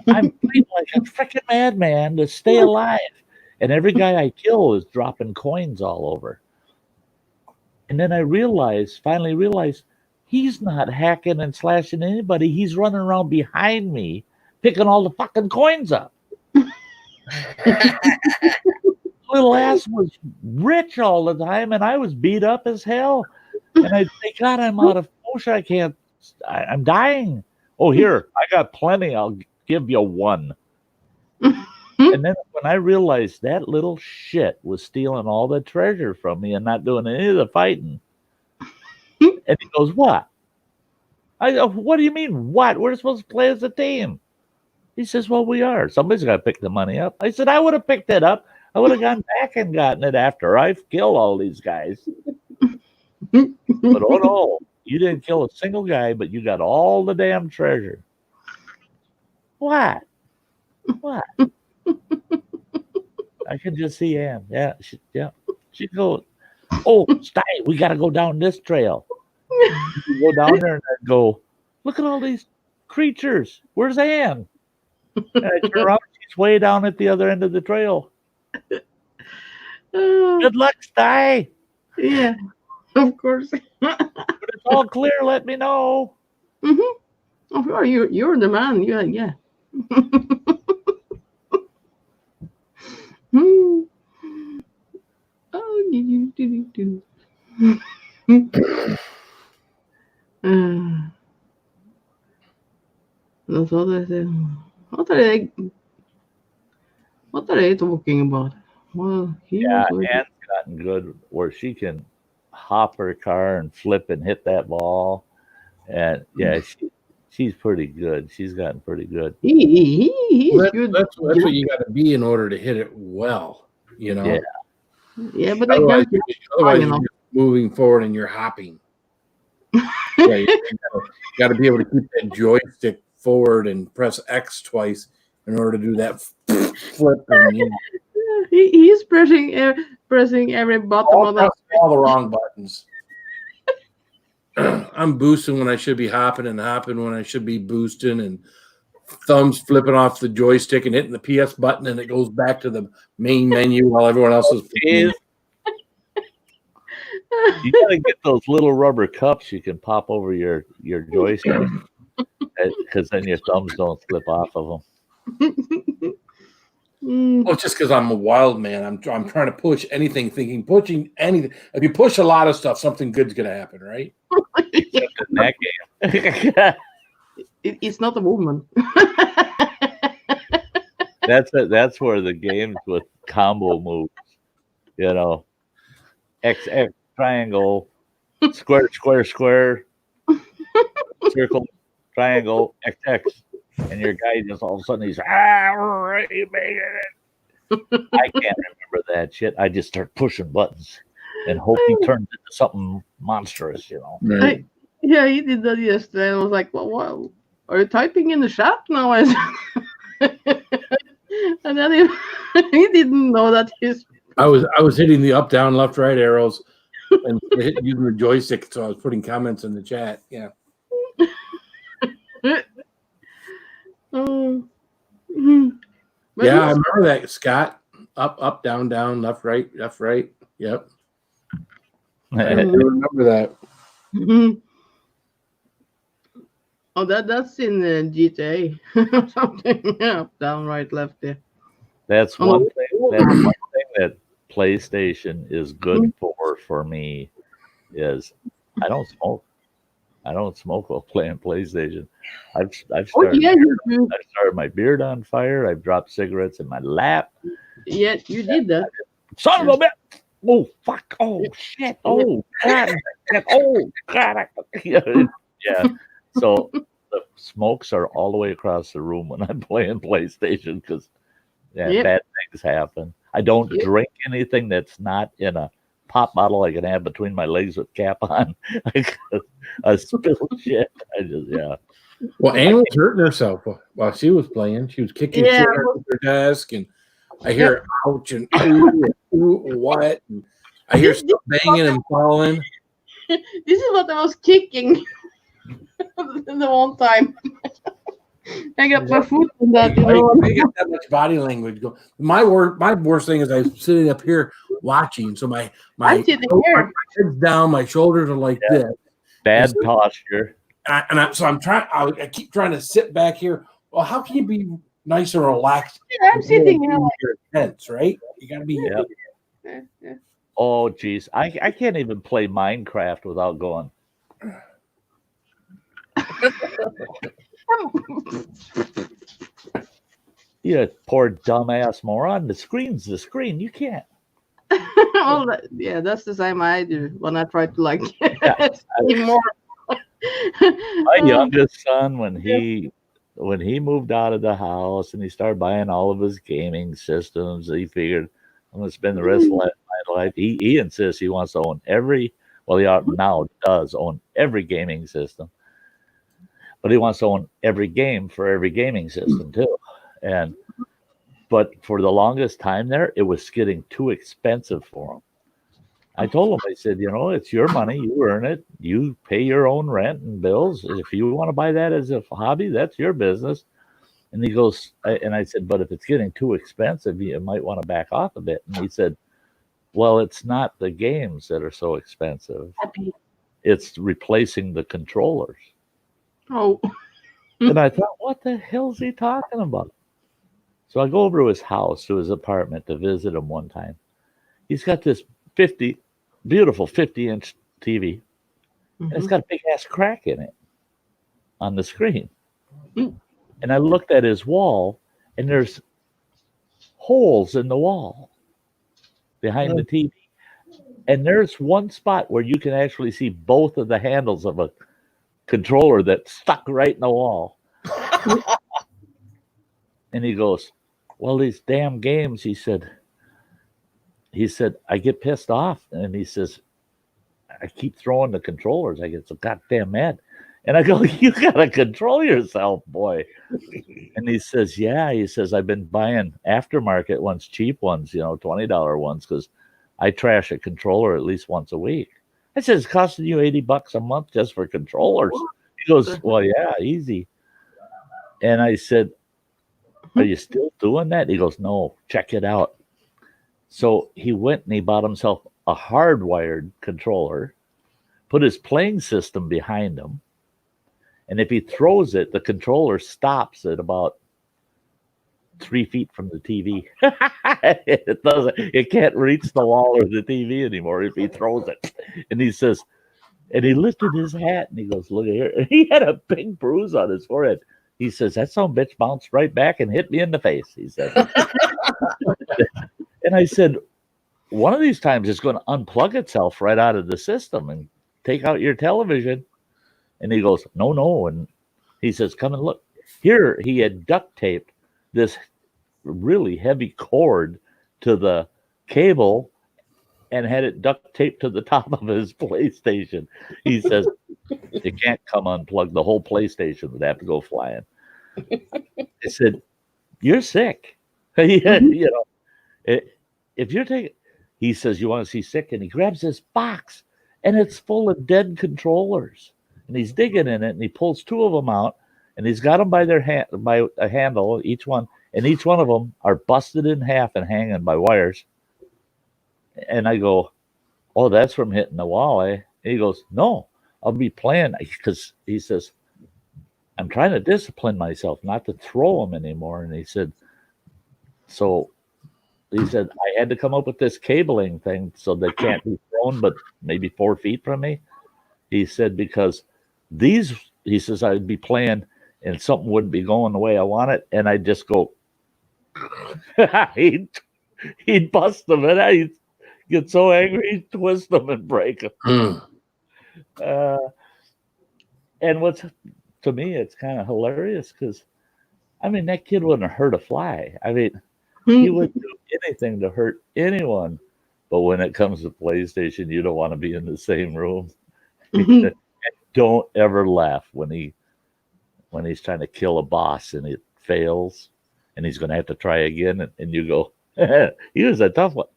I'm fighting like a freaking madman to stay alive, and every guy I kill is dropping coins all over. And then I finally realized, he's not hacking and slashing anybody. He's running around behind me, picking all the fucking coins up. Little ass was rich all the time, and I was beat up as hell. And I'd say, God, I'm out of potion. I'm dying. Oh, here, I got plenty. I'll give you 1. And then when I realized that little shit was stealing all the treasure from me and not doing any of the fighting, and he goes, "What?" I go, "What do you mean, what? We're supposed to play as a team." He says, "Well, we are. Somebody's got to pick the money up." I said, "I would have picked it up. I would have gone back and gotten it after I've killed all these guys." But oh no, you didn't kill a single guy, but you got all the damn treasure. What? I can just see Ann. Yeah. She goes, "Oh, Sty, we got to go down this trail." You go down there and I go, "Look at all these creatures. Where's Ann?" And I turn around, she's way down at the other end of the trail. Good luck, Sty. Yeah, of course. But if all clear, let me know. Mm-hmm. Oh, sure, you're the man. Yeah. Hmm. Oh, do. That's what I said. What are they? What are they talking about? Well, he Yeah, was working. Anne's gotten good where she can hop her car and flip and hit that ball. And yeah, she's pretty good. She's gotten pretty good. He's good. That's what you got to be in order to hit it well. You know. Yeah. Yeah, but I Otherwise, can't. otherwise you know. you're just moving forward and you're hopping. Yeah, you got to be able to keep that joystick forward and press X twice in order to do that flip. And, you know, He's pressing every button on the. all the wrong buttons. I'm boosting when I should be hopping and hopping when I should be boosting, and thumbs flipping off the joystick and hitting the PS button, and it goes back to the main menu while everyone else is. You gotta get those little rubber cups you can pop over your joystick, because then your thumbs don't slip off of them. Well, just because I'm a wild man, I'm trying to push anything, thinking pushing anything. If you push a lot of stuff, something good's gonna happen, right? Except in that game. It's not a movement. That's where the games with combo moves, you know, X triangle, square, circle, triangle, XX, and your guy just all of a sudden he's you made it. I can't remember that shit. I just start pushing buttons and hope he turns into something monstrous, you know. Right. Yeah, he did that yesterday. I was like, well, what? Are you typing in the chat now? And then he didn't know that he's. I was hitting the up, down, left, right arrows and using the joystick, so I was putting comments in the chat. Yeah. Oh. Yeah, I remember that, Scott. Up, down, left, right. Yep. I remember that. Mm-hmm. Oh, that's in GTA. Something up, down, right, left there. That's one thing. That's one thing that PlayStation is good for me is I don't smoke. I don't smoke while playing PlayStation. I've started. I've started my beard on fire. I've dropped cigarettes in my lap. Yeah, you did that. Son of a bitch! Oh fuck! Oh shit! Oh god! Oh god! Yeah. So the smokes are all the way across the room when I'm playing PlayStation because bad things happen. I don't drink anything that's not in a pop bottle I can have between my legs with cap on. I spill shit. Well, Anne was hurting herself while she was playing. She was kicking shit under her desk, and I hear ouch and ooh, what? And I hear stuff banging and falling. This is what I was kicking the one time. I got my foot in that. You know? I got that much body language going. My worst thing is I'm sitting up here watching, so my head's down, my shoulders are like this. Bad posture. So I'm trying. I keep trying to sit back here. Well, how can you be nice and relaxed? Yeah, I'm sitting here. You're tense, right? You got to be. Yeah. Oh, geez, I can't even play Minecraft without going. You poor dumbass moron. The screen's the screen. You can't. Well, that's the same I do when I try to like more. My youngest son, when he moved out of the house and he started buying all of his gaming systems, he figured I'm going to spend the rest of my life. He insists he wants to own he now does own every gaming system, but he wants to own every game for every gaming system too. But for the longest time there, it was getting too expensive for him. I told him, I said, it's your money. You earn it. You pay your own rent and bills. If you want to buy that as a hobby, that's your business. And he goes, and I said, but if it's getting too expensive, you might want to back off a bit. And he said, well, it's not the games that are so expensive. it's replacing the controllers. Oh. And I thought, what the hell's he talking about? So I go over to his house, to his apartment, to visit him one time. He's got this beautiful 50-inch TV, and it's got a big ass crack in it on the screen. And I looked at his wall, and there's holes in the wall behind the TV. And there's one spot where you can actually see both of the handles of a controller that's stuck right in the wall. And he goes, well, these damn games, he said, I get pissed off. And he says, I keep throwing the controllers. I get so goddamn mad. And I go, you got to control yourself, boy. And he says, yeah. He says, I've been buying aftermarket ones, cheap ones, $20 ones, because I trash a controller at least once a week. I said, it's costing you $80 a month just for controllers. He goes, well, yeah, easy. And I said, are you still doing that? He goes, no, check it out. So he went and he bought himself a hardwired controller, put his playing system behind him, and if he throws it, the controller stops at about 3 feet from the TV. It can't reach the wall or the TV anymore if he throws it. And he says, and he lifted his hat and he goes, look at here. And he had a big bruise on his forehead. He says, that son of a bitch bounced right back and hit me in the face, he said. And I said, one of these times it's going to unplug itself right out of the system and take out your television. And he goes, no. And he says, come and look. Here he had duct taped this really heavy cord to the cable and had it duct taped to the top of his PlayStation. He says, it can't come unplugged. The whole PlayStation would have to go flying. I said, you're sick. If you're taking, he says, you want to see sick? And he grabs this box and it's full of dead controllers. And he's digging in it and he pulls 2 of them out and he's got them by a handle, each one. And each one of them are busted in half and hanging by wires. And I go, oh, that's from hitting the wall, eh? And he goes, no, I'll be playing. Because he says, I'm trying to discipline myself not to throw them anymore. And he said, I had to come up with this cabling thing so they can't be thrown, but maybe 4 feet from me. He said, because he says, I'd be playing and something wouldn't be going the way I want it. And I'd just go, he'd bust them and I'd get so angry, he'd twist them and break them. And to me, it's kind of hilarious because, that kid wouldn't hurt a fly. He wouldn't do anything to hurt anyone. But when it comes to PlayStation, you don't want to be in the same room. Don't ever laugh when he's trying to kill a boss and it fails and he's going to have to try again. And you go, he was a tough one.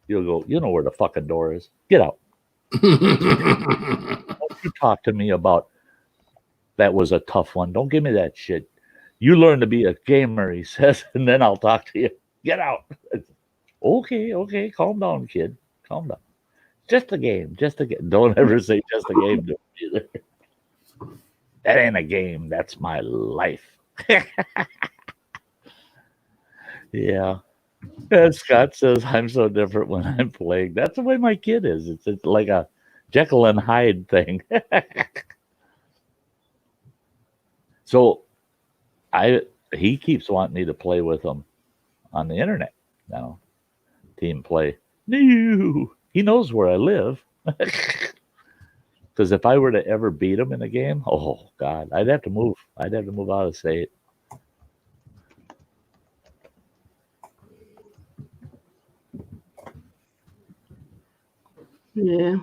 You'll go, you know where the fucking door is. Get out. Don't you talk to me about that was a tough one. Don't give me that shit. You learn to be a gamer, he says, and then I'll talk to you. Get out. Okay. Calm down, kid. Calm down. Just a game. Don't ever say just a game to me either. That ain't a game. That's my life. Yeah. And Scott says, I'm so different when I'm playing. That's the way my kid is. It's like a Jekyll and Hyde thing. So he keeps wanting me to play with him on the internet now. Team play. No. He knows where I live. Because if I were to ever beat him in a game, oh God, I'd have to move. I'd have to move out of state. Yeah.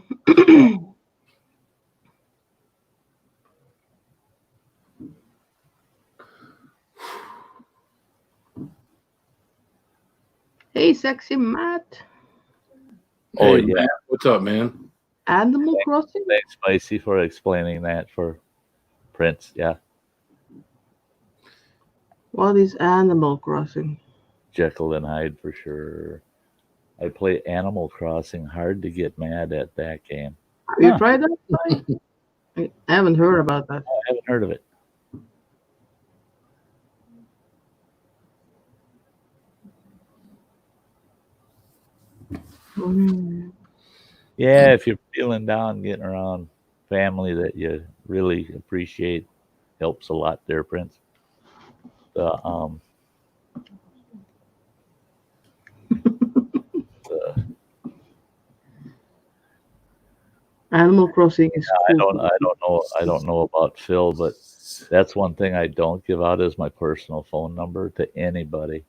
Hey, sexy Matt. Oh, Hey, yeah. Matt, what's up, man? Animal Crossing? Thanks, Spicy, for explaining that for Prince. Yeah. What is Animal Crossing? Jekyll and Hyde for sure. I play Animal Crossing. Hard to get mad at that game. Have you tried that? I haven't heard about that. I haven't heard of it. Yeah, if you're feeling down, getting around family that you really appreciate helps a lot there, Prince. The Animal Crossing is cool. I don't know about Phil, but that's one thing I don't give out is my personal phone number to anybody.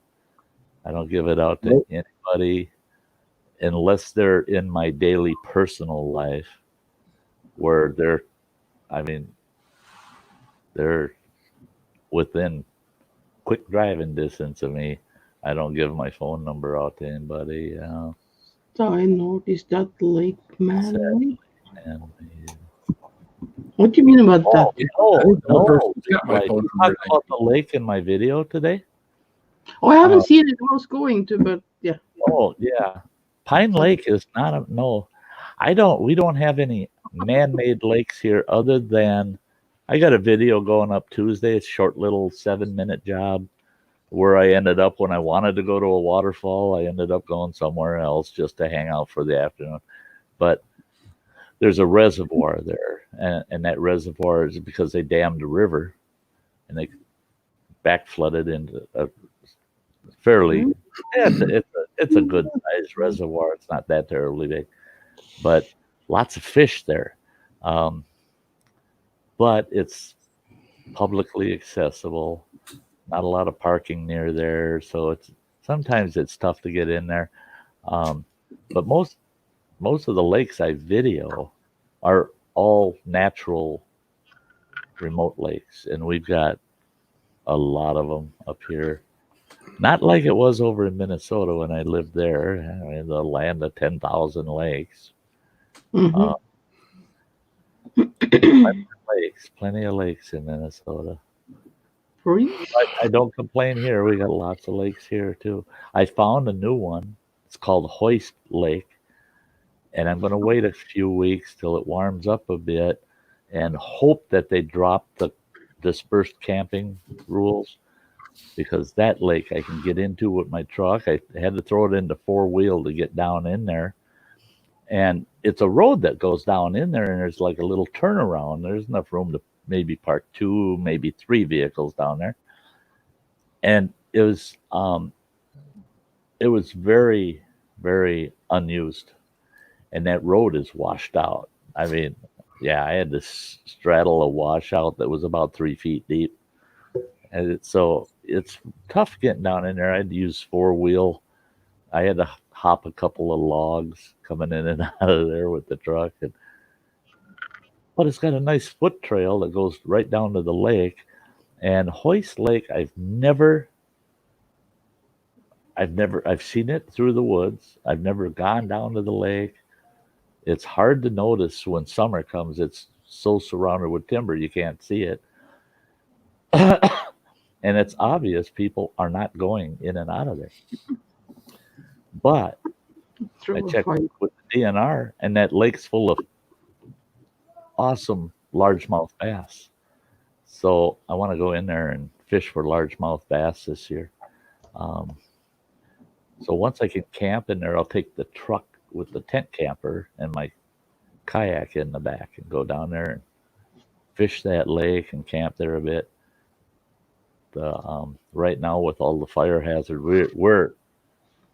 I don't give it out to anybody unless they're in my daily personal life where they're within quick driving distance of me. I don't give my phone number out to anybody. Sty North, is that Lake Manly? And What do you mean about that? no. Like, you talked about the lake in my video today? Oh, I haven't seen it. I was going to, but yeah. Oh, yeah. Pine Lake is not a no. We don't have any man-made lakes here other than I got a video going up Tuesday. It's a short little 7-minute job where I ended up when I wanted to go to a waterfall. I ended up going somewhere else just to hang out for the afternoon. But there's a reservoir there, and that reservoir is because they dammed the river and they back flooded into a fairly it's a good sized reservoir. It's not that terribly big, but lots of fish there. But it's publicly accessible. Not a lot of parking near there, so sometimes it's tough to get in there. But most of the lakes I video are all natural remote lakes, and we've got a lot of them up here. Not like it was over in Minnesota when I lived there, in the land of 10,000 lakes. Mhm. Plenty of lakes in Minnesota. Really? I don't complain here. We got lots of lakes here too. I found a new one. It's called Hoist Lake. And I'm going to wait a few weeks till it warms up a bit and hope that they drop the dispersed camping rules, because that lake I can get into with my truck. I had to throw it into 4-wheel to get down in there. And it's a road that goes down in there, and there's like a little turnaround. There's enough room to maybe park 2, maybe 3 vehicles down there. And it was very, very unused. And that road is washed out. I mean, yeah, I had to straddle a washout that was about 3 feet deep. And so it's tough getting down in there. I had to use 4-wheel. I had to hop a couple of logs coming in and out of there with the truck. But it's got a nice foot trail that goes right down to the lake. And Hoist Lake, I've seen it through the woods. I've never gone down to the lake. It's hard to notice when summer comes. It's so surrounded with timber, you can't see it. And it's obvious people are not going in and out of there. But I checked with the DNR, and that lake's full of awesome largemouth bass. So I want to go in there and fish for largemouth bass this year. So once I can camp in there, I'll take the truck with the tent camper and my kayak in the back and go down there and fish that lake and camp there a bit. Right now with all the fire hazard, we're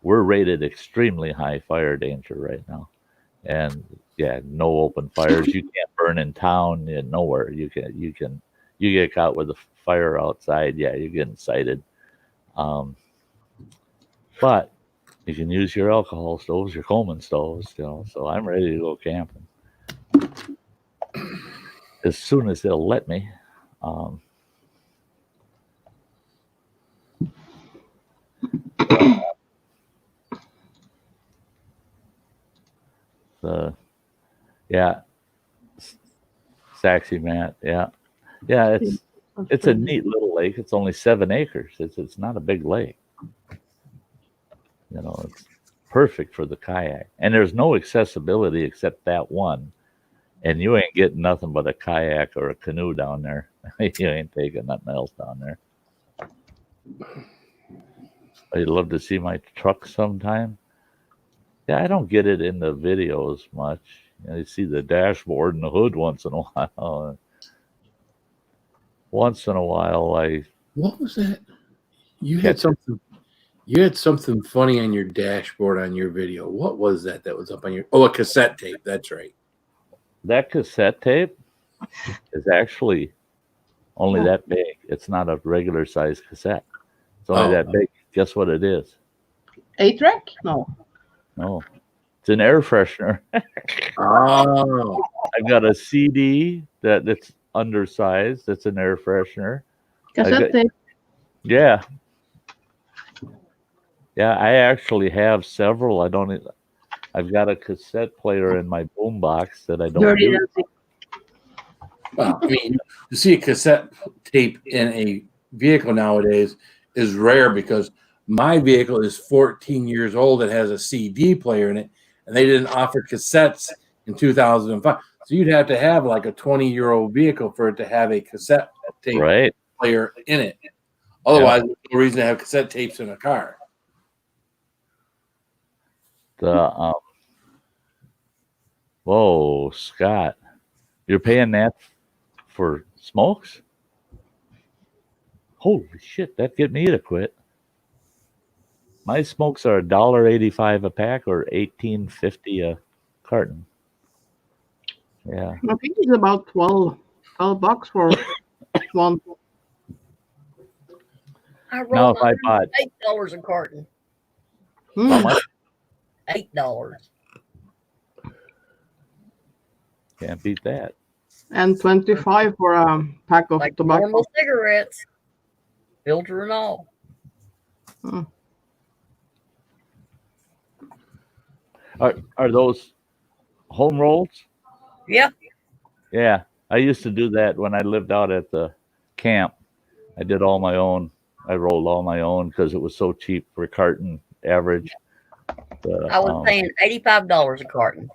rated extremely high fire danger right now. And yeah, no open fires. You can't burn in town, nowhere. You get caught with a fire outside, yeah, you're getting cited. But you can use your alcohol stoves, your Coleman stoves, so I'm ready to go camping. As soon as they'll let me. Yeah, Saxy Matt, yeah, it's a neat little lake. It's only 7 acres. It's not a big lake. It's perfect for the kayak, and there's no accessibility except that one. And you ain't getting nothing but a kayak or a canoe down there. You ain't taking nothing else down there. I'd love to see my truck sometime. Yeah, I don't get it in the videos much. You see the dashboard and the hood once in a while. Once in a while, What was that? You had something. You had something funny on your dashboard on your video. What was that was up on your? Oh, a cassette tape. That's right. That cassette tape is actually only that big. It's not a regular size cassette. It's only that big. Guess what it is? 8-track? No. It's an air freshener. Oh, I've got a CD that's undersized. That's an air freshener. Cassette tape. Yeah. Yeah, I actually have several. I've got a cassette player in my boombox that I don't use. Well, I mean, to see a cassette tape in a vehicle nowadays is rare because my vehicle is 14 years old. It has a CD player in it, and they didn't offer cassettes in 2005. So you'd have to have like a 20-year-old vehicle for it to have a cassette tape player in it. Otherwise, there's no reason to have cassette tapes in a car. Whoa, Scott, you're paying that for smokes? Holy shit, that'd get me to quit. My smokes are $1.85 a pack or $18.50 a carton. Yeah. I think it's about 12 bucks for one. Now, if I bought $8 a carton. how much? $8. Can't beat that. And 25 for a pack of Like tobacco. normal cigarettes, filter and all. Are those home rolls? Yeah. Yeah, I used to do that when I lived out at the camp. I did all my own. I rolled all my own because it was so cheap for carton average. I was paying $85 a carton.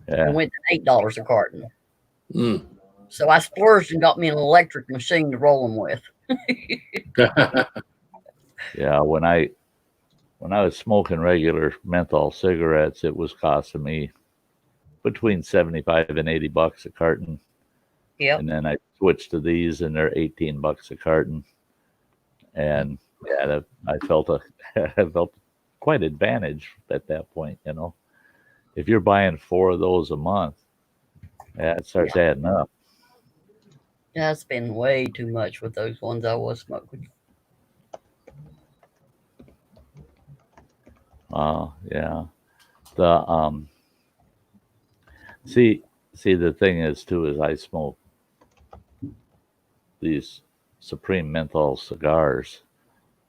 Yeah. It went to $8 a carton. So I splurged and got me an electric machine to roll them with. Yeah, when I was smoking regular menthol cigarettes, it was costing me between $75 and $80 a carton. Yep. And then I switched to these, and they're $18 a carton. And yeah, I felt quite advantage at that point. You know, if you're buying 4 of those a month, it starts adding up. That's been way too much with those ones I was smoking. Oh, yeah. The see the thing is too is I smoke these Supreme menthol cigars,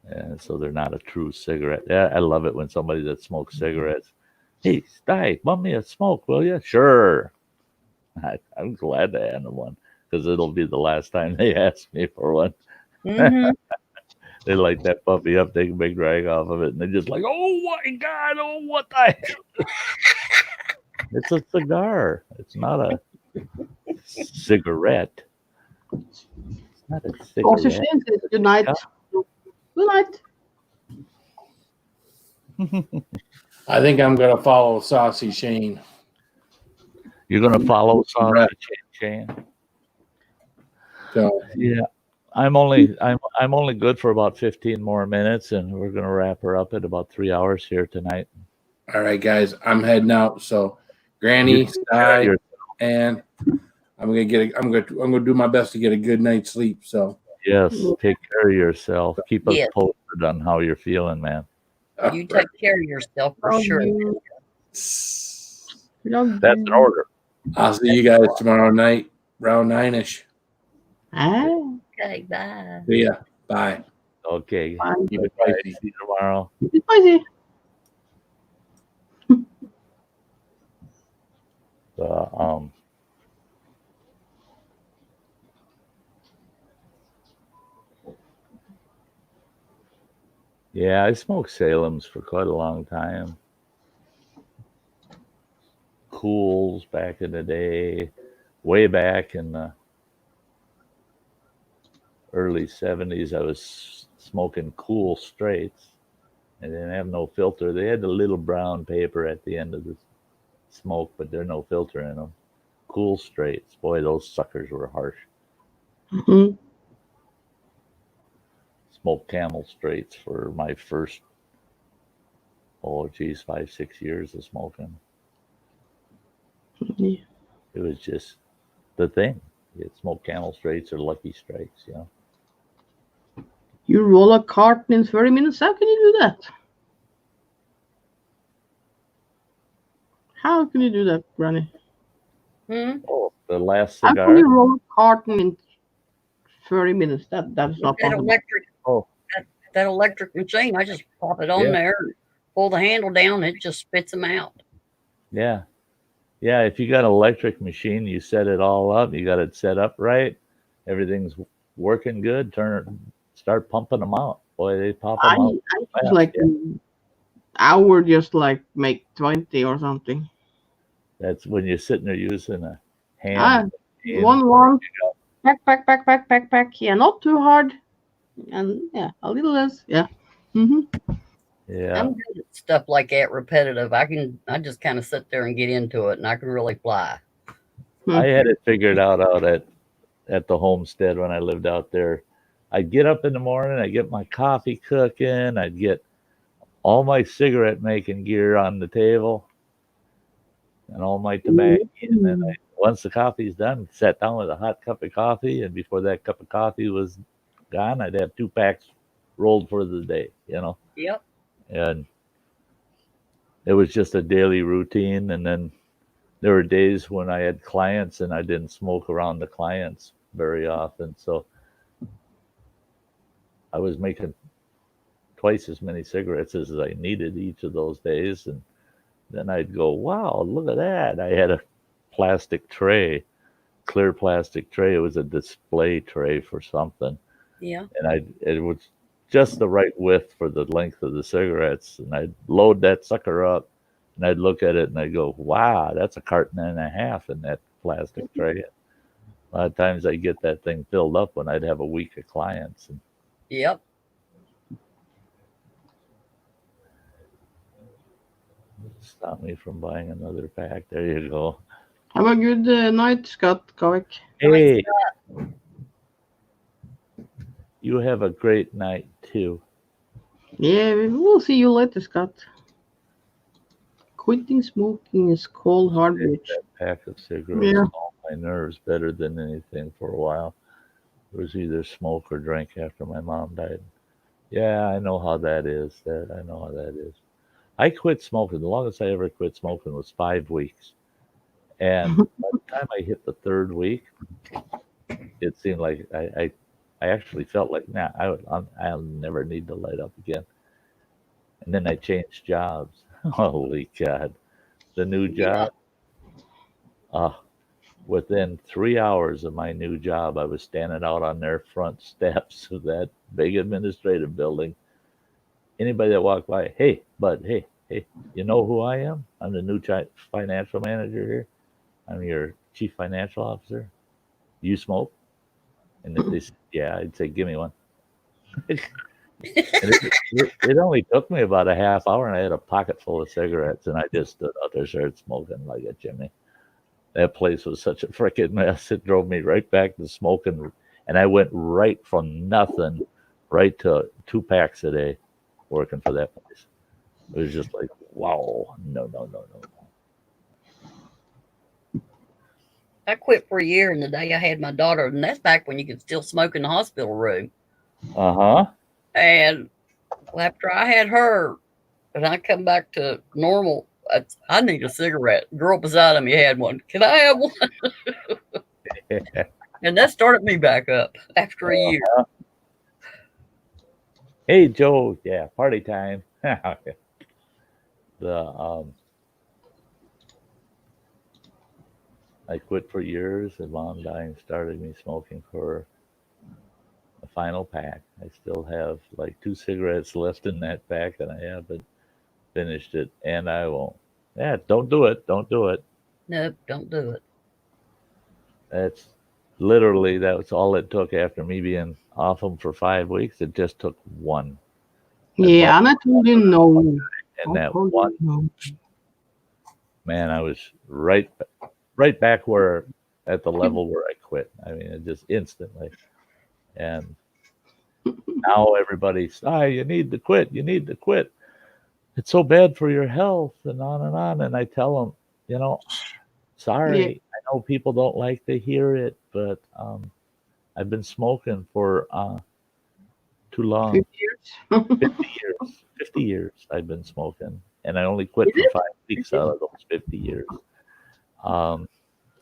and so they're not a true cigarette. Yeah, I love it when somebody that smokes cigarettes. Hey, Sty, bum me a smoke, will you? Sure. I'm glad to hand them one because it'll be the last time they ask me for one. Mm-hmm. They light that puppy up, take a big drag off of it, and they're just like, oh my God, oh what the heck? It's a cigar. It's not a cigarette. It's not a cigarette. Good night. Good night. I think I'm going to follow Saucy Shane. You're going to follow Saucy Shane? So, yeah. I'm only good for about 15 more minutes, and we're going to wrap her up at about 3 hours here tonight. All right, guys, I'm heading out. So, Granny, Sty, and I'm gonna do my best to get a good night's sleep. So, yes, take care of yourself. Keep us posted on how you're feeling, man. You take care of yourself for sure. That's an order. I'll see you guys tomorrow night, around 9ish. Okay, bye. See ya. Bye. Okay. Bye. Keep it spicy. See you tomorrow. Keep it spicy. Yeah, I smoked Salem's for quite a long time. Cools back in the day, way back in the early 70s. I was smoking Cool straights. They didn't have no filter. They had the little brown paper at the end of the smoke, but there's no filter in them. Cool straights. Boy, those suckers were harsh. Mhm. Smoked Camel straights for my first, 5-6 years of smoking. Yeah. It was just the thing. You smoke Camel straights or Lucky Strikes, You roll a carton in 30 minutes. How can you do that? How can you do that, Granny? Oh, the last How cigar. can you roll a carton in 30 minutes? That's not That possible. electric, Oh, that electric machine, I just pop it on Yeah. there, pull the handle down, it just spits them out. yeah. Yeah, if you got an electric machine, you set it all up, you got it set up right, everything's working good, start pumping them out. Boy, they pop I them out use fast. like Yeah. an hour just like make 20 or something. That's when you're sitting there using a Ah, hand. one, pack. Yeah, not too hard. And yeah, a little less. Yeah. Yeah. I'm good at stuff like that, repetitive. I just kind of sit there and get into it, and I can really fly. I had it figured out at the homestead when I lived out there. I'd get up in the morning, I'd get my coffee cooking, I'd get all my cigarette making gear on the table and all my tobacco. And then once the coffee's done, sat down with a hot cup of coffee. And before that cup of coffee was gone, I'd have 2 packs rolled for the day, Yep. And it was just a daily routine. And then there were days when I had clients and I didn't smoke around the clients very often. So I was making twice as many cigarettes as I needed each of those days. And then I'd go, wow, look at that. I had a plastic tray, clear plastic tray. It was a display tray for something. Yeah. And it was just the right width for the length of the cigarettes. And I'd load that sucker up and I'd look at it and I'd go, wow, that's a carton and a half in that plastic tray. A lot of times I'd get that thing filled up when I'd have a week of clients. And Yep. stop me from buying another pack. There you go. Have a good night, Scott Kovic. Hey, you have a great night too. Yeah, we'll see you later, Scott. Quitting smoking is cold hard, bitch. That pack of cigarettes calmed my nerves better than anything for a while. It was either smoke or drink after my mom died. Yeah, I know how that is. I know how that is. I quit smoking. The longest I ever quit smoking was 5 weeks. And by the time I hit the 3rd week, it seemed like I actually felt like, nah, I'll never need to light up again. And then I changed jobs. Holy God. The new job. Within 3 hours of my new job, I was standing out on their front steps of that big administrative building. Anybody that walked by, hey, bud, hey, you know who I am? I'm the new financial manager here. I'm your chief financial officer. You smoke? And if they said, yeah, I'd say, give me one. And it only took me about a half hour, and I had a pocket full of cigarettes, and I just stood out there, started smoking like a chimney. That place was such a freaking mess. It drove me right back to smoking, and I went right from nothing right to 2 packs a day working for that place. It was just like, wow, no. I quit for a year, and the day I had my daughter, and that's back when you could still smoke in the hospital room. And after I had her, and I come back to normal, I need a cigarette. The girl beside me had one. Can I have one? And that started me back up after a year. Hey, Joe. Yeah, party time. I quit for years, and mom dying started me smoking for a final pack. I still have like 2 cigarettes left in that pack, and I haven't finished it, and I won't. Yeah, don't do it. Don't do it. Nope, don't do it. That's literally, that was all it took after me being off them for 5 weeks. It just took one. Yeah, and I told you no. And I that told you one, no. man, I was right back where at the level where I quit. I mean, it just instantly. And now everybody's, you need to quit. You need to quit. It's so bad for your health and on and on. And I tell them, sorry, Yeah. I know people don't like to hear it, but I've been smoking for too long. 50 years. 50 years. 50 years I've been smoking. And I only quit for 5 weeks out of those 50 years.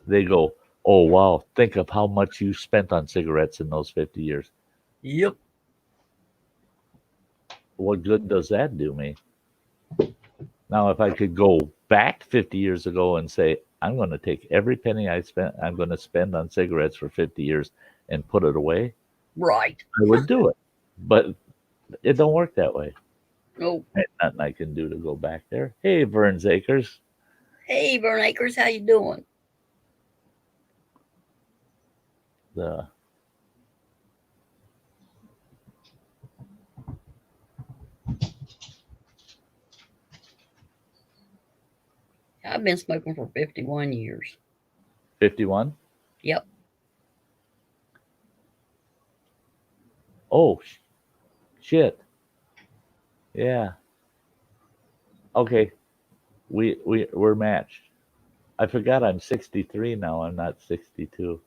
They go, oh, wow, think of how much you spent on cigarettes in those 50 years. Yep. What good does that do me? Now, if I could go back 50 years ago and say, I'm going to take every penny I'm going to spend on cigarettes for 50 years and put it away, Right. I would do it. But it don't work that way. Nope. Ain't nothing I can do to go back there. Hey, Burns Acres. Hey, Vern Acres, how you doing? I've been smoking for 51 years. 51? Yep. Oh, shit. Yeah. Okay. We're matched. I forgot I'm 63 now. I'm not 62.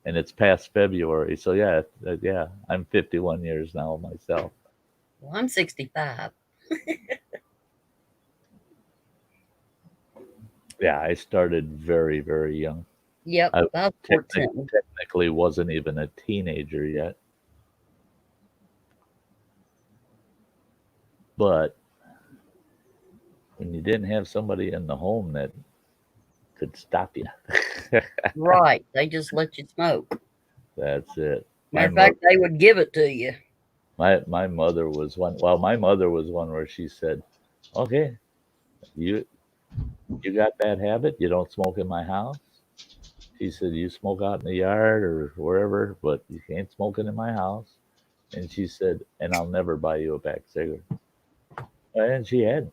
And it's past February. So yeah, I'm 51 years now myself. Well, I'm 65. Yeah, I started very, very young. Yep. I About 14. technically wasn't even a teenager yet. But when you didn't have somebody in the home that could stop you. Right. They just let you smoke. That's it. Matter of fact, they would give it to you. My mother was one. Well, my mother was one where she said, "Okay, you got that habit. You don't smoke in my house." She said, "You smoke out in the yard or wherever, but you can't smoke it in my house." And she said, "And I'll never buy you a pack of cigarettes." And she had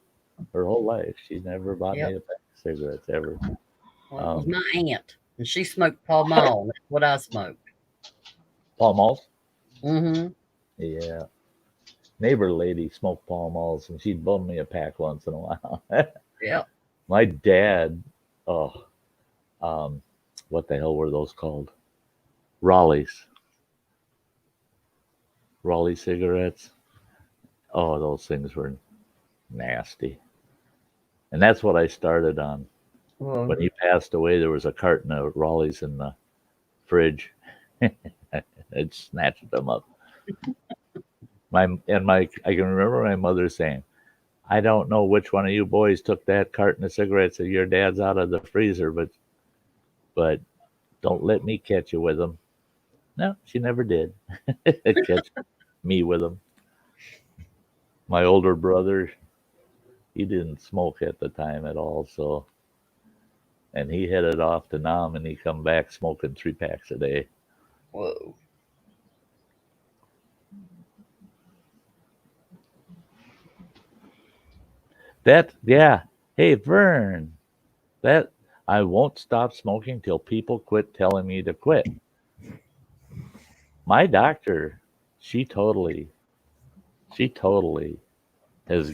her whole life. She never bought me a pack of cigarettes ever. Well, it was my aunt, and she smoked Pall Mall. That's what I smoked. Pall Malls? Mm-hmm. Yeah. Neighbor lady smoked Pall Malls, and she'd bum me a pack once in a while. Yep. My dad, what the hell were those called? Raleighs. Raleigh cigarettes. Oh, those things were nasty. And that's what I started on. Well, When he passed away, there was a carton of Raleighs in the fridge. I'd snatched them up. I can remember my mother saying, "I don't know which one of you boys took that carton of cigarettes of your dad's out of the freezer, but don't let me catch you with them." No, she never did catch me with them. My older brother, he didn't smoke at the time at all, and he headed off to Nam, and he come back smoking 3 packs a day. whoa. Hey, Vern, I won't stop smoking till people quit telling me to quit. My doctor, she totally has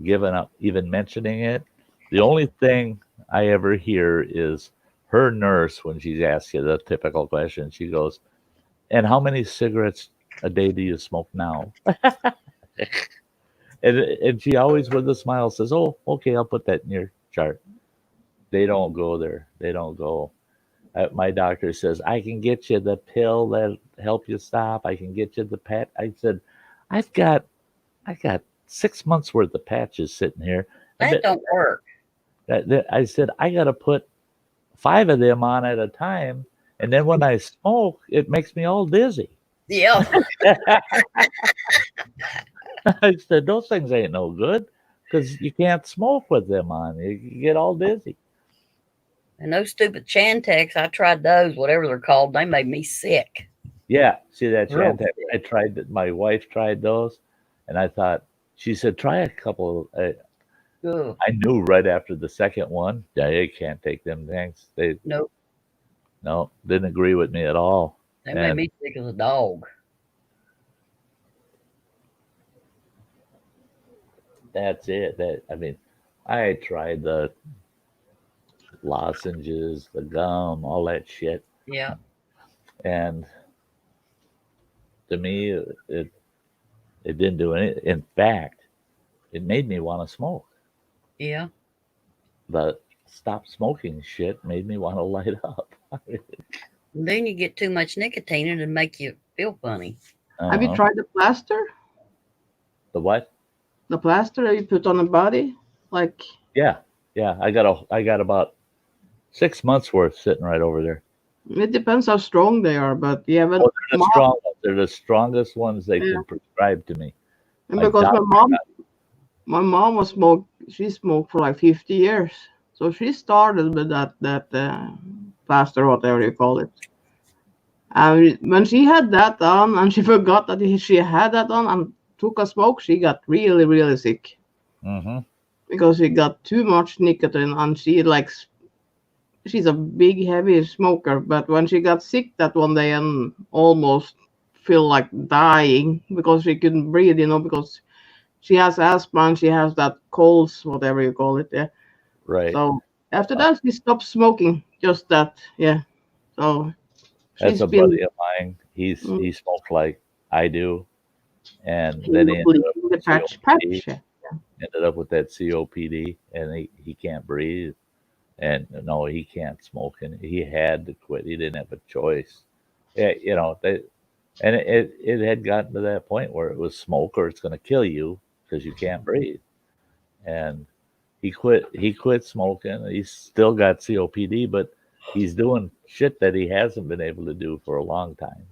given up even mentioning it. The only thing I ever hear is her nurse when she's asked you the typical question. She goes, "And how many cigarettes a day do you smoke now?" And she always with a smile says, "Oh, okay, I'll put that in your chart." They don't go there. They don't go. My doctor says, "I can get you the pill that help you stop. I can get you the pat." I said, I got 6 months worth of patches sitting here. That don't work. I said, I got to put 5 of them on at a time. And then when I smoke, it makes me all dizzy. Yeah. I said, those things ain't no good because you can't smoke with them on. You get all dizzy. And those stupid Chantex, I tried those, whatever they're called. They made me sick. Yeah, see that Real Chantex? I tried that. My wife tried those, and I thought she said try a couple. Ugh. I knew right after the second one, yeah, you can't take them things. They Nope. no didn't agree with me at all. They made And me sick as a dog. that's it. That I mean, I tried the lozenges, the gum, all that shit, Yeah. and to me, it didn't do anything. In fact, it made me want to smoke. Yeah. The stop smoking shit made me want to light up. And then you get too much nicotine and it'll make you feel funny. Have you tried the plaster? The what? The plaster that you put on the body? Like, Yeah, yeah. I got about 6 months worth sitting right over there. it depends how strong they are, but yeah, but Oh, they're the strong ones. They're the strongest ones they Yeah. can prescribe to me. and My because doctor my mom was she smoked for like 50 years. So she started with that plaster, whatever you call it. And when she had that on and she forgot that she had that on and took a smoke, she got really, really sick Mm-hmm. because she got too much nicotine and she's a big, heavy smoker. But when she got sick that one day and almost feel like dying because she couldn't breathe, because she has asthma and she has that colds, whatever you call it. Yeah. Right. So after that, she stopped smoking. Just that. Yeah. So That's she's a been buddy of mine. He smoked like I do, and then he bleeding the patch. Yeah. ended up with that COPD, and he can't breathe, and no, he can't smoke, and he had to quit. He didn't have a choice. Yeah, and it had gotten to that point where it was smoke or it's going to kill you because you can't breathe, and he quit smoking. He's still got COPD, but he's doing shit that he hasn't been able to do for a long time.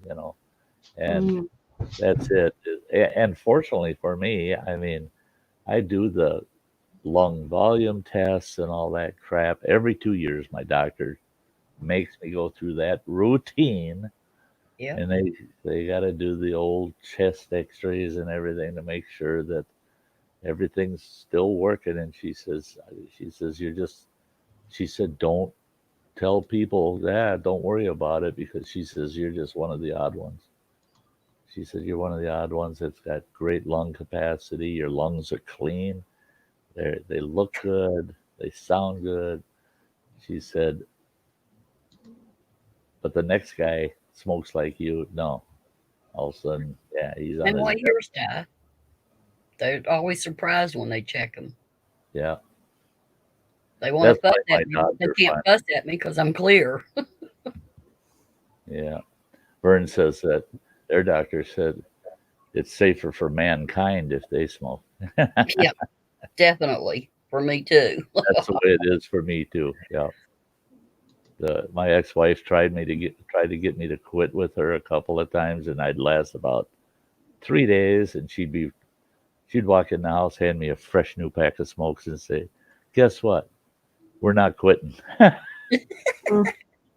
And Mm. that's it. And fortunately for me, I mean, I do the lung volume tests and all that crap every 2 years. My doctor makes me go through that routine, Yeah. and they got to do the old chest X-rays and everything to make sure that everything's still working. And she said, don't tell people that, don't worry about it, because she says you're just one of the odd ones. She said you're one of the odd ones that's got great lung capacity. Your lungs are clean. They look good. They sound good. She said, but the next guy smokes like you. No, all of a sudden, yeah, he's on And his what yours die? They're always surprised when they check them. yeah. They want to That's fuss why my at me. They doctor can't fuss at me because I'm clear. yeah. Vern says that their doctor said it's safer for mankind if they smoke. Yep, definitely. For me too. That's the way it is for me too. Yeah. My ex-wife tried to get me to quit with her a couple of times, and I'd last about 3 days, and she'd walk in the house, hand me a fresh new pack of smokes, and say, "Guess what? We're not quitting." I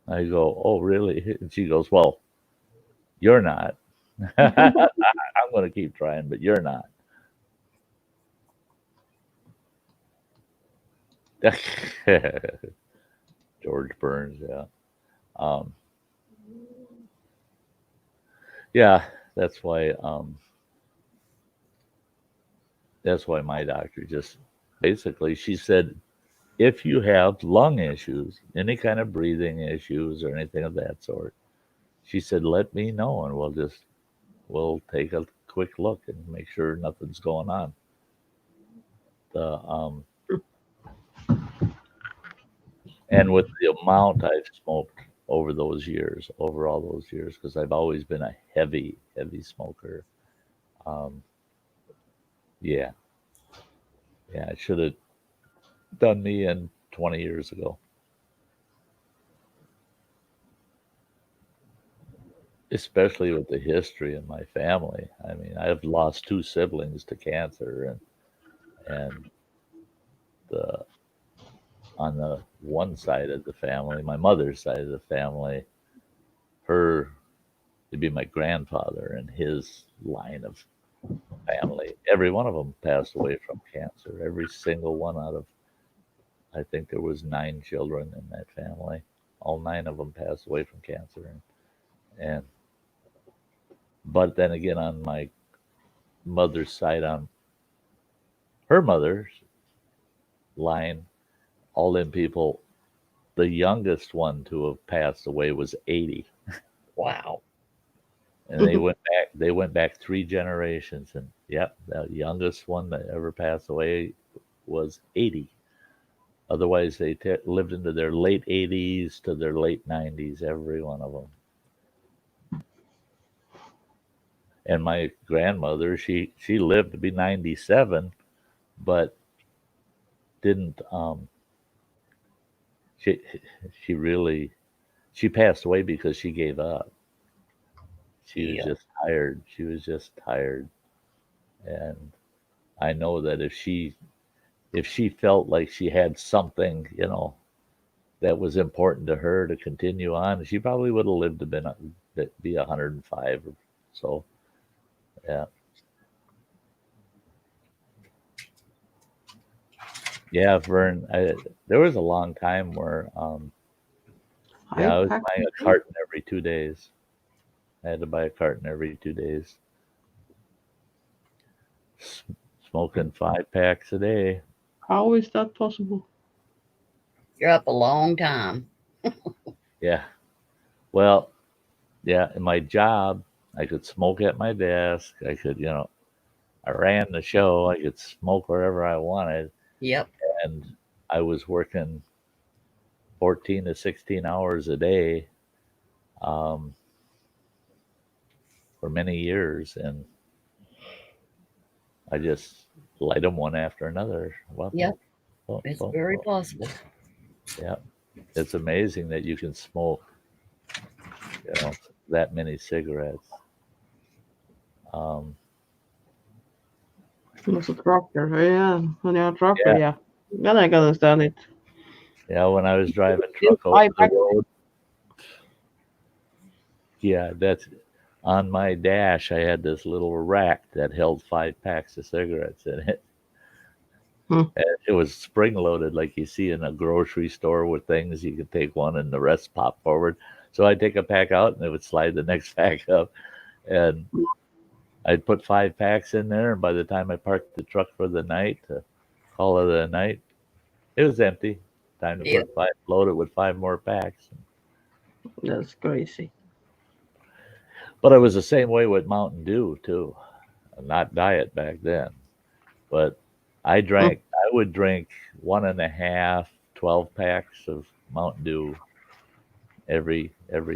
go, "Oh, really?" And she goes, "Well, you're not. I'm going to keep trying, but you're not." George Burns, yeah. Um, yeah, that's why my doctor just basically, she said, if you have lung issues, any kind of breathing issues or anything of that sort, she said, let me know and we'll take a quick look and make sure nothing's going on. The and with the amount I've smoked over all those years, because I've always been a heavy smoker. Um, yeah, yeah, it should have done me in 20 years ago. Especially with the history in my family. I mean, I've lost 2 siblings to cancer, and the on the one side of the family, my mother's side of the family, it'd be my grandfather and his line of family. Every one of them passed away from cancer. Every single one out of, I think there was 9 children in that family. All 9 of them passed away from cancer. And but then again, on my mother's side, on her mother's line, all them people, the youngest one to have passed away was 80. Wow. And they went back 3 generations, and yep, the youngest one that ever passed away was 80. Otherwise, they lived into their late 80s to their late 90s, every one of them. And my grandmother, she lived to be 97, but didn't she passed away because she gave up. She was Yeah. just tired. She was just tired. And I know that if she felt like she had something, that was important to her to continue on, she probably would have lived to be 105 or so. Yeah. Yeah, Vern, there was a long time where I was buying a carton every 2 days. I had to buy a carton every 2 days. Smoking 5 packs a day. How is that possible? You're up a long time. Yeah. Well, yeah, in my job, I could smoke at my desk. I could, I ran the show. I could smoke wherever I wanted. Yep. And I was working 14 to 16 hours a day for many years. And I just light them one after another. Yep. It's very possible. Yeah. It's amazing that you can smoke, that many cigarettes. As a trucker, yeah. When you're a trucker, yeah. Then I can understand it. Yeah, when I was driving truck over the road. Yeah, that's on my dash. I had this little rack that held 5 packs of cigarettes in it. And it was spring loaded, like you see in a grocery store with things. You could take one and the rest pop forward. So I'd take a pack out and it would slide the next pack up. And I'd put 5 packs in there. And by the time I parked the truck for the night, to call it a night, it was empty. Time to load it with 5 more packs. That's crazy. But I was the same way with Mountain Dew too. Not diet back then, but I would drink 1.5 12 packs of Mountain Dew every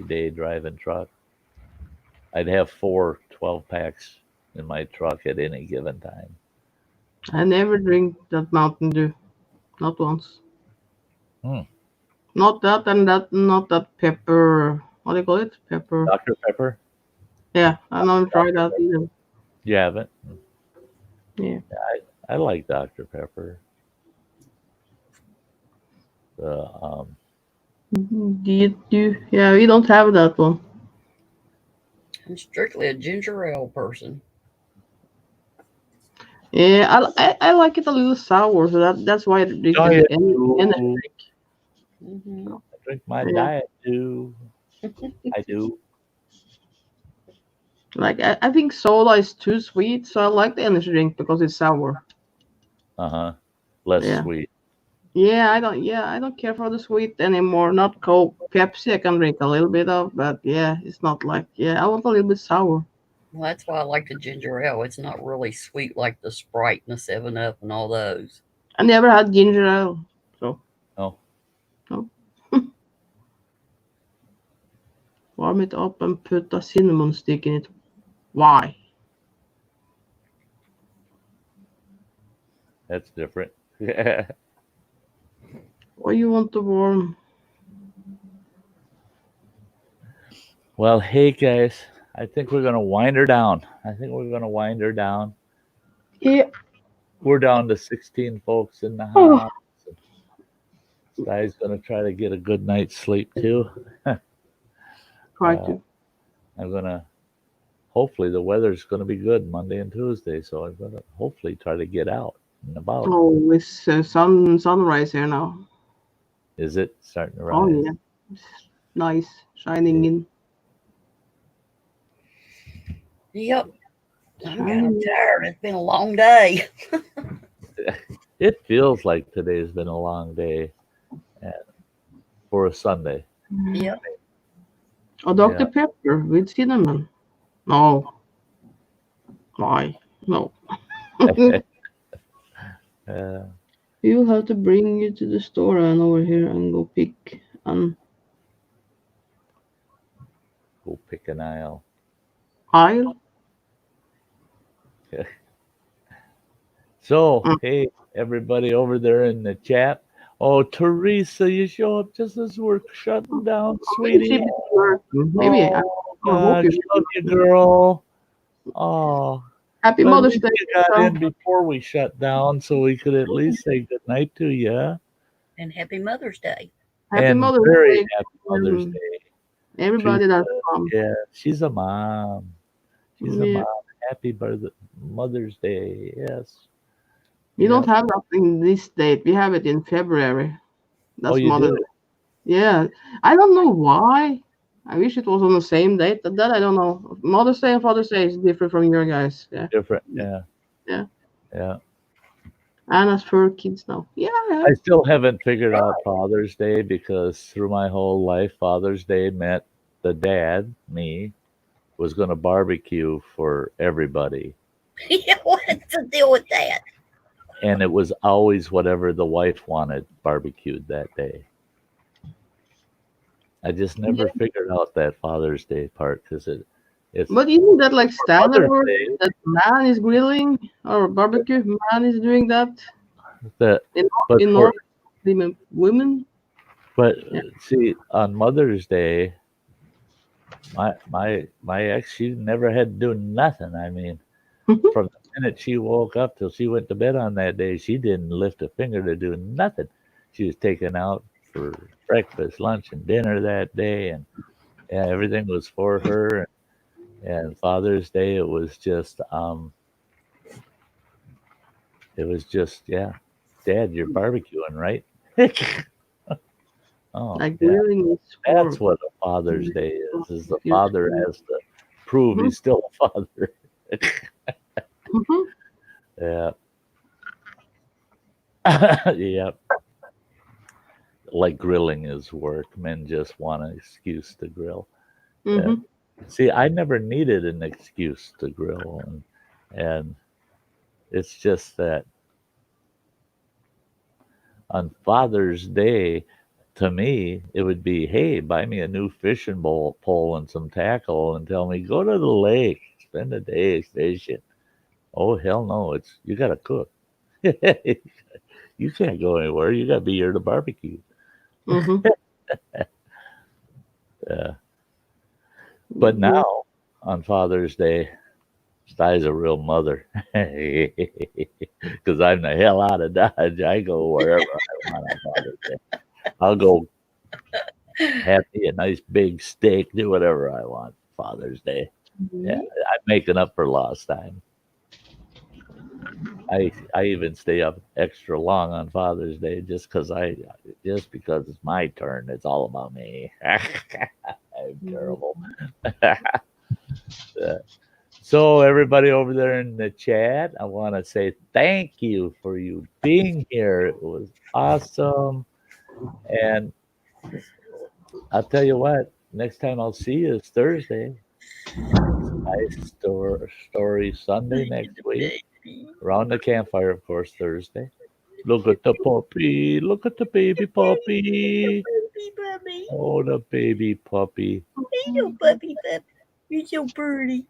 day driving truck. I'd have 4 12 packs in my truck at any given time. I never drink that Mountain Dew. Not once. Not that and not that pepper. What do you call it? Pepper. Dr. Pepper? Yeah, I don't try that either. You haven't? Yeah. I like Dr. Pepper. Yeah, we don't have that one. I'm strictly a ginger ale person. Yeah, I like it a little sour, so that's why I drink energy drink. Mm-hmm. I drink my diet too. I do. Like I think soda is too sweet, so I like the energy drink because it's sour. Less sweet. Yeah, I don't care for the sweet anymore. Not Coke, Pepsi I can drink a little bit of, but yeah, it's not like I want a little bit sour. Well, that's why I like the ginger ale. It's not really sweet like the Sprite and the 7-Up and all those. I never had ginger ale, so. No. Warm it up and put a cinnamon stick in it. Why? That's different. Why you want to warm? Well, hey guys, I think we're gonna wind her down. Yeah. We're down to 16 folks in the house. Sty's gonna try to get a good night's sleep too. Try Uh, to. I'm gonna. Hopefully, the weather's gonna be good Monday and Tuesday, so I'm gonna hopefully try to get out and about. Oh, it's sunrise here now. Is it starting to Oh rise? yeah, it's nice shining in. Yep. I'm kind Shining of in. tired. It's been a long day. It feels like today's been a long day for a Sunday. Yep. Oh, Dr. Pepper with cinnamon. No, why? No. Uh, You'll have to bring you to the store and over here and go pick an go pick an aisle. aisle. So, Mm. hey, everybody over there in the chat. Oh, Teresa, you show up just as we're shutting down, Maybe she sweetie. is working. Maybe I Oh, hope gosh, you. love you, girl. Oh, Happy but at Mother's least Day. you got So, in before we shut down, so we could at least say goodnight to you. And happy Mother's Day. Happy And Mother's very Day. happy Mother's um, Day. Everybody Teresa, that's mom. yeah, she's a mom. She's a Yeah. mom. Happy Mother's Day. Yes. We don't Yep. have that in this date. We have it in February. Oh, That's you Mother's do? Day. Yeah. I don't know why. I wish it was on the same date. That I don't know. Mother's Day and Father's Day is different from your guys. Yeah. Different. Yeah. Yeah. Yeah. Anna's for kids now. Yeah. I still haven't figured out Father's Day because through my whole life, Father's Day meant the dad, me, was going to barbecue for everybody. What's the deal with that? And it was always whatever the wife wanted barbecued that day. I just never figured out that Father's Day part because it's But isn't that like standard Mother's order Day that man is grilling or barbecue? Man is doing that that, in but in for North women. but Yeah. see on Mother's Day, my ex, she never had to do nothing. I mean, from the minute she woke up till she went to bed on that day, she didn't lift a finger to do nothing. She was taken out for breakfast, lunch, and dinner that day, and yeah, everything was for her. And Father's Day, it was just yeah, Dad, you're barbecuing, right? Oh Like yeah, grilling is for. that's what a Father's Day is. Is the Yes. father has to prove he's still a father. Mhm. Yeah. Yep. Like grilling is work. Men just want an excuse to grill. Yeah. Mhm. See, I never needed an excuse to grill, and it's just that on Father's Day, to me, it would be, hey, buy me a new fishing pole and some tackle, and tell me go to the lake, spend a day fishing. Oh hell no! It's you got to cook. You can't go anywhere. You got to be here to barbecue. Mhm. Yeah. But Yeah. now on Father's Day, Sty's a real mother because I'm the hell out of Dodge. I go wherever I want on Father's Day. I'll go have me a nice big steak, do whatever I want Father's Day. Yeah, I'm making up for lost time. I even stay up extra long on Father's Day just because it's my turn. It's all about me. I'm terrible. So everybody over there in the chat, I want to say thank you for you being here. It was awesome, and I'll tell you what. Next time I'll see you is Thursday. Story Sunday next week. Around the campfire, of course, Thursday. Look at the puppy. Look at the baby puppy. Puppy. Oh, the baby puppy. Hello, puppy. You're so pretty.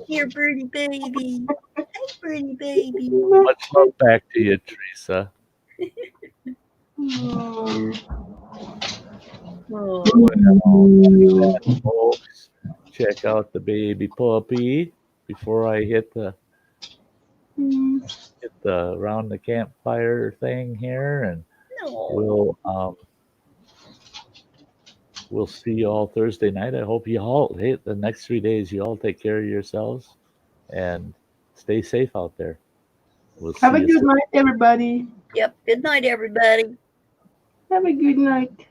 You're pretty baby. Hi, pretty baby. Much love back to you, Teresa. Oh, Well, folks, check out the baby puppy before I hit the around the campfire thing here, and Oh. We'll see you all Thursday night. I hope you all, hey, the next 3 days, you all take care of yourselves and stay safe out there. We'll Have see a you good soon. night, everybody. Yep. Good night, everybody. Have a good night.